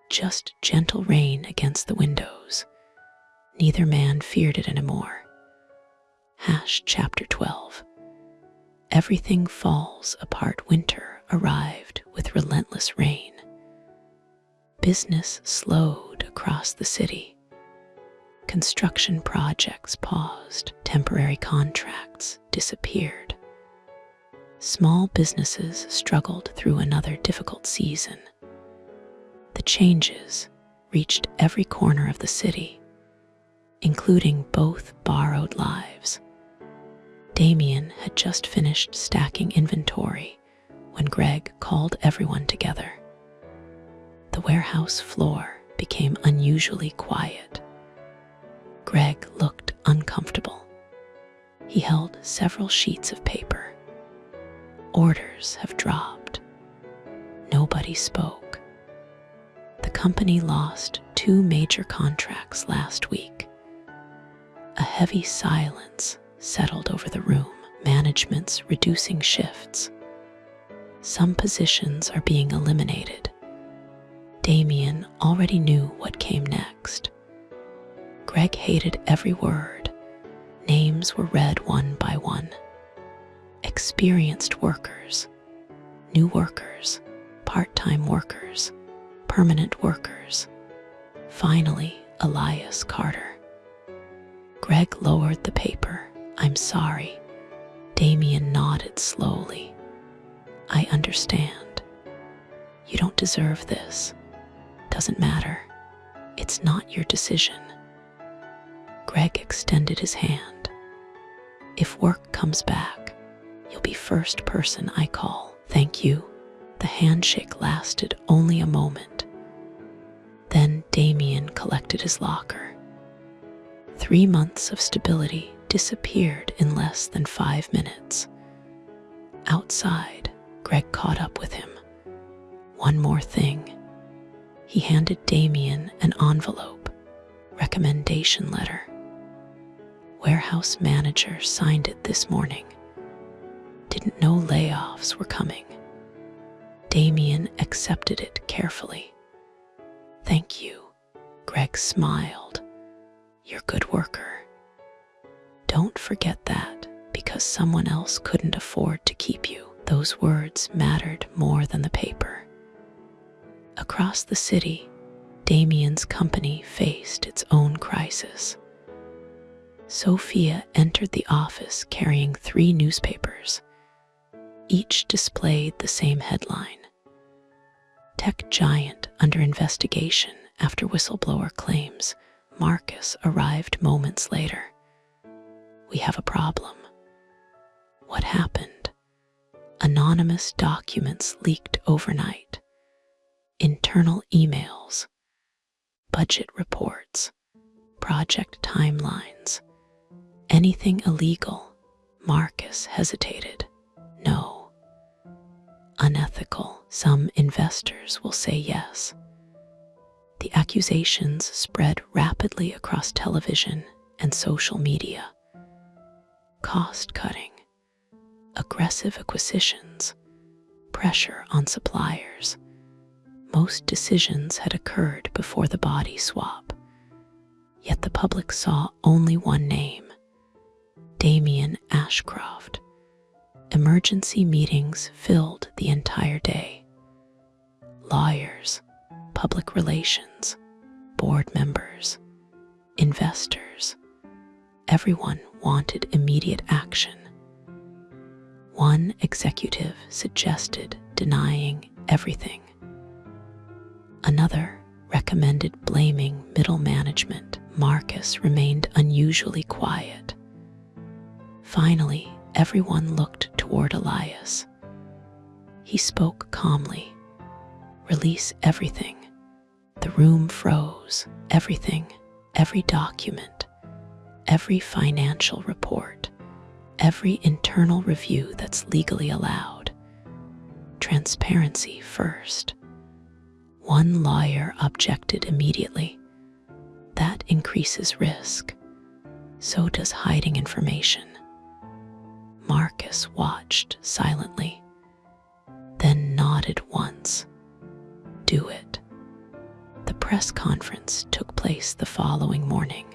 Speaker 1: just gentle rain against the windows. Neither man feared it anymore. Chapter 12. Everything falls apart. Winter arrived with relentless rain. Business slowed across the city. Construction projects paused. Temporary contracts disappeared. Small businesses struggled through another difficult season. The changes reached every corner of the city, including both borrowed lives. Damien had just finished stacking inventory when Greg called everyone together. The warehouse floor became unusually quiet. Greg looked uncomfortable. He held several sheets of paper. Orders have dropped. Nobody spoke. The company lost 2 major contracts last week. A heavy silence settled over the room. Management's reducing shifts. Some positions are being eliminated. Damien already knew what came next. Greg hated every word. Names were read one by one. Experienced workers, new workers, part-time workers, permanent workers. Finally, Elias Carter. Greg lowered the paper. I'm sorry. Damien nodded slowly. I understand. You don't deserve this. Doesn't matter. It's not your decision. Greg extended his hand. If work comes back, you'll be first person I call. Thank you. The handshake lasted only a moment. Then Damien collected his locker. 3 months of stability disappeared in less than 5 minutes. Outside, Greg caught up with him. One more thing. He handed Damien an envelope, recommendation letter. Warehouse manager signed it this morning. Didn't know layoffs were coming. Damien accepted it carefully. Thank you. Greg smiled. You're a good worker. Don't forget that because someone else couldn't afford to keep you. Those words mattered more than the paper. Across the city, Damien's company faced its own crisis. Sophia entered the office carrying 3 newspapers. Each displayed the same headline. Tech giant under investigation after whistleblower claims Marcus arrived moments later. We have a problem. What happened? Anonymous documents leaked overnight. Internal emails, budget reports, project timelines. Anything illegal? Marcus hesitated. No. Unethical? Some investors will say yes. The accusations spread rapidly across television and social media. Cost cutting, aggressive acquisitions, pressure on suppliers. Most decisions had occurred before the body swap. Yet the public saw only one name, Damien Ashcroft. Emergency meetings filled the entire day. Lawyers, public relations, board members, investors, everyone wanted immediate action. One executive suggested denying everything. Another recommended blaming middle management. Marcus remained unusually quiet. Finally, everyone looked toward Elias. He spoke calmly. "Release everything." The room froze. Everything, every document, every financial report, every internal review that's legally allowed. Transparency first. One lawyer objected immediately. That increases risk. So does hiding information. Marcus watched silently, then nodded once. Do it. The press conference took place the following morning.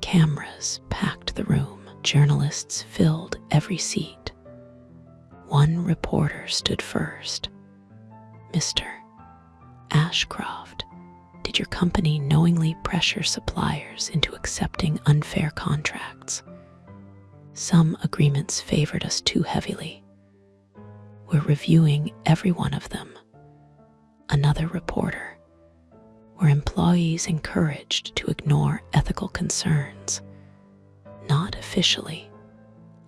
Speaker 1: Cameras packed the room. Journalists filled every seat. One reporter stood first. "Mr. Ashcroft, did your company knowingly pressure suppliers into accepting unfair contracts? Some agreements favored us too heavily. We're reviewing every one of them." Another reporter. "Were employees encouraged to ignore ethical concerns?" "Not officially.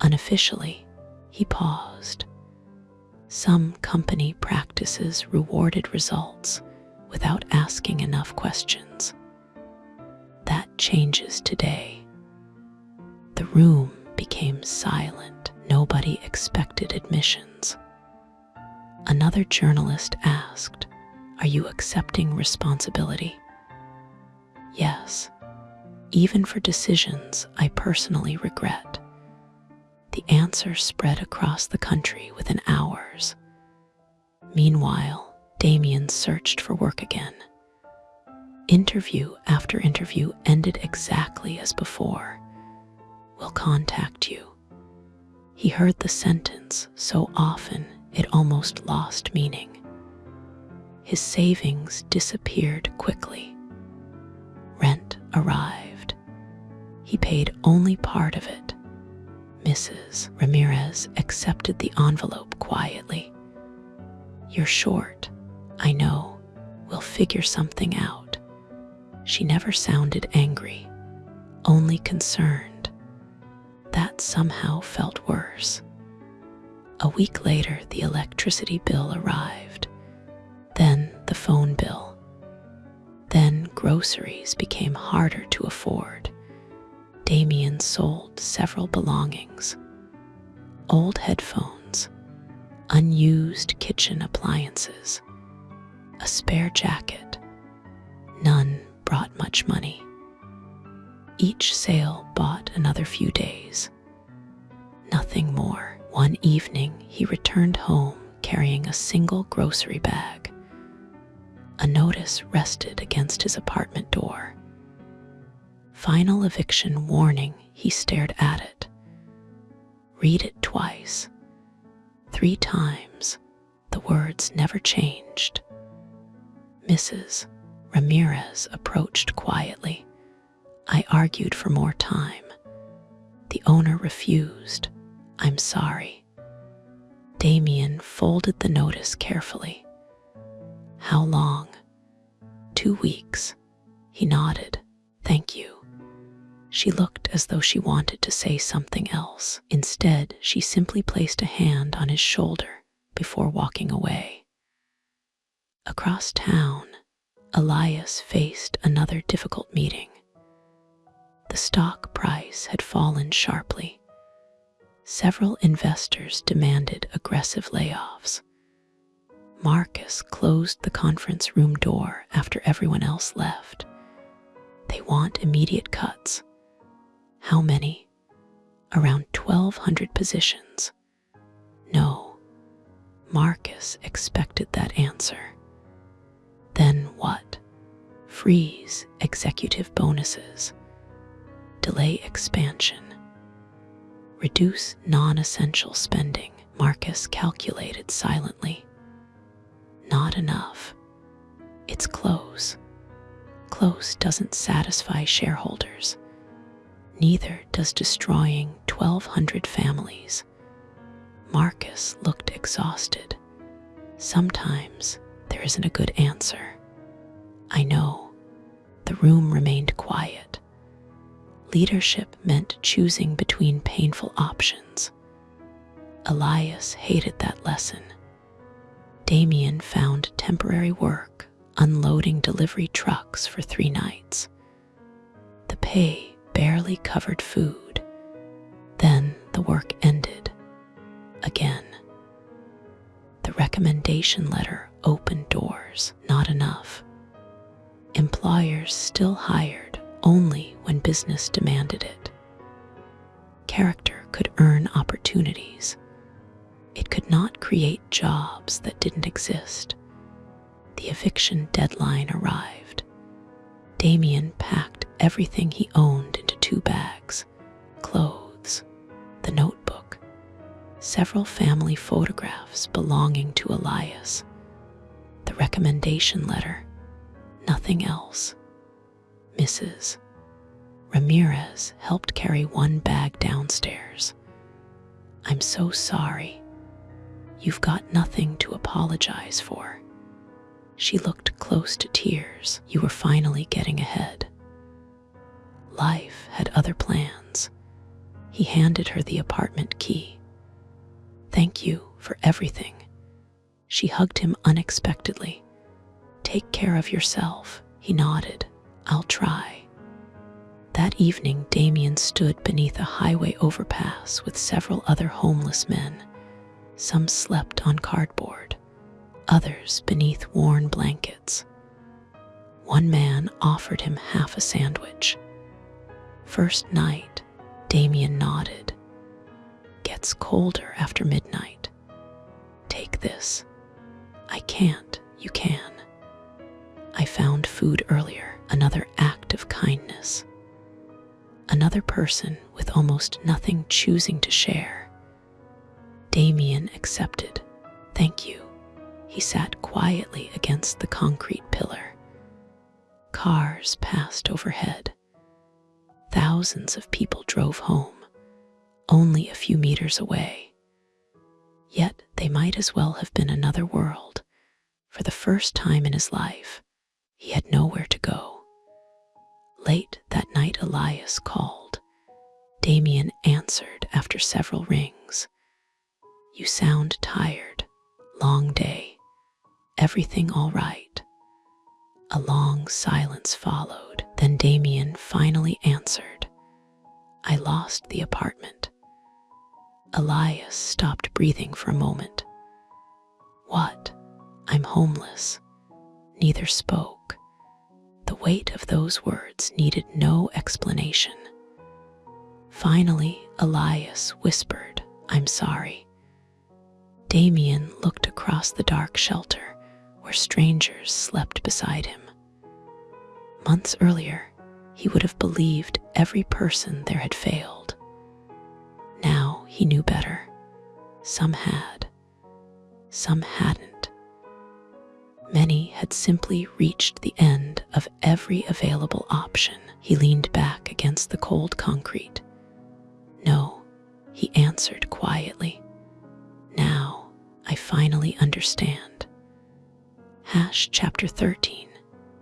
Speaker 1: Unofficially." He paused. "Some company practices rewarded results without asking enough questions. That changes today." The room became silent. Nobody expected admissions. Another journalist asked, "Are you accepting responsibility?" "Yes. Even for decisions I personally regret." The answer spread across the country within hours. Meanwhile, Damien searched for work again. Interview after interview ended exactly as before. "We'll contact you." He heard the sentence so often it almost lost meaning. His savings disappeared quickly. Rent arrived. He paid only part of it. Mrs. Ramirez accepted the envelope quietly. "You're short. I know. We'll figure something out." She never sounded angry, only concerned. That somehow felt worse. A week later, the electricity bill arrived. Then the phone bill. Then groceries became harder to afford. Damien sold several belongings. Old headphones, unused kitchen appliances, a spare jacket. None brought much money. Each sale bought another few days. Nothing more. One evening, he returned home carrying a single grocery bag. A notice rested against his apartment door. Final eviction warning. He stared at it. Read it twice. 3 times. The words never changed. Mrs. Ramirez approached quietly. I argued for more time. The owner refused. "I'm sorry." Damien folded the notice carefully. "How long?" 2 weeks. He nodded. "Thank you." She looked as though she wanted to say something else. Instead, she simply placed a hand on his shoulder before walking away. Across town, Elias faced another difficult meeting. The stock price had fallen sharply. Several investors demanded aggressive layoffs. Marcus closed the conference room door after everyone else left. They want immediate cuts. How many? Around 1,200 positions. No. Marcus expected that answer. Then what? Freeze executive bonuses. Delay expansion. Reduce non-essential spending. Marcus calculated silently. Not not enough. It's close. Close doesn't satisfy shareholders. Neither does destroying 1,200 families. Marcus looked exhausted. Sometimes there isn't a good answer. I know. The room remained quiet. Leadership meant choosing between painful options. Elias hated that lesson. Damien found temporary work unloading delivery trucks for 3 nights. The pay barely covered food. Then the work ended. Again. The recommendation letter opened doors, not enough. Employers still hired only when business demanded it. Character could earn opportunities. It could not create jobs that didn't exist. The eviction deadline arrived. Damien packed everything he owned into 2 bags: clothes, the notebook, several family photographs belonging to Elias, the recommendation letter, nothing else. Mrs. Ramirez helped carry 1 bag downstairs. I'm so sorry. You've got nothing to apologize for. She looked close to tears. You were finally getting ahead. Life had other plans. He handed her the apartment key. Thank you for everything. She hugged him unexpectedly. Take care of yourself, he nodded. I'll try. That evening, Damien stood beneath a highway overpass with several other homeless men. Some slept on cardboard, others beneath worn blankets. One man offered him half a sandwich. First night, Damien nodded. Gets colder after midnight. Take this. I can't, you can. I found food earlier, another act of kindness. Another person with almost nothing choosing to share. Damien accepted. Thank you. He sat quietly against the concrete pillar. Cars passed overhead. Thousands of people drove home, only a few meters away. Yet they might as well have been another world. For the first time in his life, he had nowhere to go. Late that night, Elias called. Damien answered after several rings. You sound tired. Long day. Everything all right? A long silence followed. Then Damien finally answered. I lost the apartment. Elias stopped breathing for a moment. What? I'm homeless. Neither spoke. The weight of those words needed no explanation. Finally, Elias whispered, I'm sorry. Damien looked across the dark shelter where strangers slept beside him. Months earlier, he would have believed every person there had failed. Now he knew better. Some had. Some hadn't. Many had simply reached the end of every available option. He leaned back against the cold concrete. No, he answered quietly. Now I finally understand. Chapter 13.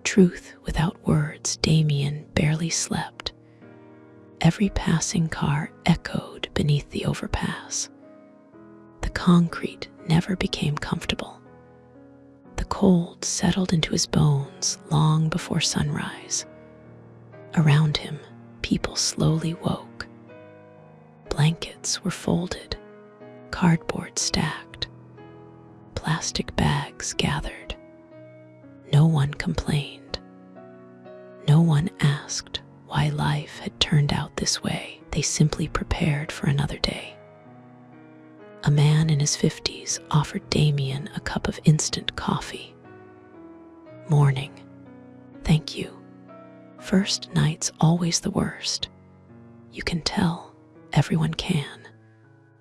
Speaker 1: Truth without words. Damien barely slept. Every passing car echoed beneath the overpass. The concrete never became comfortable. The cold settled into his bones long before sunrise. Around him, people slowly woke. Blankets were folded, cardboard stacked, plastic bags gathered. No one complained. No one asked why life had turned out this way. They simply prepared for another day. A man in his 50s offered Damien a cup of instant coffee. Morning. Thank you. First night's always the worst. You can tell. Everyone can.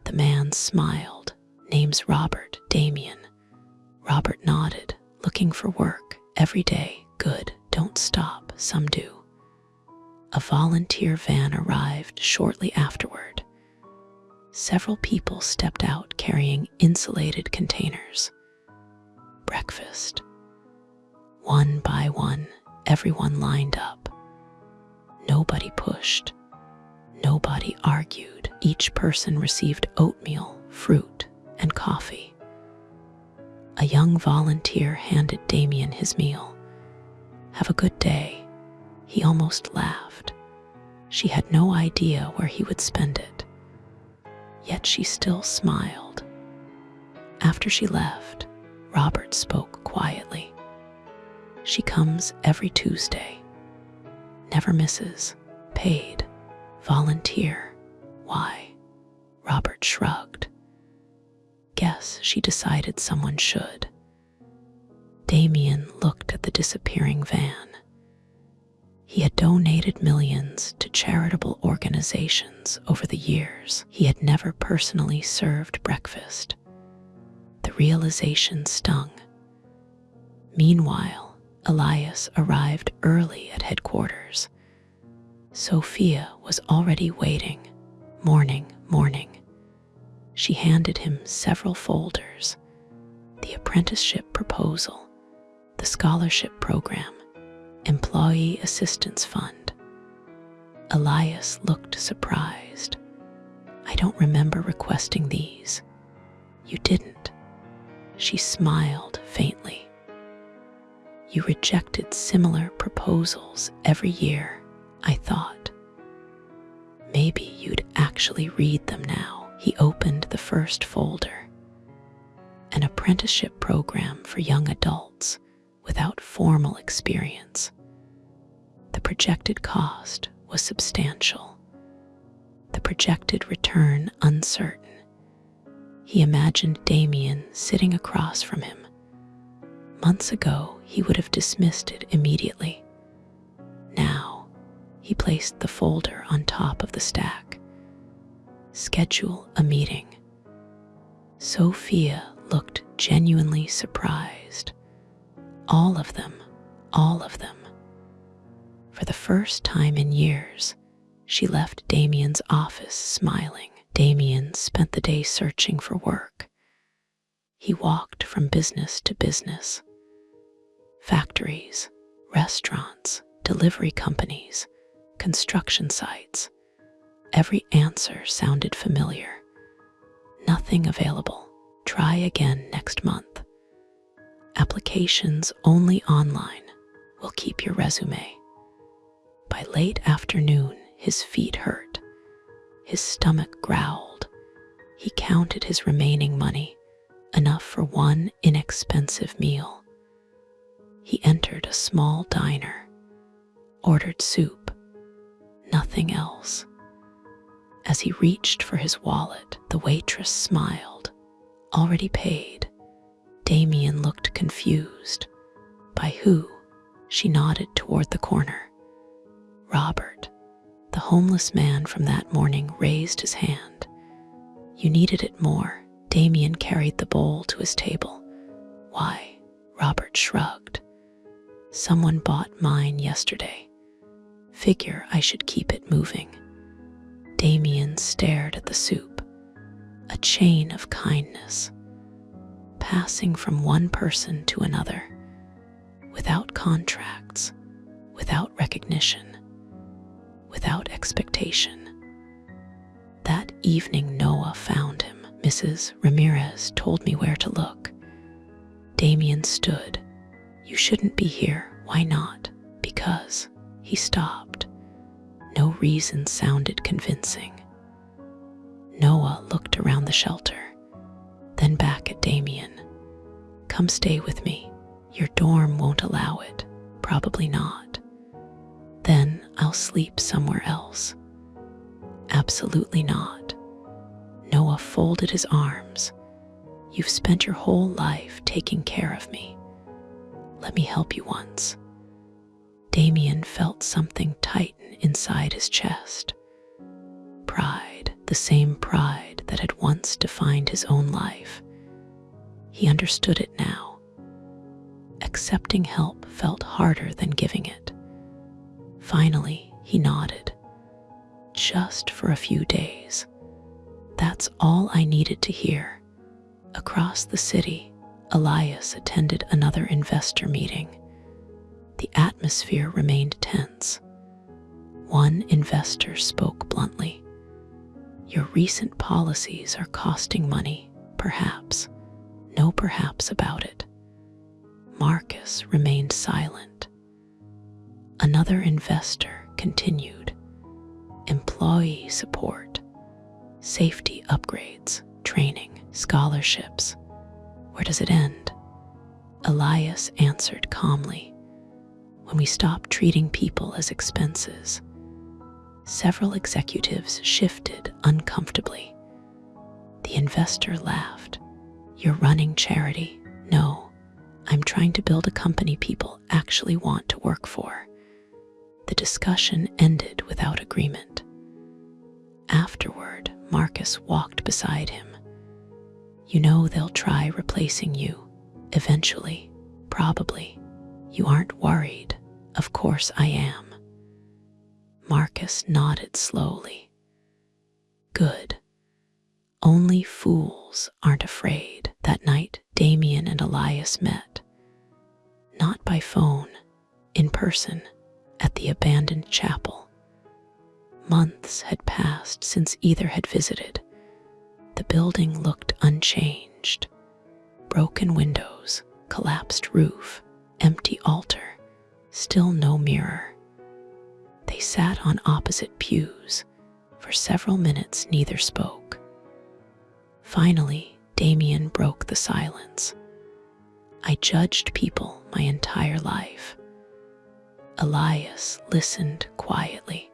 Speaker 1: The man smiled. Name's Robert. Damien. Robert nodded, looking for work every day. Good, don't stop, some do. A volunteer van arrived shortly afterward. Several people stepped out carrying insulated containers. Breakfast. One by one, everyone lined up. Nobody pushed. Nobody argued. Each person received oatmeal, fruit, and coffee. A young volunteer handed Damien his meal. Have a good day. He almost laughed. She had no idea where he would spend it. Yet she still smiled. After she left, Robert spoke quietly. She comes every Tuesday. Never misses. Paid. Volunteer. Why? Robert shrugged. Guess she decided someone should. Damien looked at the disappearing van. He had donated millions to charitable organizations over the years. He had never personally served breakfast. The realization stung. Meanwhile, Elias arrived early at headquarters. Sophia was already waiting. Morning. She handed him several folders. The apprenticeship proposal, the scholarship program, employee assistance fund. Elias looked surprised. I don't remember requesting these. You didn't. She smiled faintly. You rejected similar proposals every year, I thought. Maybe you'd actually read them now. He opened the first folder. An apprenticeship program for young adults without formal experience. The projected cost was substantial. The projected return uncertain. He imagined Damien sitting across from him. Months ago, he would have dismissed it immediately. Now, he placed the folder on top of the stack. Schedule a meeting. Sophia looked genuinely surprised. All of them. For the first time in years, she left Damien's office smiling. Damien spent the day searching for work. He walked from business to business. Factories, restaurants, delivery companies, construction sites. Every answer sounded familiar. Nothing available. Try again next month. Applications only online. Will keep your resume. By late afternoon, his feet hurt. His stomach growled. He counted his remaining money, enough for one inexpensive meal. He entered a small diner, ordered soup, nothing else. As he reached for his wallet, the waitress smiled. Already paid. Damien looked confused. By who? She nodded toward the corner. Robert, the homeless man from that morning, raised his hand. You needed it more. Damien carried the bowl to his table. Why? Robert shrugged. Someone bought mine yesterday. Figure I should keep it moving. Damien stared at the soup. A chain of kindness, passing from one person to another, without contracts, without recognition, without expectation. That evening Noah found him. Mrs. Ramirez told me where to look. Damien stood. You shouldn't be here. Why not? Because. He stopped. No reason sounded convincing. Noah looked around the shelter, then back at Damien. Come stay with me. Your dorm won't allow it. Probably not. Then I'll sleep somewhere else. Absolutely not. Noah folded his arms. You've spent your whole life taking care of me. Let me help you once. Damien felt something tighten inside his chest. Pride, the same pride that had once defined his own life. He understood it now. Accepting help felt harder than giving it. Finally, he nodded. Just for a few days. That's all I needed to hear. Across the city, Elias attended another investor meeting. The atmosphere remained tense. One investor spoke bluntly. Your recent policies are costing money, perhaps. No perhaps about it. Marcus remained silent. Another investor continued. Employee support, safety upgrades, training, scholarships. Where does it end? Elias answered calmly. When we stop treating people as expenses. Several executives shifted uncomfortably. The investor laughed. You're running charity? No, I'm trying to build a company people actually want to work for. The discussion ended without agreement. Afterward, Marcus walked beside him. You know they'll try replacing you. Eventually, probably. You aren't worried. Of course I am. Marcus nodded slowly. Good. Only fools aren't afraid. That night, Damien and Elias met. Not by phone, in person, at the abandoned chapel. Months had passed since either had visited. The building looked unchanged. Broken windows, collapsed roof, empty altar, still no mirror. They sat on opposite pews. For several minutes, neither spoke. Finally, Damien broke the silence. I judged people my entire life. Elias listened quietly.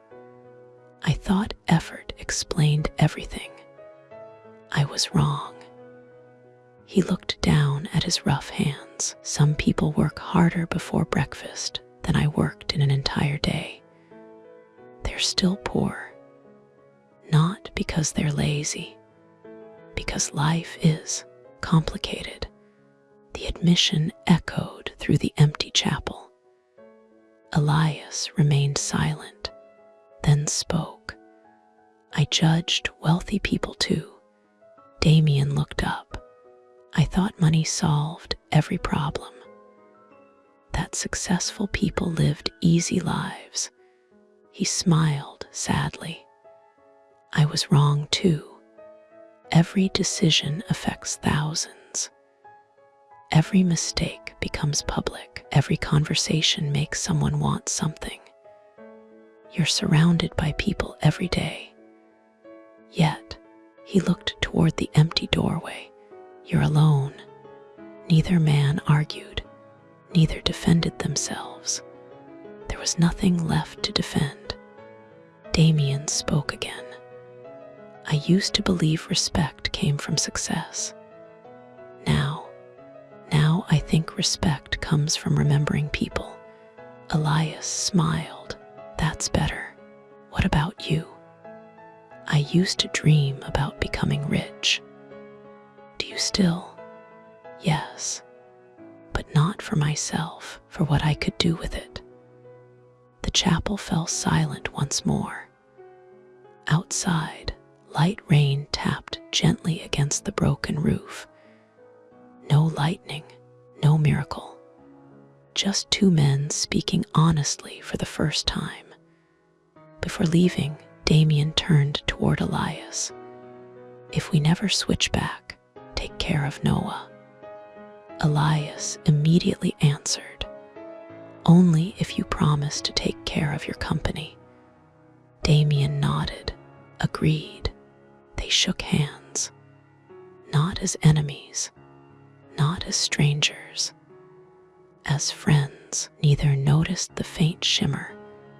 Speaker 1: I thought effort explained everything. I was wrong. He looked down at his rough hands. Some people work harder before breakfast than I worked in an entire day. They're still poor. Not because they're lazy. Because life is complicated. The admission echoed through the empty chapel. Elias remained silent, then spoke. I judged wealthy people too. Damien looked up. I thought money solved every problem. That successful people lived easy lives. He smiled sadly. I was wrong too. Every decision affects thousands. Every mistake becomes public. Every conversation makes someone want something. You're surrounded by people every day. Yet, he looked toward the empty doorway. You're alone. Neither man argued. Neither defended themselves. There was nothing left to defend. Damien spoke again. I used to believe respect came from success. Now I think respect comes from remembering people. Elias smiled. That's better. What about you? I used to dream about becoming rich. Do you still? Yes, but not for myself, for what I could do with it. The chapel fell silent once more. Outside, light rain tapped gently against the broken roof. No lightning, no miracle. Just two men speaking honestly for the first time. Before leaving, Damien turned toward Elias. If we never switch back, take care of Noah. Elias immediately answered, only if you promise to take care of your company. Damien nodded, agreed. They shook hands. Not as enemies, not as strangers. As friends, neither noticed the faint shimmer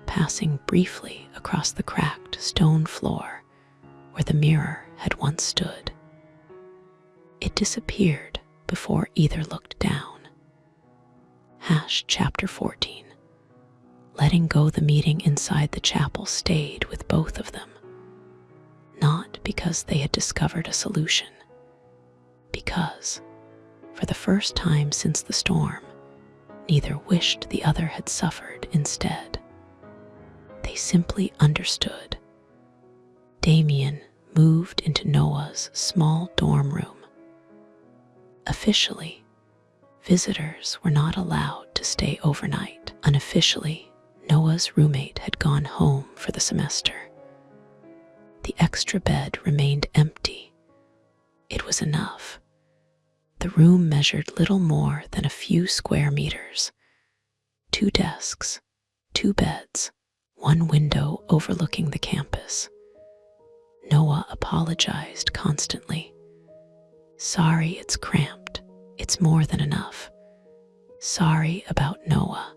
Speaker 1: passing briefly across the cracked stone floor where the mirror had once stood. It disappeared before either looked down. Chapter 14. Letting go the meeting inside the chapel stayed with both of them. Not because they had discovered a solution. Because, for the first time since the storm, Neither wished the other had suffered instead. They simply understood. Damien moved into Noah's small dorm room. Officially, visitors were not allowed to stay overnight. Unofficially, Noah's roommate had gone home for the semester. The extra bed remained empty. It was enough. The room measured little more than a few square meters. 2 desks, 2 beds, 1 window overlooking the campus. Noah apologized constantly. "Sorry, it's cramped. It's more than enough." "Sorry about Noah,"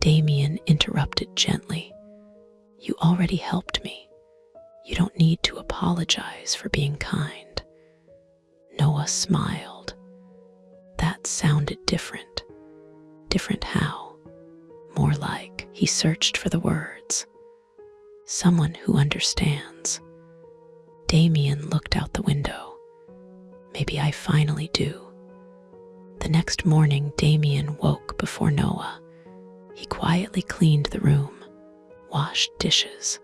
Speaker 1: Damien interrupted gently. "You already helped me. You don't need to apologize for being kind." Noah smiled. That sounded different. Different how? More like he searched for the words. Someone who understands. Damien looked out the window. Maybe I finally do. The next morning, Damien woke before Noah. He quietly cleaned the room, washed dishes,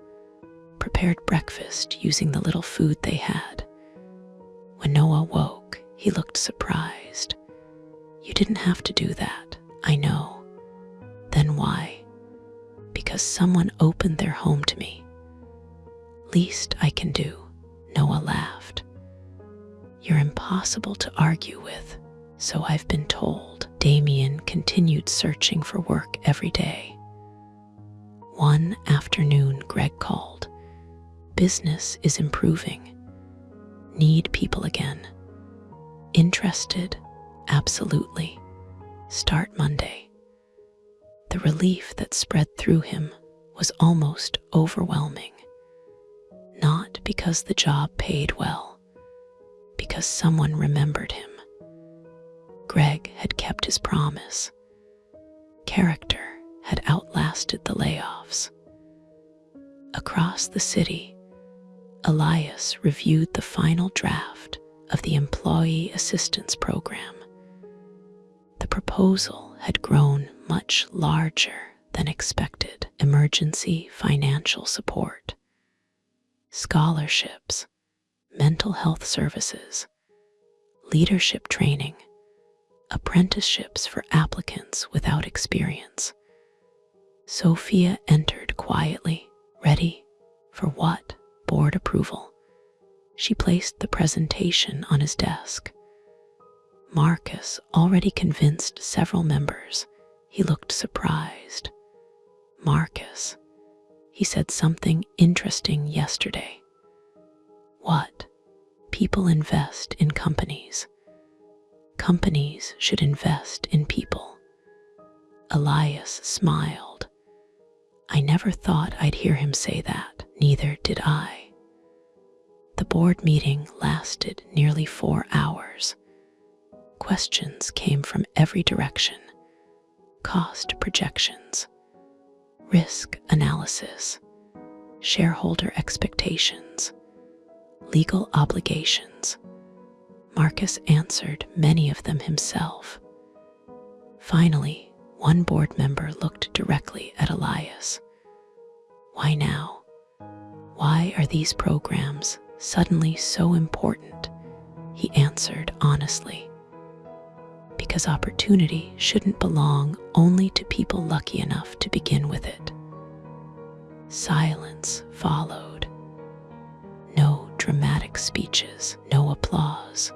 Speaker 1: prepared breakfast using the little food they had. When Noah woke, he looked surprised. "You didn't have to do that, I know." "Then why?" "Because someone opened their home to me." "Least I can do," Noah laughed. "You're impossible to argue with, so I've been told." Damien continued searching for work every day. One afternoon, Greg called. "Business is improving. Need people again." "Interested? Absolutely. Start Monday." The relief that spread through him was almost overwhelming. Not because the job paid well, because someone remembered him. Greg had kept his promise. Character had outlasted the layoffs. Across the city, Elias reviewed the final draft of the Employee Assistance Program. The proposal had grown much larger than expected. Emergency financial support, scholarships, mental health services, leadership training, apprenticeships for applicants without experience. Sophia entered quietly, ready for what? Board approval. She placed the presentation on his desk. Marcus already convinced several members. He looked surprised. "Marcus, he said something interesting yesterday." "What?" "People invest in companies. Companies should invest in people." Elias smiled. "I never thought I'd hear him say that." "Neither did I." The board meeting lasted nearly 4 hours. Questions came from every direction. Cost projections, risk analysis, shareholder expectations, legal obligations. Marcus answered many of them himself. Finally, one board member looked directly at Elias. "Why now? Why are these programs suddenly so important?" He answered honestly. "Because opportunity shouldn't belong only to people lucky enough to begin with it." Silence followed. No dramatic speeches, no applause,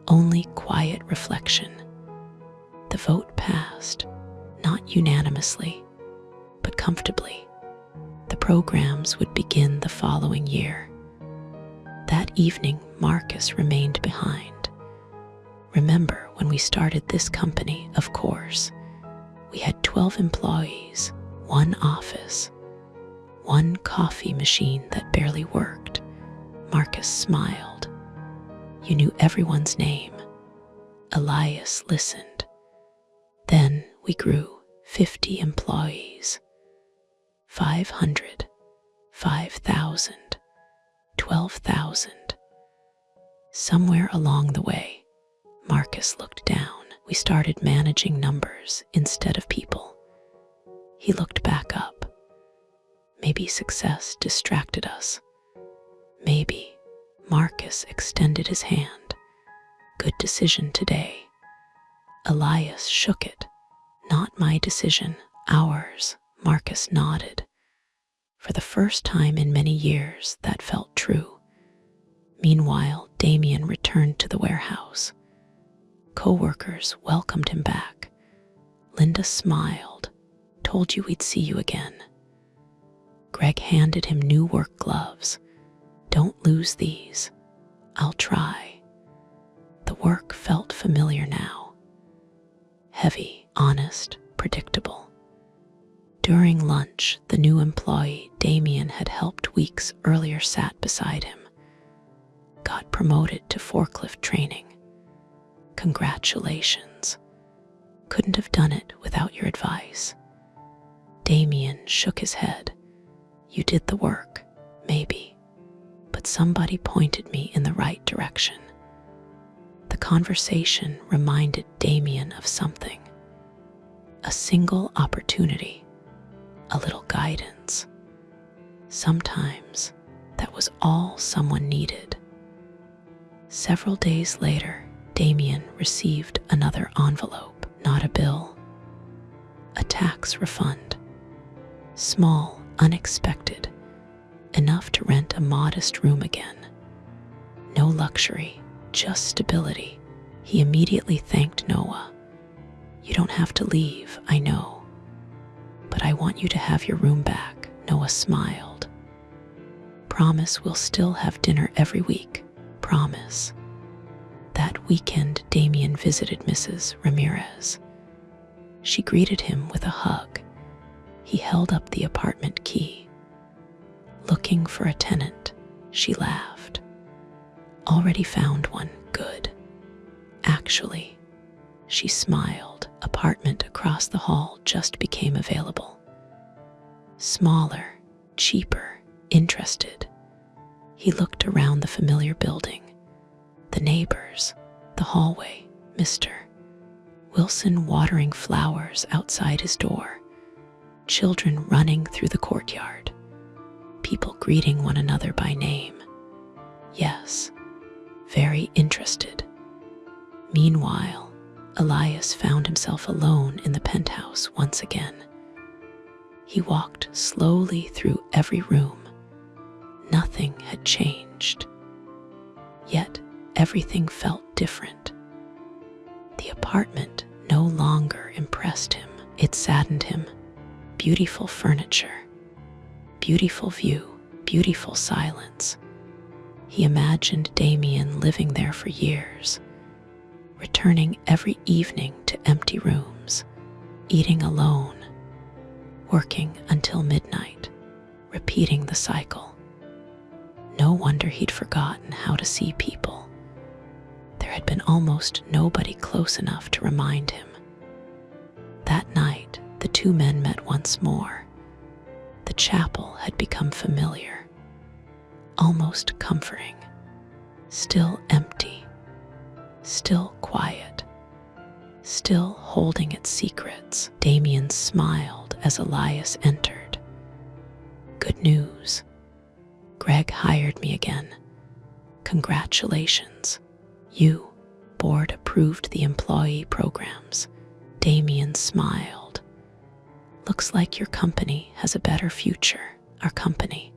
Speaker 1: only quiet reflection. The vote passed, not unanimously, but comfortably. The programs would begin the following year. That evening, Marcus remained behind. "Remember when we started this company, of course. We had 12 employees, 1 office, 1 coffee machine that barely worked." Marcus smiled. "You knew everyone's name." Elias listened. "Then we grew 50 employees, 500, 5,000, 12,000. Somewhere along the way, Marcus looked down. We started managing numbers instead of people. He looked back up. Maybe success distracted us. Maybe Marcus extended his hand. Good decision today. Elias shook it. Not my decision, ours, Marcus nodded. For the first time in many years, that felt true. Meanwhile, Damien returned to the warehouse. Co-workers welcomed him back. Linda smiled. Told you we'd see you again. Greg handed him new work gloves. Don't lose these. I'll try. The work felt familiar now. Heavy, honest, predictable. During lunch, the new employee, Damien, had helped weeks earlier, sat beside him. Got promoted to forklift training. Congratulations. Couldn't have done it without your advice. Damien shook his head. You did the work, maybe, but somebody pointed me in the right direction. The conversation reminded Damien of something. A single opportunity, a little guidance. Sometimes that was all someone needed. Several days later, Damien received another envelope, not a bill, a tax refund. Small, unexpected, enough to rent a modest room again. No luxury, just stability. He immediately thanked Noah. You don't have to leave, I know, but I want you to have your room back. Noah smiled. Promise we'll still have dinner every week. Promise. That weekend, Damien visited Mrs. Ramirez. She greeted him with a hug. He held up the apartment key. Looking for a tenant, she laughed. Already found one, good. Actually, she smiled, apartment across the hall just became available. Smaller, cheaper, interested. He looked around the familiar building. The neighbors, the hallway, Mr. Wilson watering flowers outside his door. Children running through the courtyard. People greeting one another by name. Yes, very interested. Meanwhile, Elias found himself alone in the penthouse once again. He walked slowly through every room. Nothing had changed. Yet everything felt different. The apartment no longer impressed him. It saddened him. Beautiful furniture, beautiful view, beautiful silence. He imagined Damien living there for years, returning every evening to empty rooms, eating alone, working until midnight, repeating the cycle. No wonder he'd forgotten how to see people. There had been almost nobody close enough to remind him. That night, the two men met once more. The chapel had become familiar, almost comforting, still empty, still quiet, still holding its secrets. Damien smiled as Elias entered. Good news. Greg hired me again. Congratulations. You, board approved the employee programs. Damien smiled. Looks like your company has a better future, our company.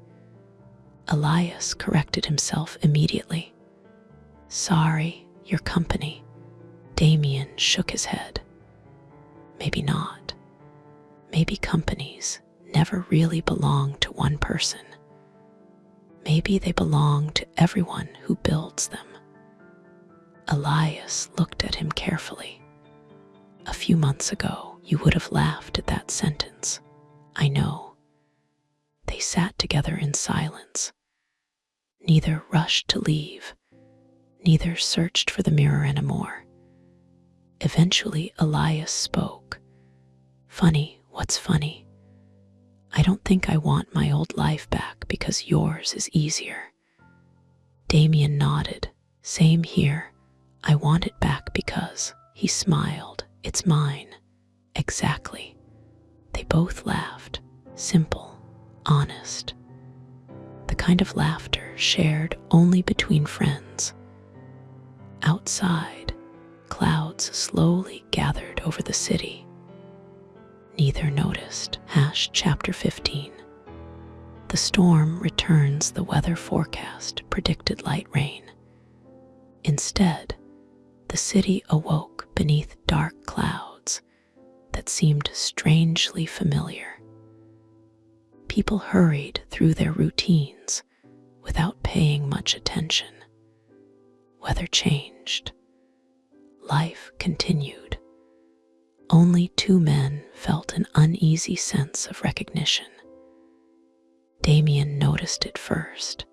Speaker 1: Elias corrected himself immediately. Sorry, your company. Damien shook his head. Maybe not. Maybe companies never really belong to one person. Maybe they belong to everyone who builds them. Elias looked at him carefully. A few months ago, you would have laughed at that sentence. I know. They sat together in silence. Neither rushed to leave. Neither searched for the mirror anymore. Eventually, Elias spoke. Funny, what's funny? I don't think I want my old life back because yours is easier. Damien nodded. Same here. I want it back because He smiled. It's mine. Exactly. They both laughed. Simple, honest. The kind of laughter shared only between friends. Outside, clouds slowly gathered over the city. Neither noticed. Chapter 15. The storm returns. The weather forecast predicted light rain. Instead, the city awoke beneath dark clouds that seemed strangely familiar. People hurried through their routines without paying much attention. Weather changed. Life continued. Only two men felt an uneasy sense of recognition. Damien noticed it first.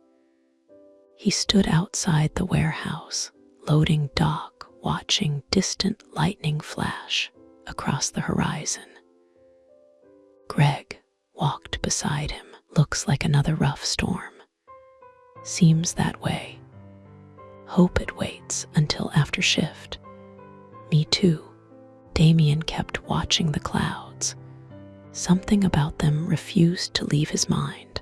Speaker 1: He stood outside the warehouse, loading dock, watching distant lightning flash across the horizon. Greg walked beside him. Looks like another rough storm. Seems that way. Hope it waits until after shift. Me too. Damien kept watching the clouds. Something about them refused to leave his mind.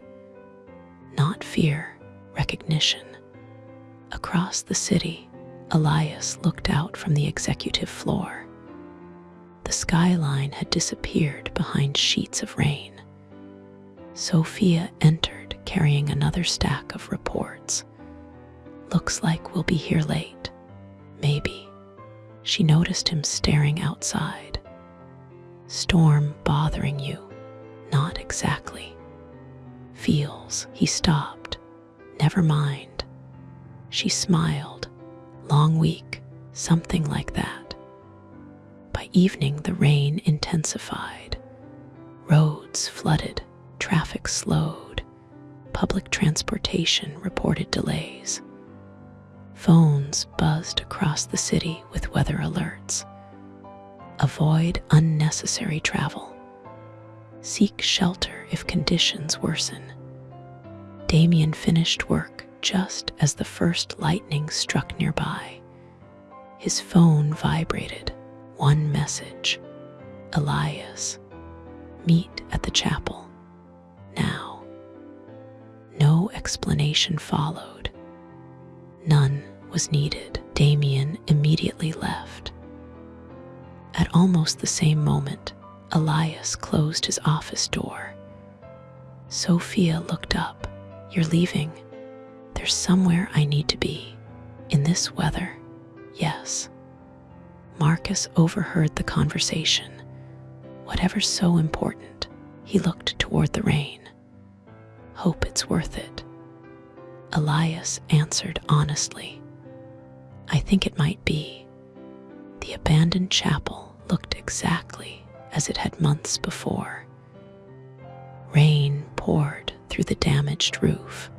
Speaker 1: Not fear, recognition. Across the city, Elias looked out from the executive floor. The skyline had disappeared behind sheets of rain. Sophia entered carrying another stack of reports. Looks like we'll be here late. Maybe. She noticed him staring outside. Storm bothering you? Not exactly. Feels. He stopped. Never mind. She smiled. Long week. Something like that. By evening, the rain intensified. Roads flooded. Traffic slowed. Public transportation reported delays. Phones buzzed across the city with weather alerts. Avoid unnecessary travel. Seek shelter if conditions worsen. Damien finished work just as the first lightning struck nearby. His phone vibrated. One message. Elias. Meet at the chapel. Now. No explanation followed. None was needed. Damien immediately left. At almost the same moment, Elias closed his office door. Sophia looked up. You're leaving? There's somewhere I need to be. In this weather? Yes. Marcus overheard the conversation. Whatever's so important, he looked toward the rain. Hope it's worth it. Elias answered honestly. I think it might be. The abandoned chapel looked exactly as it had months before. Rain poured through the damaged roof.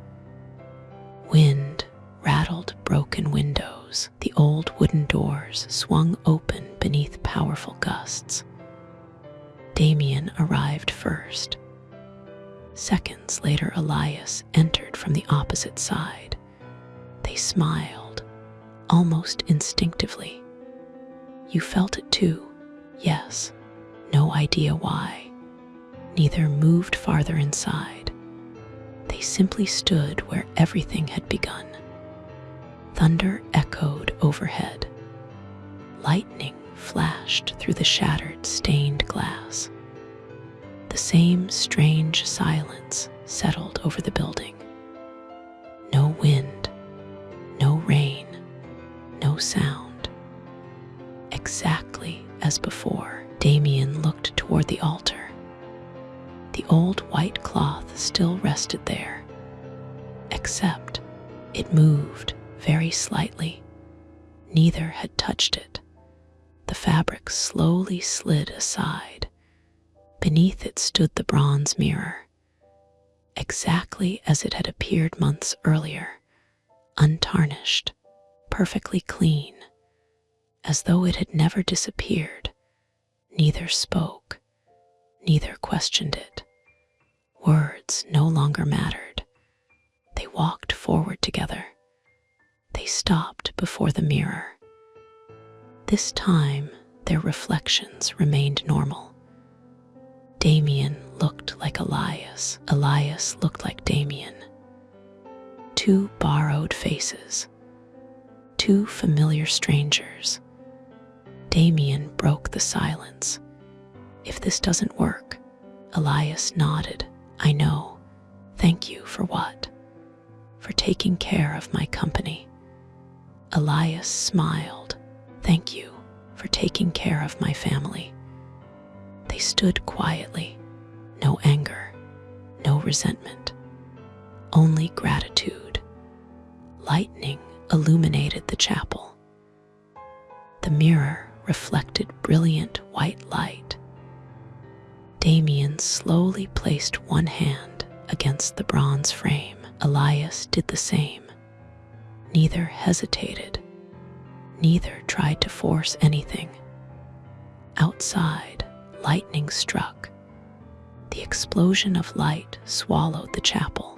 Speaker 1: Wind rattled broken windows. The old wooden doors swung open beneath powerful gusts. Damien arrived first. Seconds later, Elias entered from the opposite side. They smiled, almost instinctively. You felt it too? Yes. No idea why. Neither moved farther inside. They simply stood where everything had begun. Thunder echoed overhead. Lightning flashed through the shattered, stained glass. The same strange silence settled over the building. No wind, no rain, no sound. Exactly as before, Damien looked toward the altar. The old white cloth still rested there, except it moved very slightly. Neither had touched it. The fabric slowly slid aside. Beneath it stood the bronze mirror, exactly as it had appeared months earlier, untarnished, perfectly clean, as though it had never disappeared. Neither spoke, neither questioned it. Words no longer mattered. They walked forward together. They stopped before the mirror. This time, their reflections remained normal. Damien looked like Elias. Elias looked like Damien. Two borrowed faces. Two familiar strangers. Damien broke the silence. If this doesn't work, Elias nodded. I know. Thank you for what? For taking care of my company. Elias smiled. Thank you for taking care of my family. They stood quietly. No anger, no resentment, only gratitude. Lightning illuminated the chapel. The mirror reflected brilliant white light. Damien slowly placed one hand against the bronze frame. Elias did the same. Neither hesitated. Neither tried to force anything. Outside, lightning struck. The explosion of light swallowed the chapel.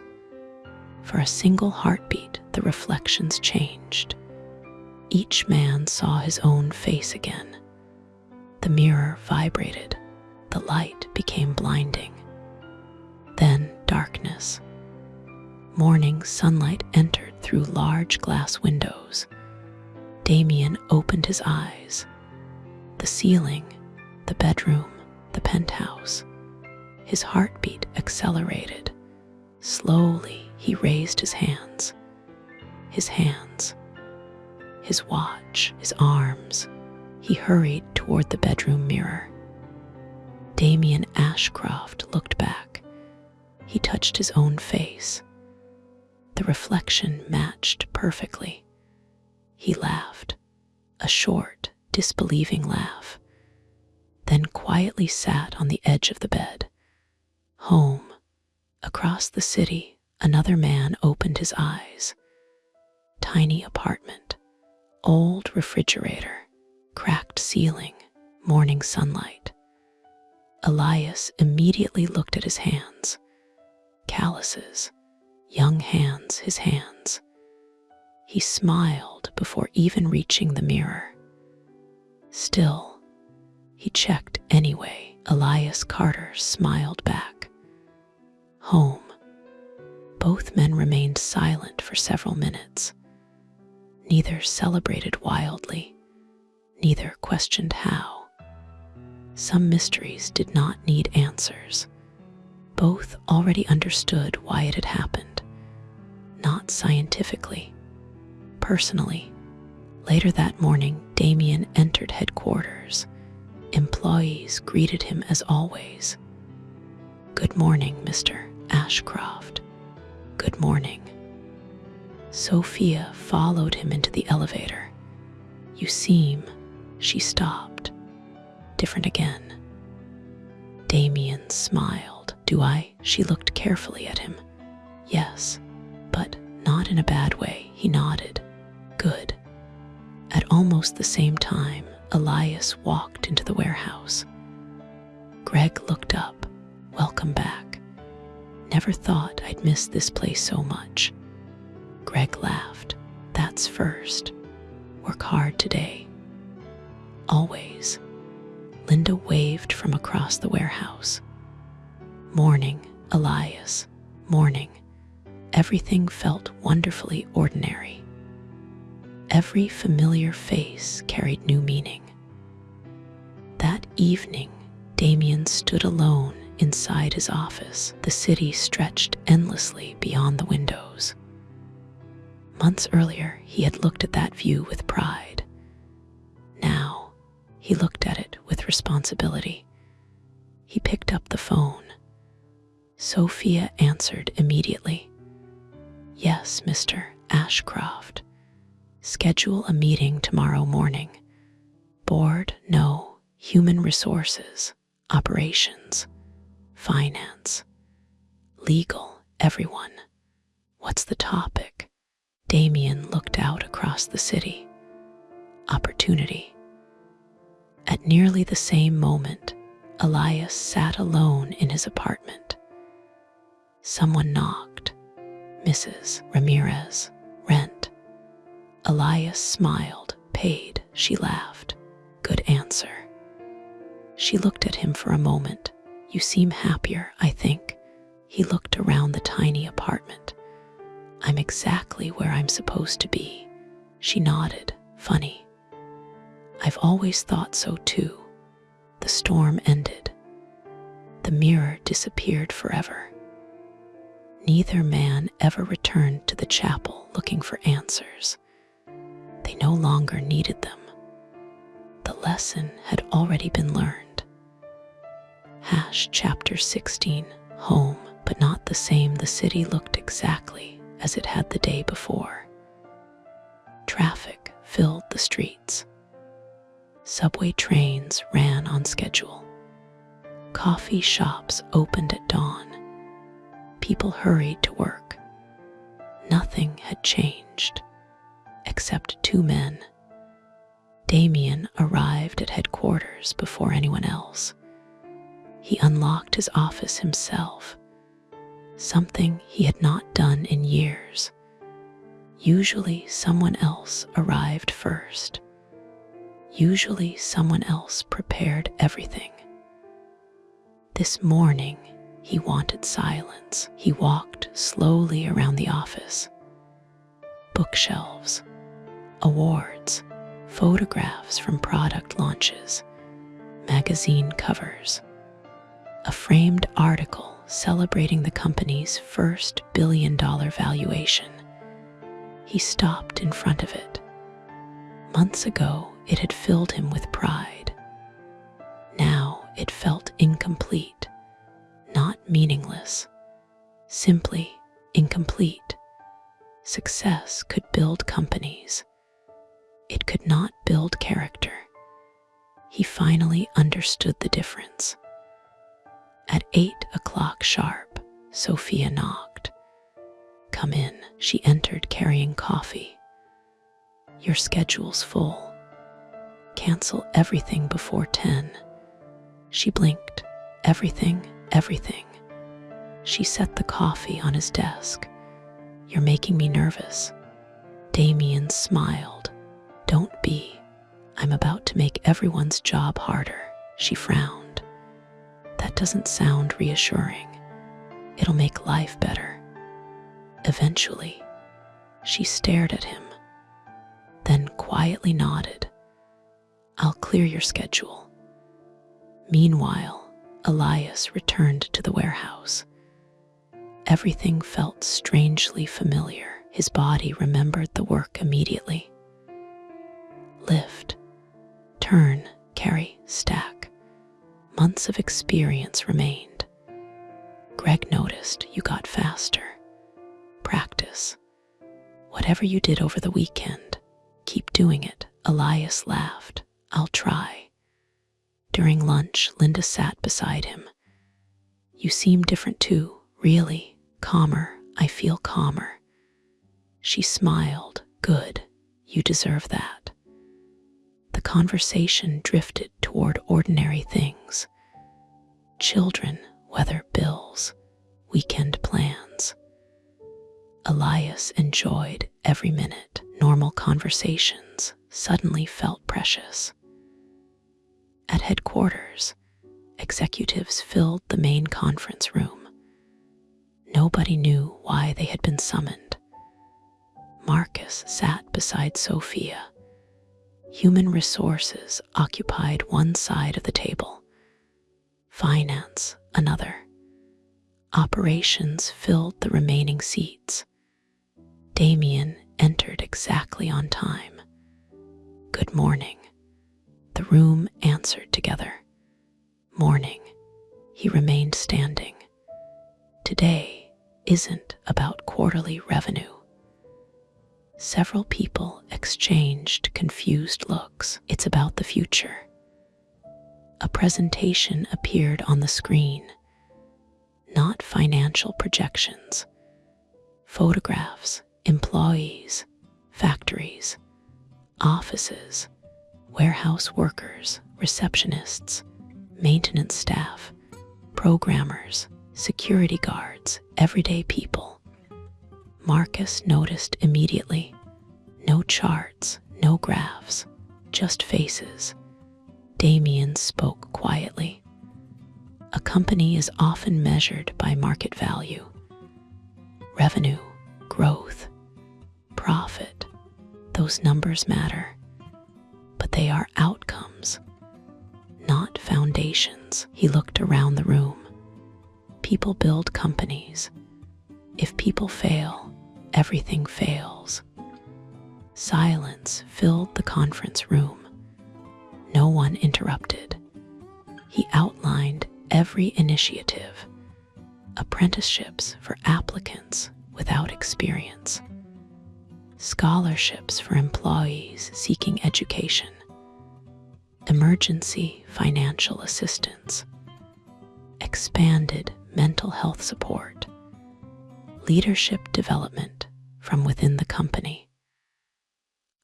Speaker 1: For a single heartbeat, the reflections changed. Each man saw his own face again. The mirror vibrated. The light became blinding. Then darkness. Morning sunlight entered through large glass windows. Damien opened his eyes. The ceiling, the bedroom, the penthouse. His heartbeat accelerated. Slowly, he raised his hands. His hands. His watch, his arms. He hurried toward the bedroom mirror. Damien Ashcroft looked back. He touched his own face. The reflection matched perfectly. He laughed, a short, disbelieving laugh, then quietly sat on the edge of the bed. Home, across the city, another man opened his eyes. Tiny apartment, old refrigerator, cracked ceiling, morning sunlight. Elias immediately looked at his hands. Calluses, young hands, his hands. He smiled before even reaching the mirror. Still, he checked anyway. Elias Carter smiled back. Home. Both men remained silent for several minutes. Neither celebrated wildly. Neither questioned how. Some mysteries did not need answers. Both already understood why it had happened. Not scientifically. Personally. Later that morning, Damien entered headquarters. Employees greeted him as always. Good morning, Mr. Ashcroft. Good morning. Sophia followed him into the elevator. You seem, she stopped. Different again. Damien smiled. Do I? She looked carefully at him. Yes, but not in a bad way. He nodded. Good. At almost the same time, Elias walked into the warehouse. Greg looked up. Welcome back. Never thought I'd miss this place so much. Greg laughed. That's first. Work hard today. Always. Linda waved from across the warehouse. Morning, Elias. Morning. Everything felt wonderfully ordinary. Every familiar face carried new meaning. That evening, Damien stood alone inside his office. The city stretched endlessly beyond the windows. Months earlier, he had looked at that view with pride. Now, he looked at it with responsibility. He picked up the phone. Sophia answered immediately. Yes, Mr. Ashcroft. Schedule a meeting tomorrow morning. Board, no. Human resources, operations, finance, legal, everyone. What's the topic? Damien looked out across the city. Opportunity. At nearly the same moment, Elias sat alone in his apartment. Someone knocked. Mrs. Ramirez, rent. Elias smiled. Paid. She laughed. good answer. She looked at him for a moment. You seem happier, I think. He looked around the tiny apartment. I'm exactly where I'm supposed to be. She nodded. Funny. I've always thought so too. The storm ended. The mirror disappeared forever. Neither man ever returned to the chapel looking for answers. They no longer needed them. The lesson had already been learned. Chapter 16. Home, but not the same. The city looked exactly as it had the day before. Traffic filled the streets. Subway trains ran on schedule. Coffee shops opened at dawn. People hurried to work. Nothing had changed, except two men. Damien arrived at headquarters before anyone else. He unlocked his office himself, something he had not done in years. Usually someone else arrived first. Usually someone else prepared everything. This morning, he wanted silence. He walked slowly around the office. Bookshelves, awards, photographs from product launches, magazine covers, a framed article celebrating the company's first billion-dollar valuation. He stopped in front of it. Months ago, it had filled him with pride. Now it felt incomplete, not meaningless, simply incomplete. Success could build companies. It could not build character. He finally understood the difference. At 8:00 sharp, Sophia knocked. Come in. She entered carrying coffee. Your schedule's full. Cancel everything before 10. She blinked. Everything. She set the coffee on his desk. You're making me nervous. Damien smiled. Don't be. I'm about to make everyone's job harder. She frowned. That doesn't sound reassuring. It'll make life better. Eventually, she stared at him, then quietly nodded. I'll clear your schedule. Meanwhile, Elias returned to the warehouse. Everything felt strangely familiar. His body remembered the work immediately. Lift, turn, carry, stack. Months of experience remained. Greg noticed you got faster. Practice. Whatever you did over the weekend, keep doing it. Elias laughed. I'll try. During lunch, Linda sat beside him. You seem different too, really. Calmer. I feel calmer. She smiled. Good. You deserve that. The conversation drifted toward ordinary things. Children, weather, bills, weekend plans. Elias enjoyed every minute. Normal conversations suddenly felt precious. At headquarters, executives filled the main conference room. Nobody knew why they had been summoned. Marcus sat beside Sophia. Human resources occupied one side of the table. Finance, another. Operations filled the remaining seats. Damien entered exactly on time. Good morning. The room answered together. Morning. He remained standing. Today isn't about quarterly revenue. Several people exchanged confused looks. It's about the future. A presentation appeared on the screen. Not financial projections. Photographs, employees, factories, offices, warehouse workers, receptionists, maintenance staff, programmers, security guards, everyday people. Marcus noticed immediately. No charts, no graphs, just faces. Damien spoke quietly. A company is often measured by market value, revenue, growth, profit. Those numbers matter, but they are outcomes, not foundations. He looked around the room. People build companies. If people fail, everything fails. Silence filled the conference room. No one interrupted. He outlined every initiative: apprenticeships for applicants without experience, scholarships for employees seeking education, emergency financial assistance, expanded mental health support, leadership development from within the company,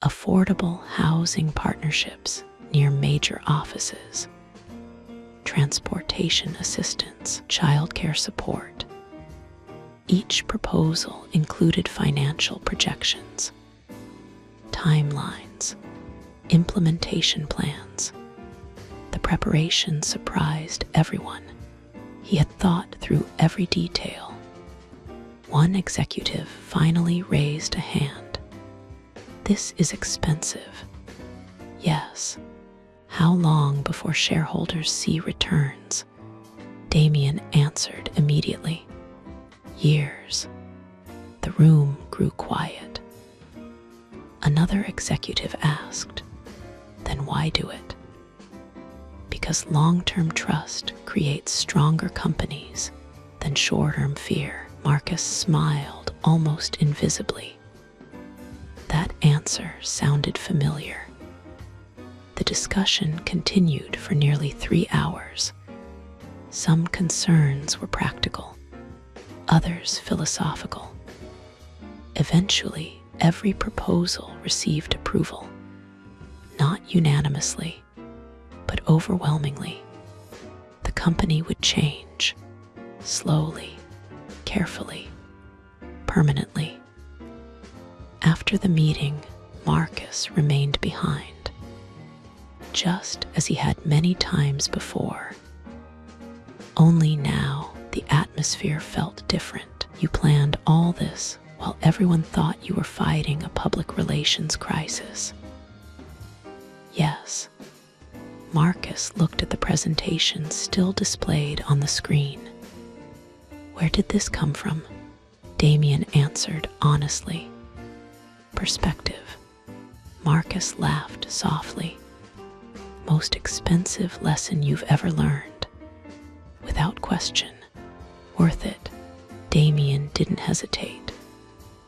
Speaker 1: affordable housing partnerships near major offices, transportation assistance, childcare support. Each proposal included financial projections, timelines, implementation plans. The preparation surprised everyone. He had thought through every detail. One executive finally raised a hand. "This is expensive." "Yes." "How long before shareholders see returns?" Damien answered immediately. "Years." The room grew quiet. Another executive asked, "Then why do it?" "Because long-term trust creates stronger companies than short-term fear." Marcus smiled almost invisibly. That answer sounded familiar. The discussion continued for nearly 3 hours. Some concerns were practical, others philosophical. Eventually, every proposal received approval, not unanimously, but overwhelmingly. The company would change, slowly, carefully, permanently. After the meeting, Marcus remained behind, just as he had many times before. Only now the atmosphere felt different. "You planned all this while everyone thought you were fighting a public relations crisis." "Yes." Marcus looked at the presentation still displayed on the screen. "Where did this come from?" Damien answered honestly. "Perspective." Marcus laughed softly. "Most expensive lesson you've ever learned. Without question. Worth it." Damien didn't hesitate.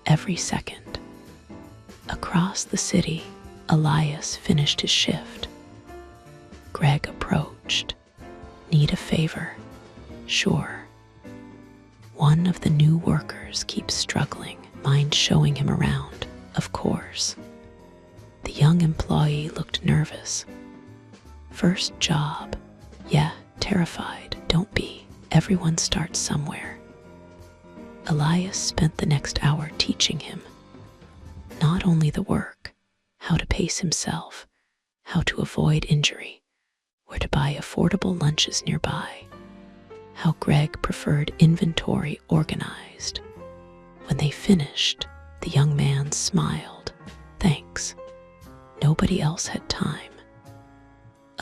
Speaker 1: Every second. Across the city, Elias finished his shift. Greg approached. "Need a favor?" "Sure." "One of the new workers keeps struggling. Mind showing him around?" "Of course." The young employee looked nervous. "First job." "Yeah, terrified." "Don't be. Everyone starts somewhere." Elias spent the next hour teaching him not only the work, how to pace himself, how to avoid injury, where to buy affordable lunches nearby, how Greg preferred inventory organized. When they finished, the young man smiled. "Thanks. Nobody else had time."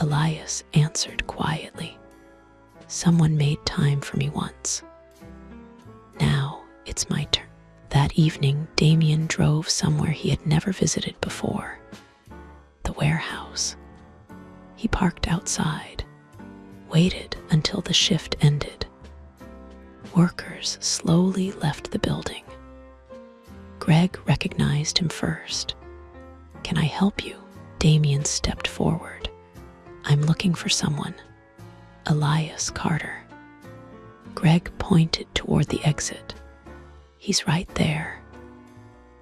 Speaker 1: Elias answered quietly. "Someone made time for me once. Now it's my turn." That evening, Damien drove somewhere he had never visited before. The warehouse. He parked outside, waited until the shift ended. Workers slowly left the building. Greg recognized him first. "Can I help you?" Damien stepped forward. "I'm looking for someone." "Elias Carter." Greg pointed toward the exit. "He's right there."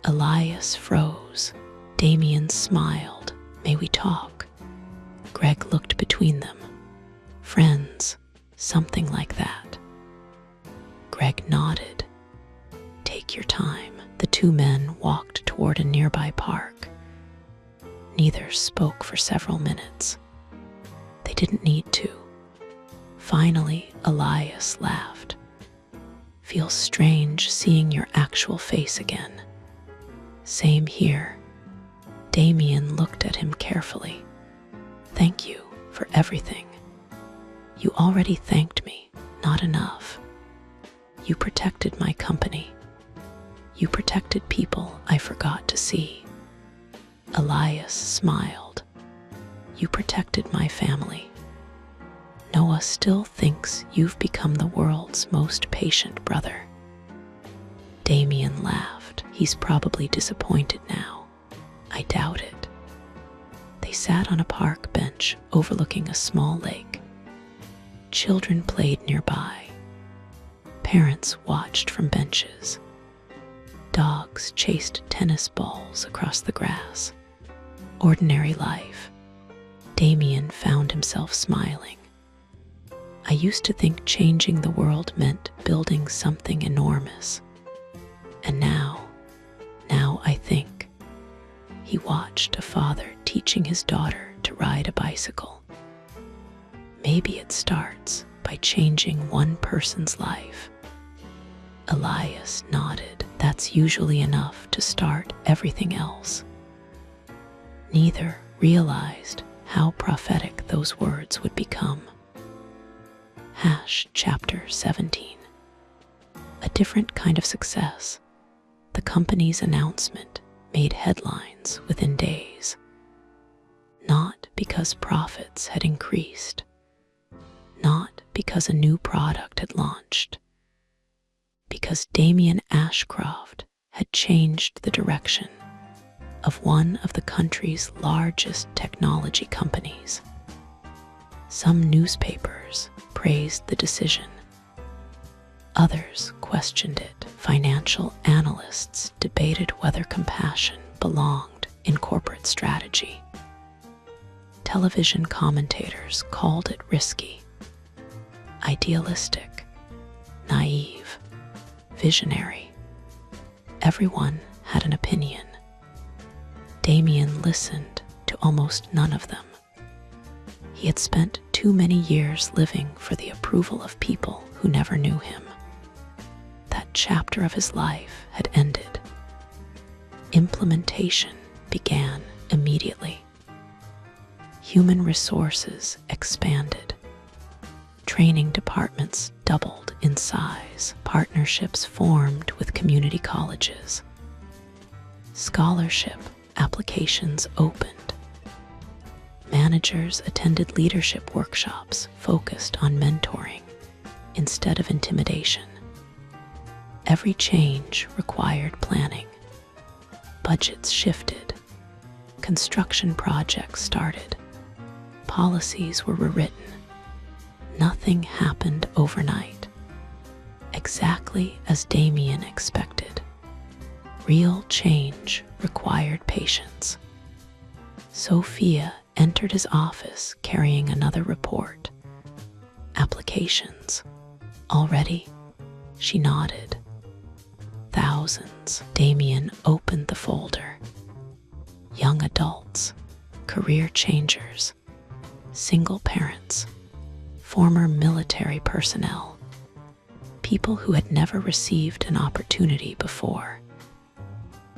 Speaker 1: Elias froze. Damien smiled. "May we talk?" Greg looked between them. "Friends, something like that." Greg nodded. "Take your time." The two men walked toward a nearby park. Neither spoke for several minutes. didn't need to. Finally, Elias laughed. Feels strange seeing your actual face again. Same here. Damien looked at him carefully. Thank you for everything. You already thanked me, not enough. You protected my company. You protected people I forgot to see. Elias smiled. You protected my family. Noah still thinks you've become the world's most patient brother. Damien laughed. He's probably disappointed now. I doubt it. They sat on a park bench overlooking a small lake. Children played nearby. Parents watched from benches. Dogs chased tennis balls across the grass. Ordinary life. Damien found himself smiling. I used to think changing the world meant building something enormous. And now I think. He watched a father teaching his daughter to ride a bicycle. Maybe it starts by changing one person's life. Elias nodded. That's usually enough to start everything else. Neither realized how prophetic those words would become. Chapter 17. A different kind of success. The company's announcement made headlines within days. Not because profits had increased. Not because a new product had launched. Because Damien Ashcroft had changed the direction of one of the country's largest technology companies. Some newspapers praised the decision. Others questioned it. Financial analysts debated whether compassion belonged in corporate strategy. Television commentators called it risky, idealistic, naive, visionary. Everyone had an opinion. Damien listened to almost none of them. He had spent too many years living for the approval of people who never knew him. That chapter of his life had ended. Implementation began immediately. Human resources expanded. Training departments doubled in size. Partnerships formed with community colleges. Scholarship applications opened. Managers attended leadership workshops focused on mentoring instead of intimidation. Every change required planning. Budgets shifted. Construction projects started. Policies were rewritten. Nothing happened overnight. Exactly as Damien expected. Real change required patience. Sophia entered his office carrying another report. Applications. Already? She nodded. Thousands. Damien opened the folder. Young adults, career changers, single parents, former military personnel, people who had never received an opportunity before.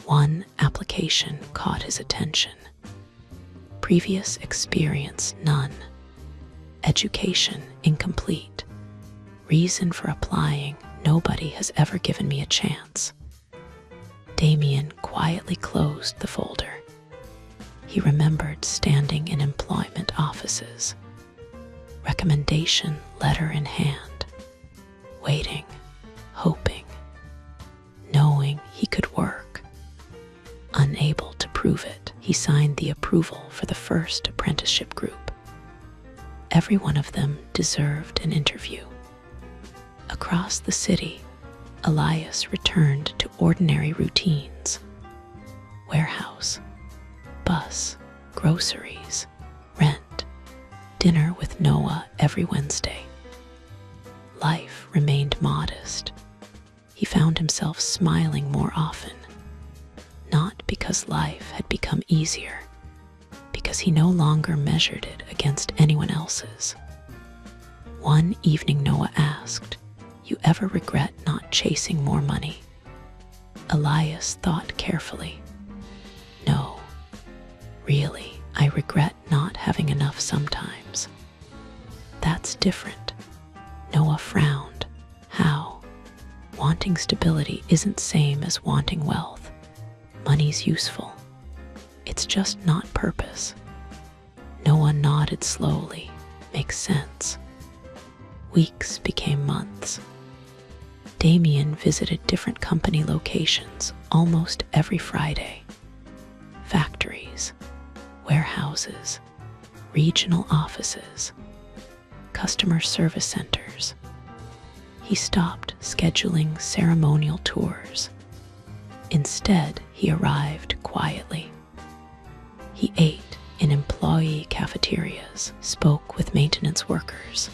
Speaker 1: One application caught his attention. Previous experience, none. Education, incomplete. Reason for applying, nobody has ever given me a chance. Damien quietly closed the folder. He remembered standing in employment offices, recommendation letter in hand, waiting, hoping, knowing he could work. Unable to prove it, he signed the approval for the first apprenticeship group. Every one of them deserved an interview. Across the city, Elias returned to ordinary routines. Warehouse, bus, groceries, rent, dinner with Noah every Wednesday. Life remained modest. He found himself smiling more often, not because life had become easier, because because he no longer measured it against anyone else's. One evening Noah asked, "You ever regret not chasing more money?" Elias thought carefully. "No, really, I regret not having enough sometimes." "That's different." Noah frowned. "How?" "Wanting stability isn't same as wanting wealth. Money's useful. It's just not purpose." Noah nodded slowly. "Makes sense." Weeks became months. Damien visited different company locations almost every Friday. Factories, warehouses, regional offices, customer service centers. He stopped scheduling ceremonial tours. Instead, he arrived quietly. He ate in employee cafeterias, spoke with maintenance workers,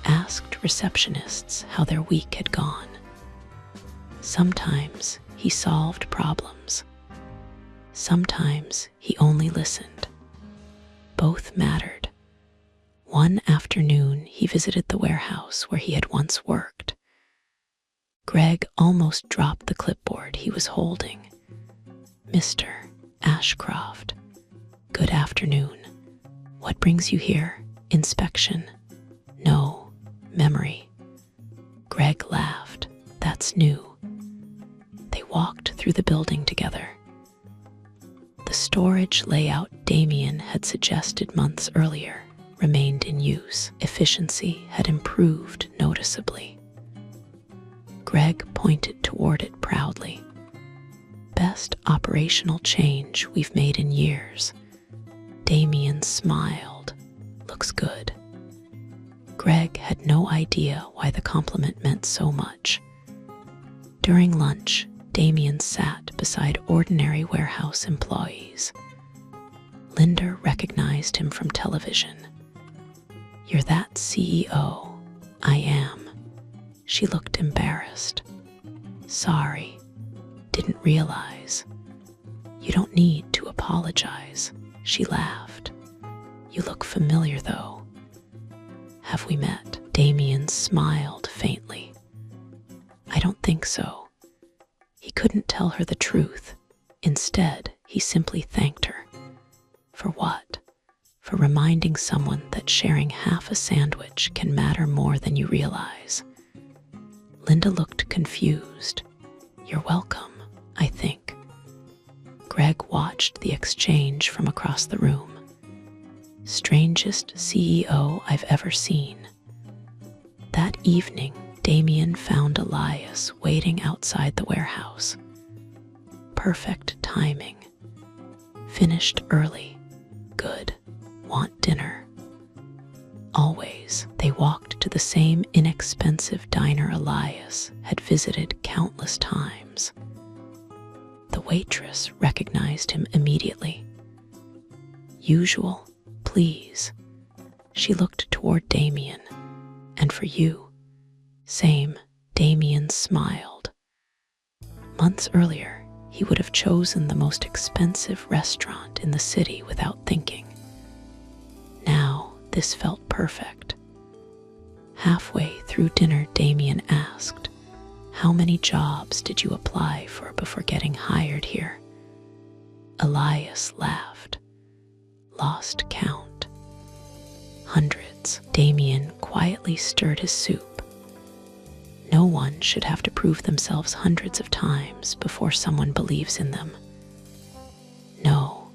Speaker 1: asked receptionists how their week had gone. Sometimes he solved problems. Sometimes he only listened. Both mattered. One afternoon, he visited the warehouse where he had once worked. Greg almost dropped the clipboard he was holding. "Mr. Ashcroft, good afternoon. What brings you here? Inspection?" "No. Memory." Greg laughed. "That's new." They walked through the building together. The storage layout Damien had suggested months earlier remained in use. Efficiency had improved noticeably. Greg pointed toward it proudly. "Best operational change we've made in years." Damien smiled. "Looks good." Greg had no idea why the compliment meant so much. During lunch, Damien sat beside ordinary warehouse employees. Linda recognized him from television. "You're that CEO." "I am." She looked embarrassed. "Sorry, didn't realize." "You don't need to apologize." She laughed. "You look familiar, though." "Have we met?" Damien smiled faintly. "I don't think so." He couldn't tell her the truth. Instead, he simply thanked her. For what? For reminding someone that sharing half a sandwich can matter more than you realize. Linda looked confused. "You're welcome, I think." Greg watched the exchange from across the room. Strangest CEO I've ever seen. That evening, Damien found Elias waiting outside the warehouse. Perfect timing. Finished early. Good. Want dinner? Always. They walked to the same inexpensive diner Elias had visited countless times. The waitress recognized him immediately. "Usual, please." She looked toward Damien. "And for you?" "Same." Damien smiled. Months earlier, he would have chosen the most expensive restaurant in the city without thinking. Now, this felt perfect. Halfway through dinner, Damien asked, "How many jobs did you apply for before getting hired here?" Elias laughed. "Lost count." "Hundreds." Damien quietly stirred his soup. No one should have to prove themselves hundreds of times before someone believes in them. "No,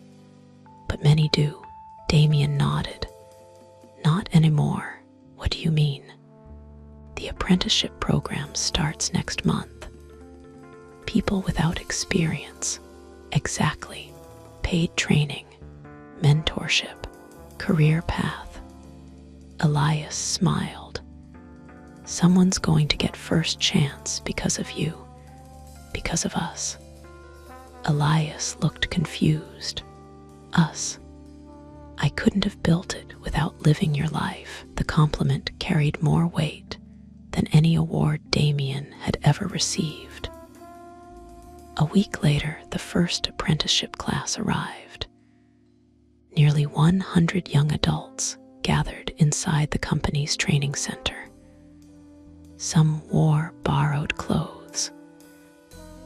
Speaker 1: but many do." Damien nodded. "Not anymore." "What do you mean?" "The apprenticeship program starts next month. People without experience." "Exactly. Paid training, mentorship, career path." Elias smiled. "Someone's going to get first chance because of you, because of us." Elias looked confused. "Us? I couldn't have built it without living your life." The compliment carried more weight than any award Damien had ever received. A week later, the first apprenticeship class arrived. Nearly 100 young adults gathered inside the company's training center. Some wore borrowed clothes.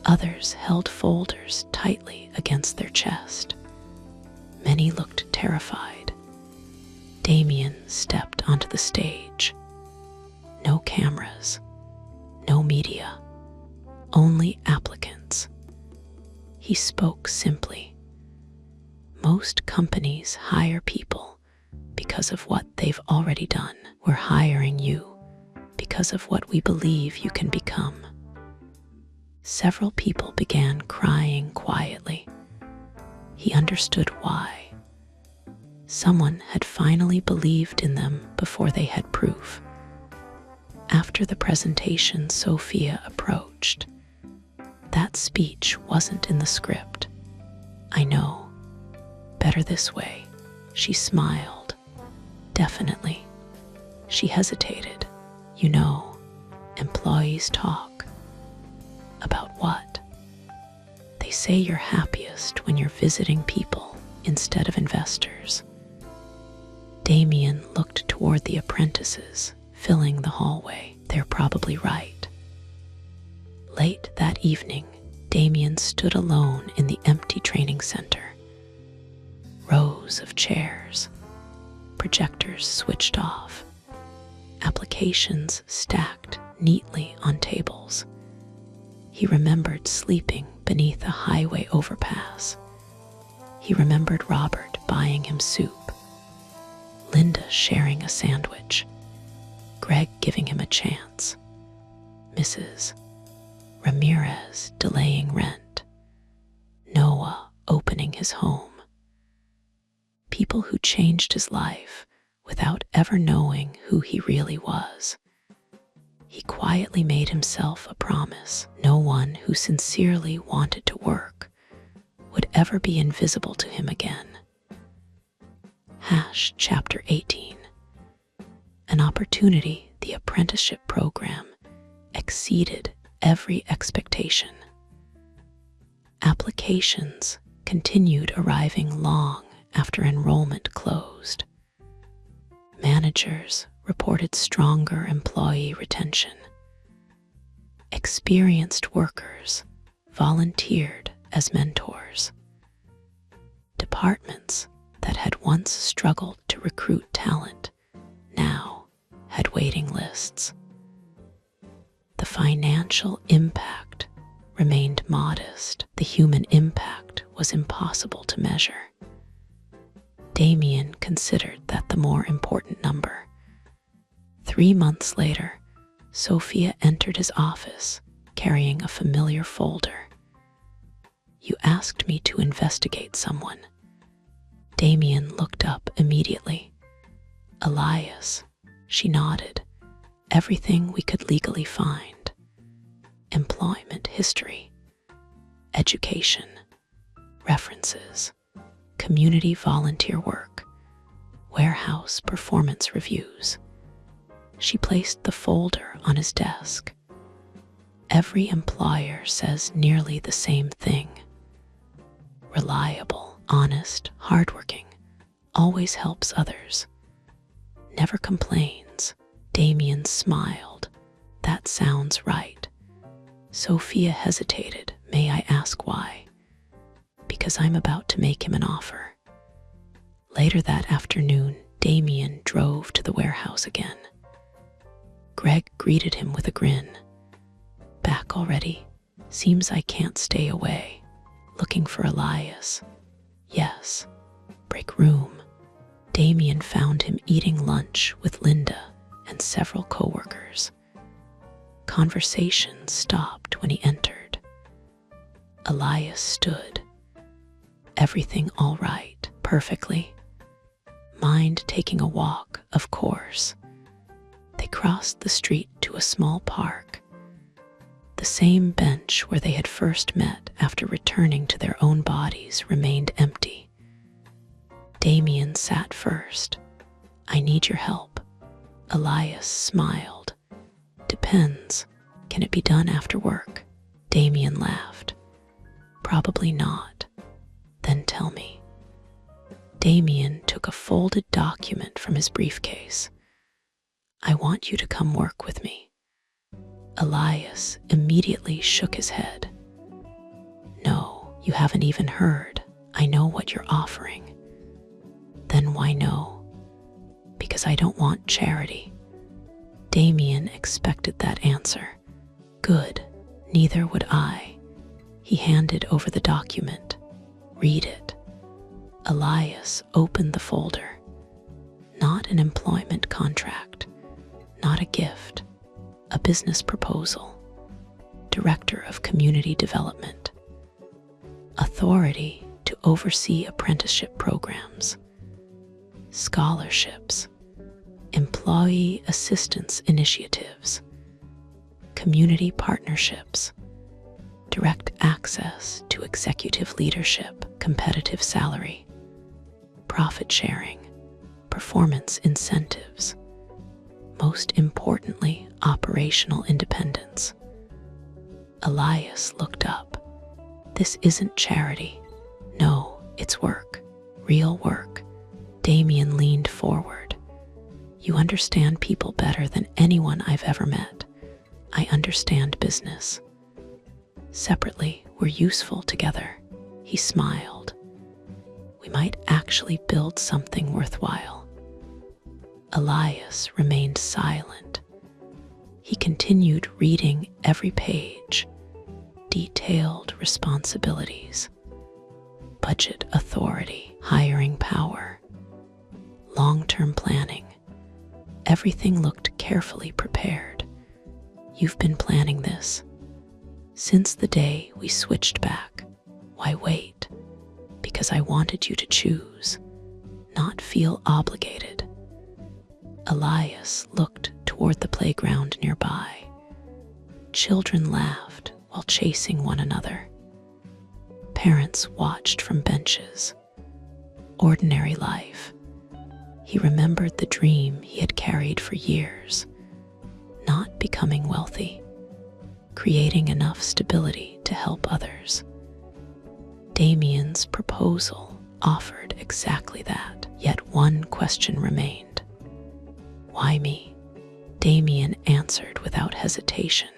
Speaker 1: Others held folders tightly against their chest. Many looked terrified. Damien stepped onto the stage. No cameras, no media, only applicants. He spoke simply. Most companies hire people because of what they've already done. We're hiring you because of what we believe you can become. Several people began crying quietly. He understood why. Someone had finally believed in them before they had proof. After the presentation, Sophia approached. That speech wasn't in the script. I know. Better this way. She smiled. Definitely. She hesitated. You know, employees talk. About what? They say you're happiest when you're visiting people instead of investors. Damien looked toward the apprentices filling the hallway. They're probably right. Late that evening, Damien stood alone in the empty training center. Rows of chairs, projectors switched off, applications stacked neatly on tables. He remembered sleeping beneath a highway overpass. He remembered Robert buying him soup, Linda sharing a sandwich, Greg giving him a chance, Mrs. Ramirez delaying rent, Noah opening his home. People who changed his life without ever knowing who he really was. He quietly made himself a promise. No one who sincerely wanted to work would ever be invisible to him again. Chapter 18. An opportunity. The apprenticeship program exceeded every expectation. Applications continued arriving long after enrollment closed. Managers reported stronger employee retention. Experienced workers volunteered as mentors. Departments that had once struggled to recruit talent now had waiting lists. The financial impact remained modest. The human impact was impossible to measure. Damien considered that the more important number. 3 months later, Sophia entered his office carrying a familiar folder. You asked me to investigate someone. Damien looked up immediately. Elias, she nodded. Everything we could legally find. Employment history, education, references, community volunteer work, warehouse performance reviews. She placed the folder on his desk. Every employer says nearly the same thing. Reliable, honest, hardworking, always helps others, never complains. Damien smiled. That sounds right. Sophia hesitated. May I ask why? Because I'm about to make him an offer. Later that afternoon, Damien drove to the warehouse again. Greg greeted him with a grin. Back already? Seems I can't stay away. Looking for Elias. Yes. Break room. Damien found him eating lunch with Linda and several coworkers. Conversation stopped when he entered. Elias stood. Everything all right? Perfectly. Mind taking a walk? Of course. They crossed the street to a small park. The same bench where they had first met after returning to their own bodies remained empty. Damien sat first. I need your help. Elias smiled. Depends. Can it be done after work? Damien laughed. Probably not. Then tell me. Damien took a folded document from his briefcase. I want you to come work with me. Elias immediately shook his head. No, you haven't even heard. I know what you're offering. Then why no? Because I don't want charity. Damien expected that answer. Good, neither would I. He handed over the document. Read it. Elias opened the folder. Not an employment contract, not a gift, a business proposal. Director of Community Development. Authority to oversee apprenticeship programs. Scholarships. Employee assistance initiatives. Community partnerships. Direct access to executive leadership, competitive salary. Profit sharing. Performance incentives. Most importantly, operational independence. Elias looked up. This isn't charity. No, it's work. Real work. Damien leaned forward. You understand people better than anyone I've ever met. I understand business. Separately, we're useful together. He smiled. We might actually build something worthwhile. Elias remained silent. He continued reading every page. Detailed responsibilities. Budget authority, hiring power. Long-term planning. Everything looked carefully prepared. You've been planning this since the day we switched back. Why wait? Because I wanted you to choose, not feel obligated. Elias looked toward the playground nearby. Children laughed while chasing one another. Parents watched from benches. Ordinary life. He remembered the dream he had carried for years, not becoming wealthy, creating enough stability to help others. Damien's proposal offered exactly that, yet one question remained. Why me? Damien answered without hesitation.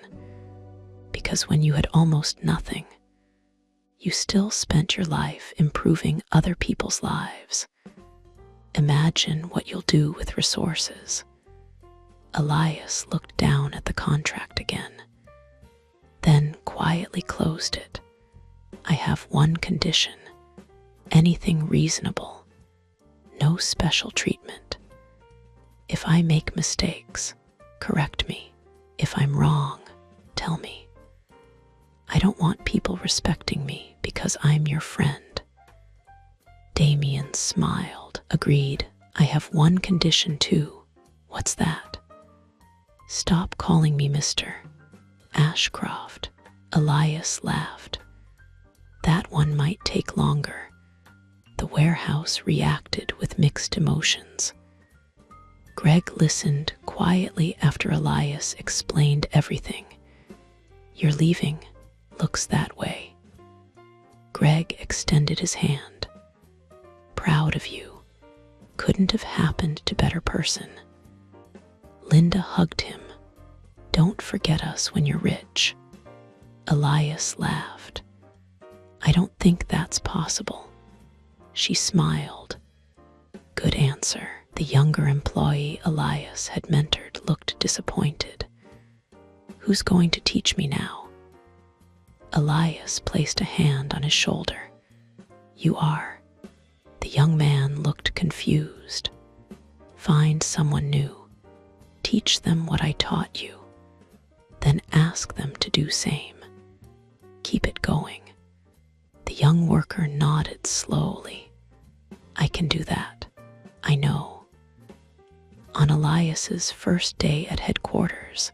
Speaker 1: Because when you had almost nothing, you still spent your life improving other people's lives. Imagine what you'll do with resources. Elias looked down at the contract again, then quietly closed it. I have one condition. Anything reasonable. No special treatment. If I make mistakes, correct me. If I'm wrong, tell me. I don't want people respecting me because I'm your friend. Damien smiled. Agreed. I have one condition too. What's that? Stop calling me Mr. Ashcroft. Elias laughed. That one might take longer. The warehouse reacted with mixed emotions. Greg listened quietly after Elias explained everything. You're leaving. Looks that way. Greg extended his hand. Proud of you. Couldn't have happened to better person. Linda hugged him. Don't forget us when you're rich. Elias laughed. I don't think that's possible. She smiled. Good answer. The younger employee Elias had mentored looked disappointed. Who's going to teach me now? Elias placed a hand on his shoulder. You are. The young man looked confused. Find someone new. Teach them what I taught you. Then ask them to do same. Keep it going. The young worker nodded slowly. I can do that. I know. On Elias's first day at headquarters,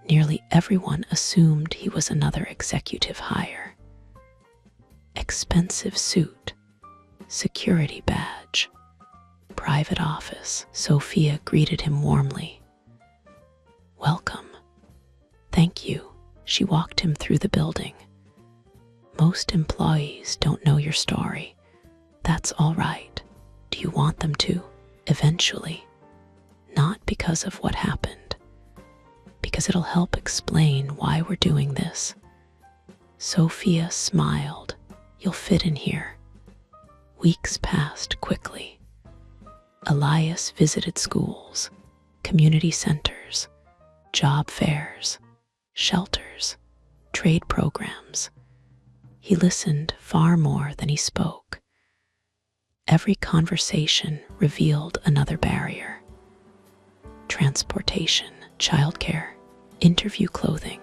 Speaker 1: nearly everyone assumed he was another executive hire. Expensive suit, security badge, private office. Sophia greeted him warmly. Welcome. Thank you. She walked him through the building. Most employees don't know your story. That's all right. Do you want them to? Eventually. Not because of what happened, because it'll help explain why we're doing this. Sophia smiled. You'll fit in here. Weeks passed quickly. Elias visited schools, community centers, job fairs, shelters, trade programs. He listened far more than he spoke. Every conversation revealed another barrier. Transportation, childcare, interview clothing,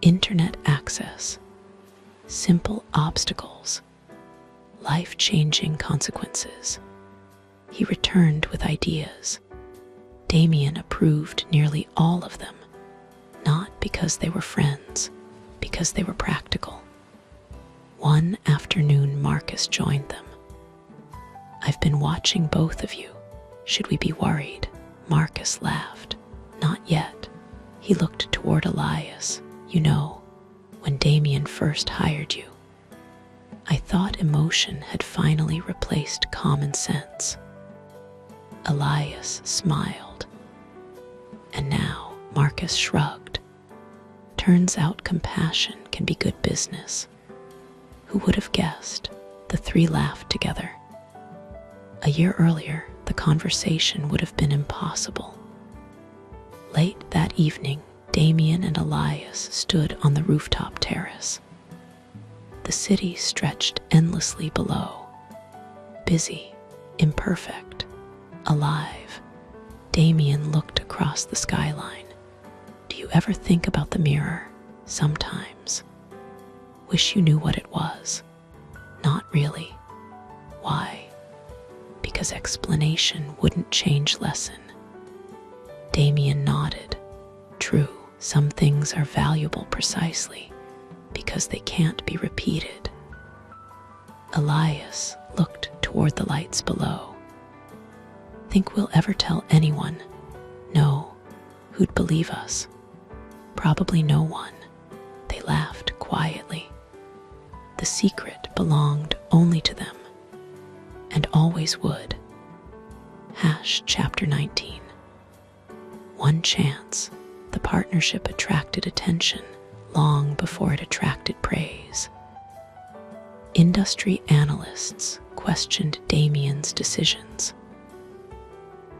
Speaker 1: internet access, simple obstacles, life-changing consequences. He returned with ideas. Damien approved nearly all of them, not because they were friends, because they were practical. One afternoon, Marcus joined them. I've been watching both of you. Should we be worried? Marcus laughed. Not yet. He looked toward Elias. You know, when Damien first hired you, I thought emotion had finally replaced common sense. Elias smiled. And now, Marcus shrugged. Turns out compassion can be good business. Who would have guessed? The three laughed together. A year earlier, the conversation would have been impossible. Late that evening, Damien and Elias stood on the rooftop terrace. The city stretched endlessly below. Busy, imperfect, alive. Damien looked across the skyline. Do you ever think about the mirror? Sometimes. Wish you knew what it was. Not really. Why? Because explanation wouldn't change lesson. Damien nodded. True, some things are valuable precisely because they can't be repeated. Elias looked toward the lights below. Think we'll ever tell anyone? No. Who'd believe us? Probably no one. They laughed quietly. The secret belonged only to them, and always would. Chapter 19. One chance, the partnership attracted attention long before it attracted praise. Industry analysts questioned Damien's decisions.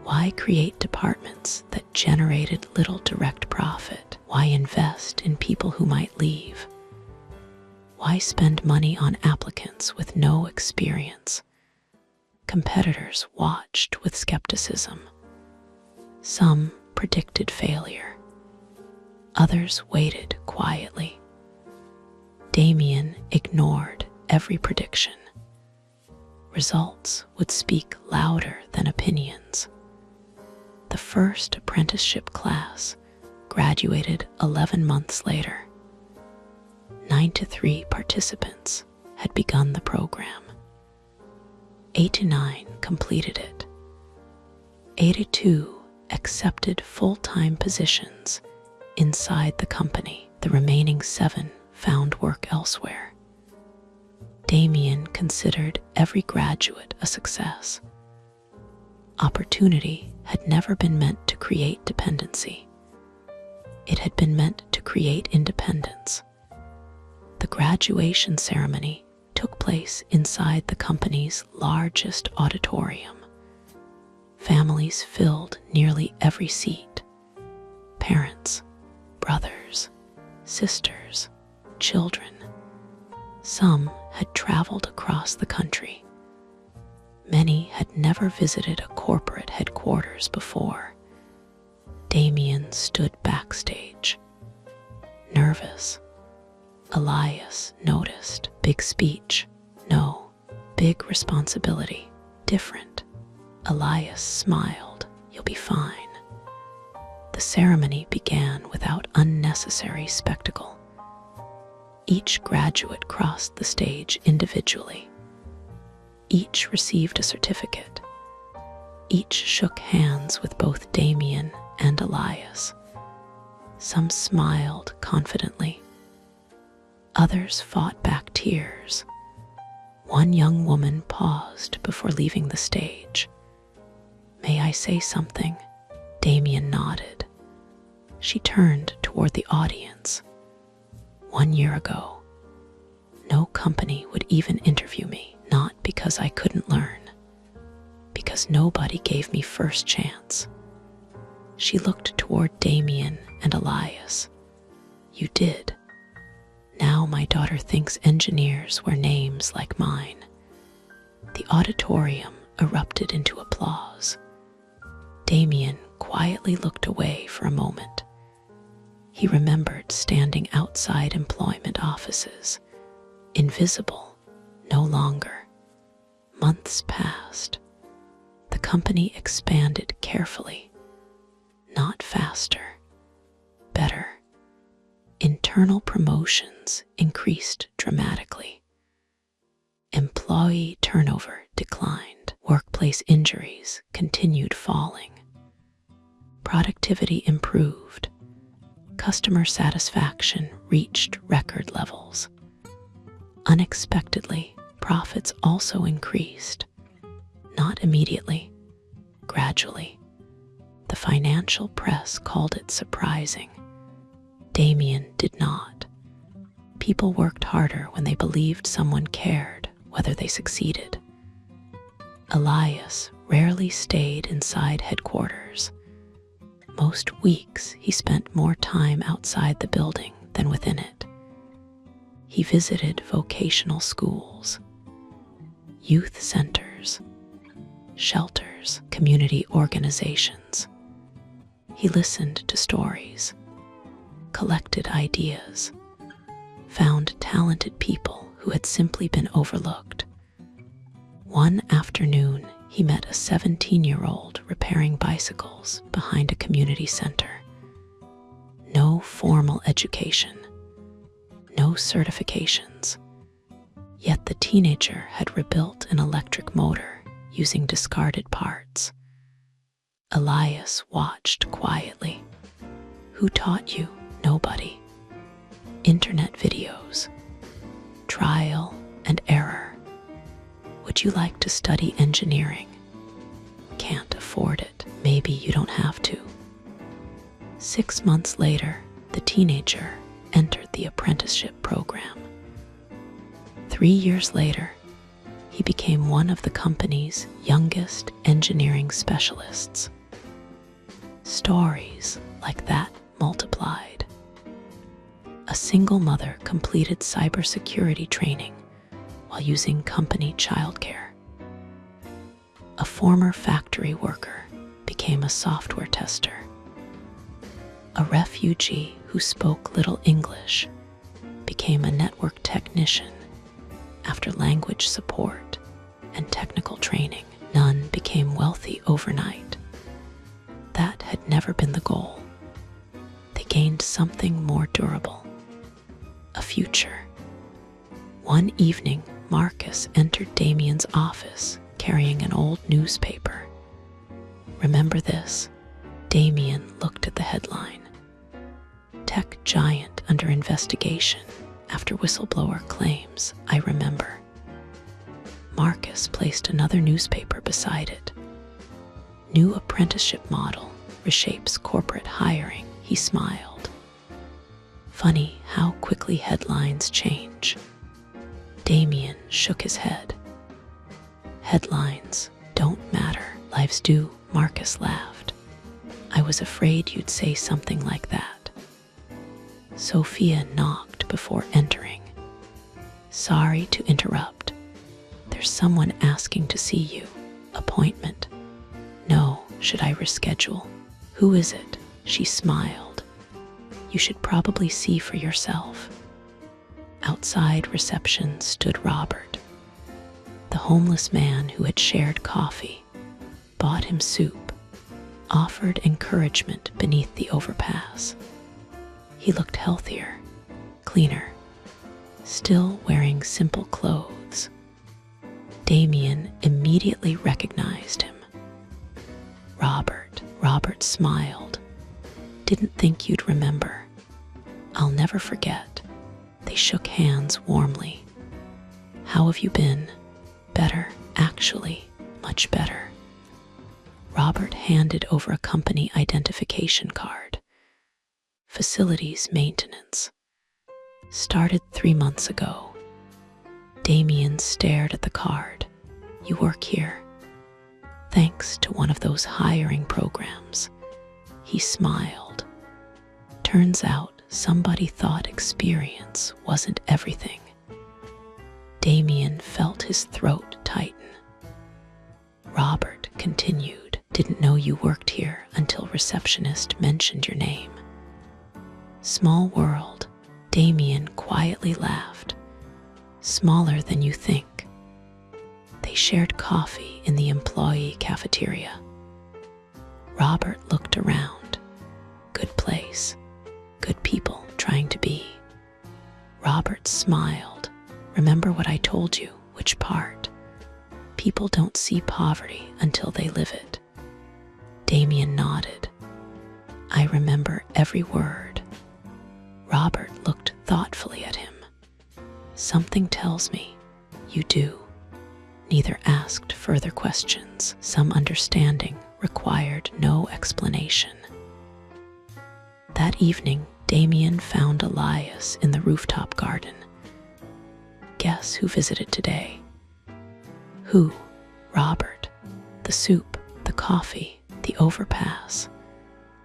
Speaker 1: Why create departments that generated little direct profit? Why invest in people who might leave? Why spend money on applicants with no experience? Competitors watched with skepticism. Some predicted failure. Others waited quietly. Damien ignored every prediction. Results would speak louder than opinions. The first apprenticeship class graduated 11 months later. 93 participants had begun the program. 89 completed it. 82 accepted full-time positions inside the company. The remaining 7 found work elsewhere. Damien considered every graduate a success. Opportunity had never been meant to create dependency. It had been meant to create independence. The graduation ceremony took place inside the company's largest auditorium. Families filled nearly every seat. Parents, brothers, sisters, children. Some had traveled across the country. Many had never visited a corporate headquarters before. Damien stood backstage, nervous. Elias noticed. Big speech. No. Big responsibility. Different. Elias smiled. You'll be fine. The ceremony began without unnecessary spectacle. Each graduate crossed the stage individually. Each received a certificate. Each shook hands with both Damien and Elias. Some smiled confidently. Others fought back tears. One young woman paused before leaving the stage. "May I say something?" Damien nodded. She turned toward the audience. 1 year ago, no company would even interview me, not because I couldn't learn, because nobody gave me first chance. She looked toward Damien and Elias. "You did. Now my daughter thinks engineers wear names like mine." The auditorium erupted into applause. Damien quietly looked away for a moment. He remembered standing outside employment offices, invisible, no longer. Months passed. The company expanded carefully, not faster, better. Internal promotions increased dramatically. Employee turnover declined. Workplace injuries continued falling. Productivity improved. Customer satisfaction reached record levels. Unexpectedly, profits also increased. Not immediately, gradually. The financial press called it surprising. Damien did not. People worked harder when they believed someone cared, whether they succeeded. Elias rarely stayed inside headquarters. Most weeks he spent more time outside the building than within it. He visited vocational schools, youth centers, shelters, community organizations. He listened to stories, collected ideas, found talented people who had simply been overlooked. One afternoon, he met a 17-year-old repairing bicycles behind a community center. No formal education, no certifications. Yet the teenager had rebuilt an electric motor using discarded parts. Elias watched quietly. "Who taught you?" "Nobody." "Internet videos. Trial and error." "Would you like to study engineering?" "Can't afford it." "Maybe you don't have to." 6 months later, the teenager entered the apprenticeship program. 3 years later, he became one of the company's youngest engineering specialists. Stories like that multiplied. A single mother completed cybersecurity training while using company childcare. A former factory worker became a software tester. A refugee who spoke little English became a network technician after language support and technical training. None became wealthy overnight. That had never been the goal. They gained something more durable, a future. One evening, Marcus entered Damien's office carrying an old newspaper. "Remember this?" Damien looked at the headline. "Tech giant under investigation after whistleblower claims." "I remember." Marcus placed another newspaper beside it. "New apprenticeship model reshapes corporate hiring." He smiled. Funny how quickly headlines change. Damien shook his head. "Headlines don't matter. Lives do." Marcus laughed. "I was afraid you'd say something like that." Sophia knocked before entering. "Sorry to interrupt. There's someone asking to see you." "Appointment?" "No. Should I reschedule?" "Who is it?" She smiled. "You should probably see for yourself." Outside reception stood Robert, the homeless man who had shared coffee, bought him soup, offered encouragement beneath the overpass. He looked healthier, cleaner, still wearing simple clothes. Damien immediately recognized him. Robert smiled. "Didn't think you'd remember." "I'll never forget." They shook hands warmly. "How have you been?" Better, actually, much better. Robert handed over a company identification card. Facilities maintenance. Started 3 months ago. Damien stared at the card. You work here. Thanks to one of those hiring programs. He smiled. Turns out somebody thought experience wasn't everything. Damien felt his throat tighten. Robert continued, didn't know you worked here until receptionist mentioned your name. Small world, Damien quietly laughed. Smaller than you think. They shared coffee in the employee cafeteria. Robert looked around. Good place, good people trying to be. Robert smiled. Remember what I told you? Which part? People don't see poverty until they live it. Damien nodded. I remember every word. Robert looked thoughtfully at him. Something tells me you do. Neither asked further questions. Some understanding required no explanation. That evening, Damien found Elias in the rooftop garden. Guess who visited today? Who? Robert. The soup, the coffee, the overpass.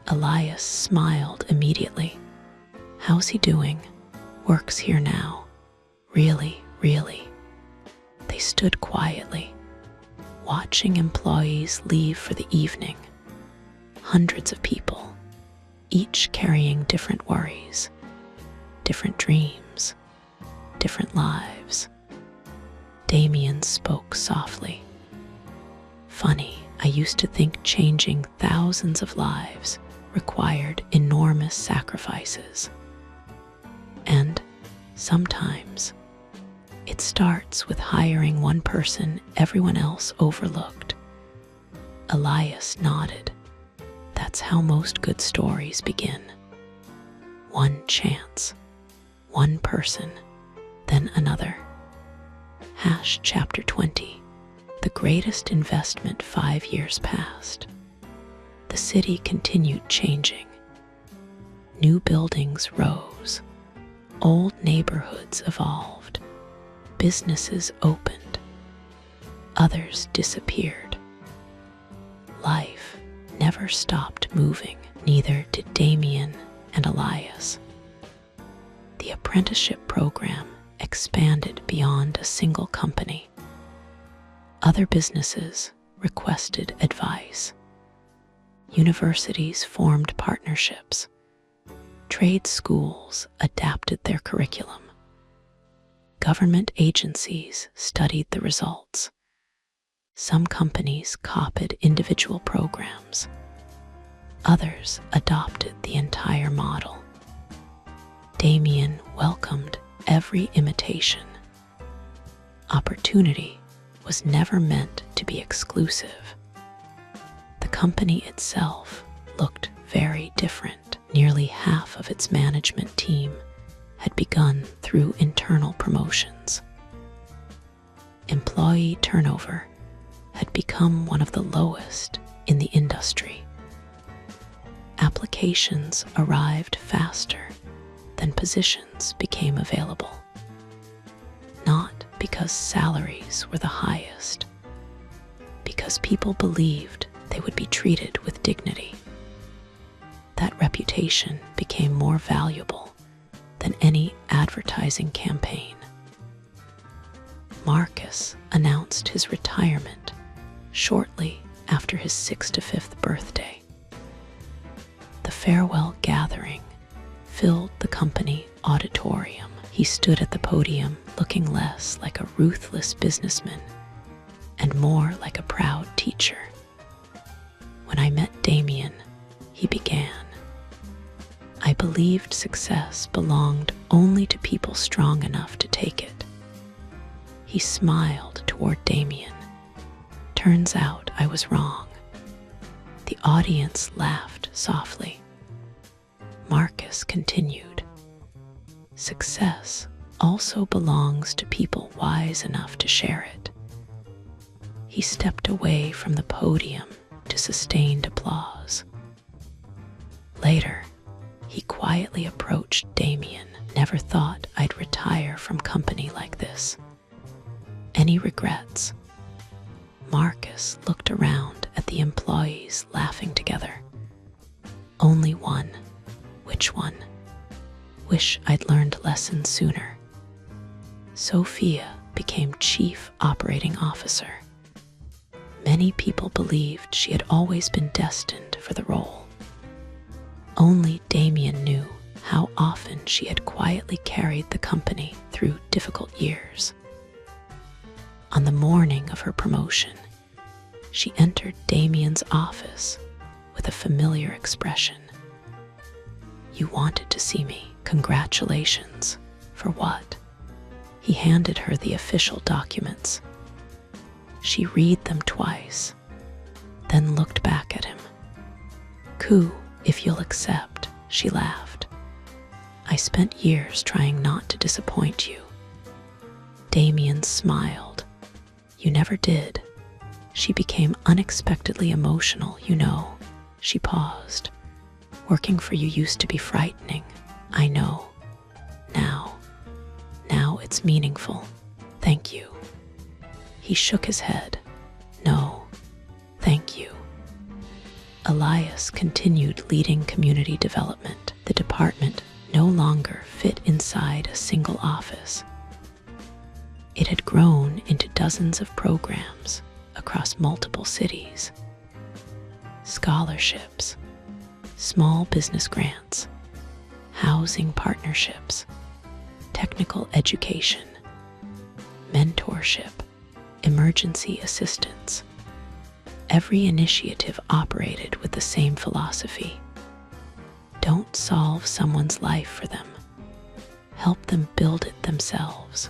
Speaker 1: Elias smiled immediately. How's he doing? Works here now. Really, really. They stood quietly, watching employees leave for the evening. Hundreds of people, each carrying different worries, different dreams, different lives. Damien spoke softly. Funny, I used to think changing thousands of lives required enormous sacrifices. And sometimes it starts with hiring one person everyone else overlooked. Elias nodded. That's how most good stories begin. One chance, one person, then another. Chapter 20. The greatest investment 5 years past. The city continued changing. New buildings rose. Old neighborhoods evolved. Businesses opened. Others disappeared. Life never stopped moving, neither did Damien and Elias. The apprenticeship program expanded beyond a single company. Other businesses requested advice. Universities formed partnerships. Trade schools adapted their curriculum. Government agencies studied the results. Some companies copied individual programs. Others adopted the entire model. Damien welcomed every imitation. Opportunity was never meant to be exclusive. The company itself looked very different. Nearly half of its management team had begun through internal promotions. Employee turnover had become one of the lowest in the industry. Applications arrived faster than positions became available. Not because salaries were the highest, because people believed they would be treated with dignity. That reputation became more valuable than any advertising campaign. Marcus announced his retirement shortly after his 65th birthday. The farewell gathering filled the company auditorium. He stood at the podium looking less like a ruthless businessman and more like a proud teacher. When I met Damien, he began. I believed success belonged only to people strong enough to take it. He smiled toward Damien. Turns out I was wrong. The audience laughed softly. Marcus continued. Success also belongs to people wise enough to share it. He stepped away from the podium to sustained applause. Later, he quietly approached Damien. Never thought I'd retire from company like this. Any regrets? Marcus looked around at the employees laughing together. Only one. Which one? Wish I'd learned lessons sooner. Sophia became Chief Operating Officer. Many people believed she had always been destined for the role. Only Damien knew how often she had quietly carried the company through difficult years. On the morning of her promotion, she entered Damien's office with a familiar expression. "You wanted to see me. Congratulations." For what? He handed her the official documents. She read them twice, then looked back at him. "Coup, if you'll accept," she laughed. "I spent years trying not to disappoint you." Damien smiled. "You never did." She became unexpectedly emotional, you know. She paused. "Working for you used to be frightening. I know. Now it's meaningful. Thank you." He shook his head. "No, thank you." Elias continued leading community development. The department no longer fit inside a single office. It had grown into dozens of programs across multiple cities. Scholarships, small business grants, housing partnerships, technical education, mentorship, emergency assistance. Every initiative operated with the same philosophy. Don't solve someone's life for them. Help them build it themselves.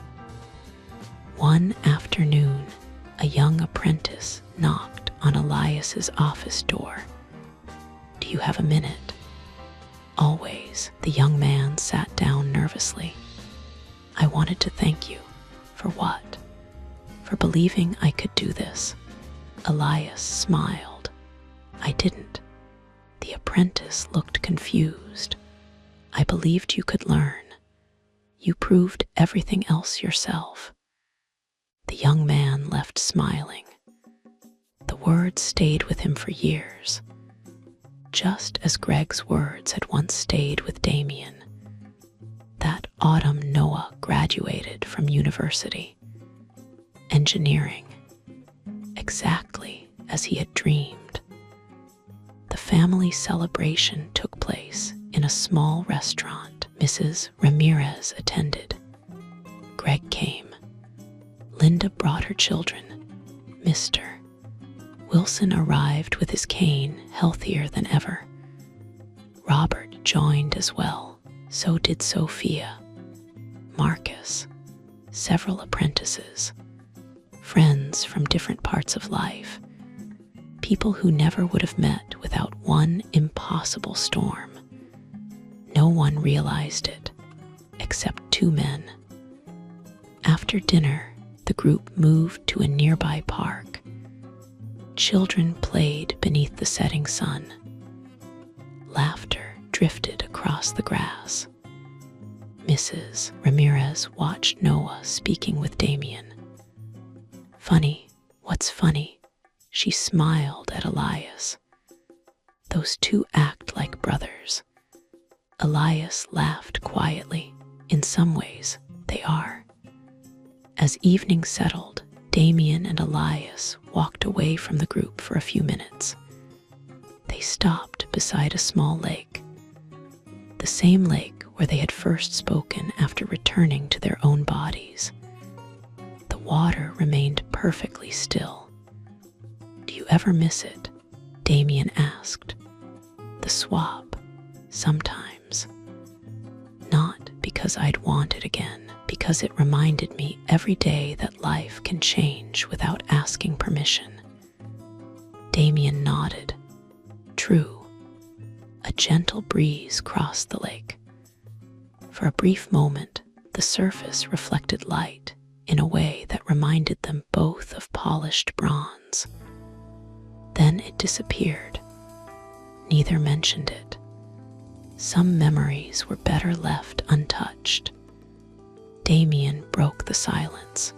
Speaker 1: One afternoon, a young apprentice knocked on Elias's office door. "Do you have a minute?" "Always." The young man sat down nervously. "I wanted to thank you." "For what?" "For believing I could do this." Elias smiled. "I didn't." The apprentice looked confused. "I believed you could learn. You proved everything else yourself." The young man left smiling. The words stayed with him for years, just as Greg's words had once stayed with Damien. That autumn, Noah graduated from university. Engineering, exactly as he had dreamed. The family celebration took place in a small restaurant. Mrs. Ramirez attended. Greg came. Linda brought her children. Mr. Wilson arrived with his cane, healthier than ever. Robert joined as well. So did Sophia, Marcus, several apprentices, friends from different parts of life, people who never would have met without one impossible storm. No one realized it, except two men. After dinner, the group moved to a nearby park. Children played beneath the setting sun. Laughter drifted across the grass. Mrs. Ramirez watched Noah speaking with Damien. "Funny, what's funny?" She smiled at Elias. "Those two act like brothers." Elias laughed quietly. "In some ways, they are." As evening settled, Damien and Elias walked away from the group for a few minutes. They stopped beside a small lake. The same lake where they had first spoken after returning to their own bodies. The water remained perfectly still. "Do you ever miss it?" Damien asked. "The swap, sometimes. Not because I'd want it again, because it reminded me every day that life can change without asking permission." Damien nodded. "True." A gentle breeze crossed the lake. For a brief moment, the surface reflected light, in a way that reminded them both of polished bronze. Then it disappeared. Neither mentioned it. Some memories were better left untouched. Damien broke the silence.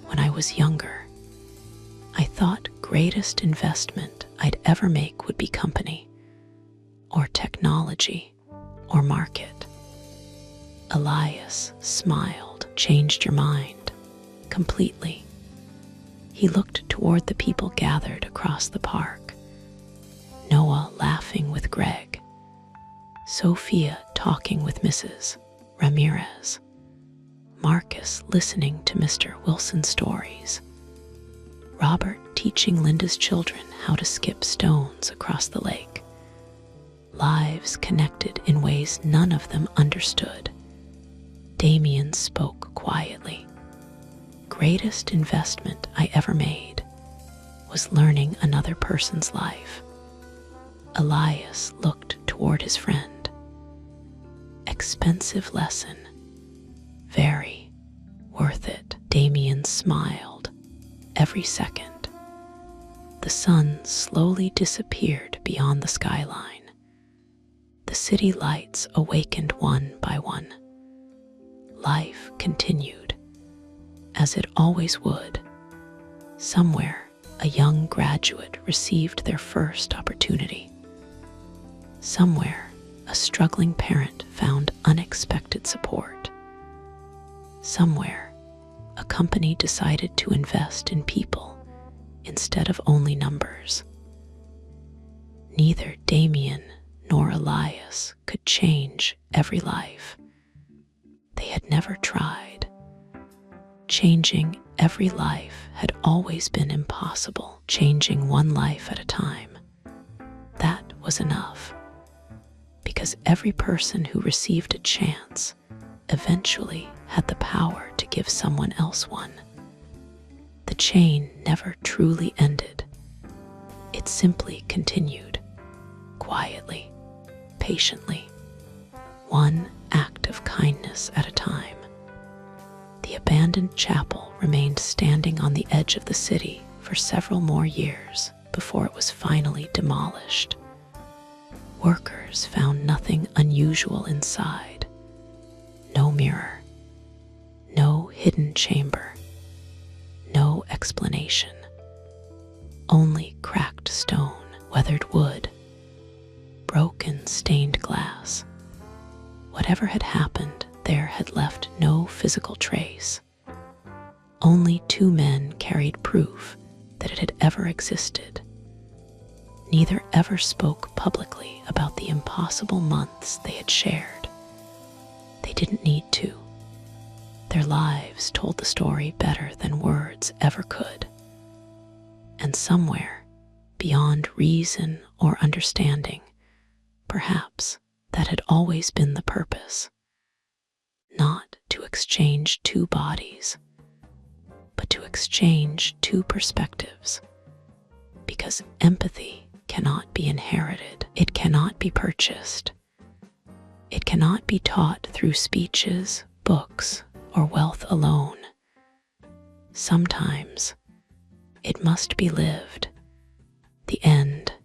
Speaker 1: When I was younger, I thought greatest investment I'd ever make would be company, or technology, or market. Elias smiled. Changed your mind completely. He looked toward the people gathered across the park. Noah laughing with Greg. Sophia talking with Mrs. Ramirez. Marcus listening to Mr. Wilson's stories. Robert teaching Linda's children how to skip stones across the lake. Lives connected in ways none of them understood. Damien spoke quietly. Greatest investment I ever made was learning another person's life. Elias looked toward his friend. Expensive lesson. Very worth it. Damien smiled. Every second. The sun slowly disappeared beyond the skyline. The city lights awakened one by one. Life continued, as it always would. Somewhere, a young graduate received their first opportunity. Somewhere, a struggling parent found unexpected support. Somewhere, a company decided to invest in people instead of only numbers. Neither Damien nor Elias could change every life. They had never tried. Changing every life had always been impossible. Changing one life at a time, that was enough. Because every person who received a chance eventually had the power to give someone else one. The chain never truly ended. It simply continued, quietly, patiently, one act of kindness at a time. The abandoned chapel remained standing on the edge of the city for several more years before it was finally demolished. Workers found nothing unusual inside. No mirror, no hidden chamber, no explanation. Only cracked stone, weathered wood, broken stained glass. Whatever had happened there had left no physical trace. Only two men carried proof that it had ever existed. Neither ever spoke publicly about the impossible months they had shared. They didn't need to. Their lives told the story better than words ever could. And somewhere, beyond reason or understanding, perhaps that had always been the purpose. Not to exchange two bodies, but to exchange two perspectives. Because empathy cannot be inherited. It cannot be purchased. It cannot be taught through speeches, books, or wealth alone. Sometimes it must be lived. The end.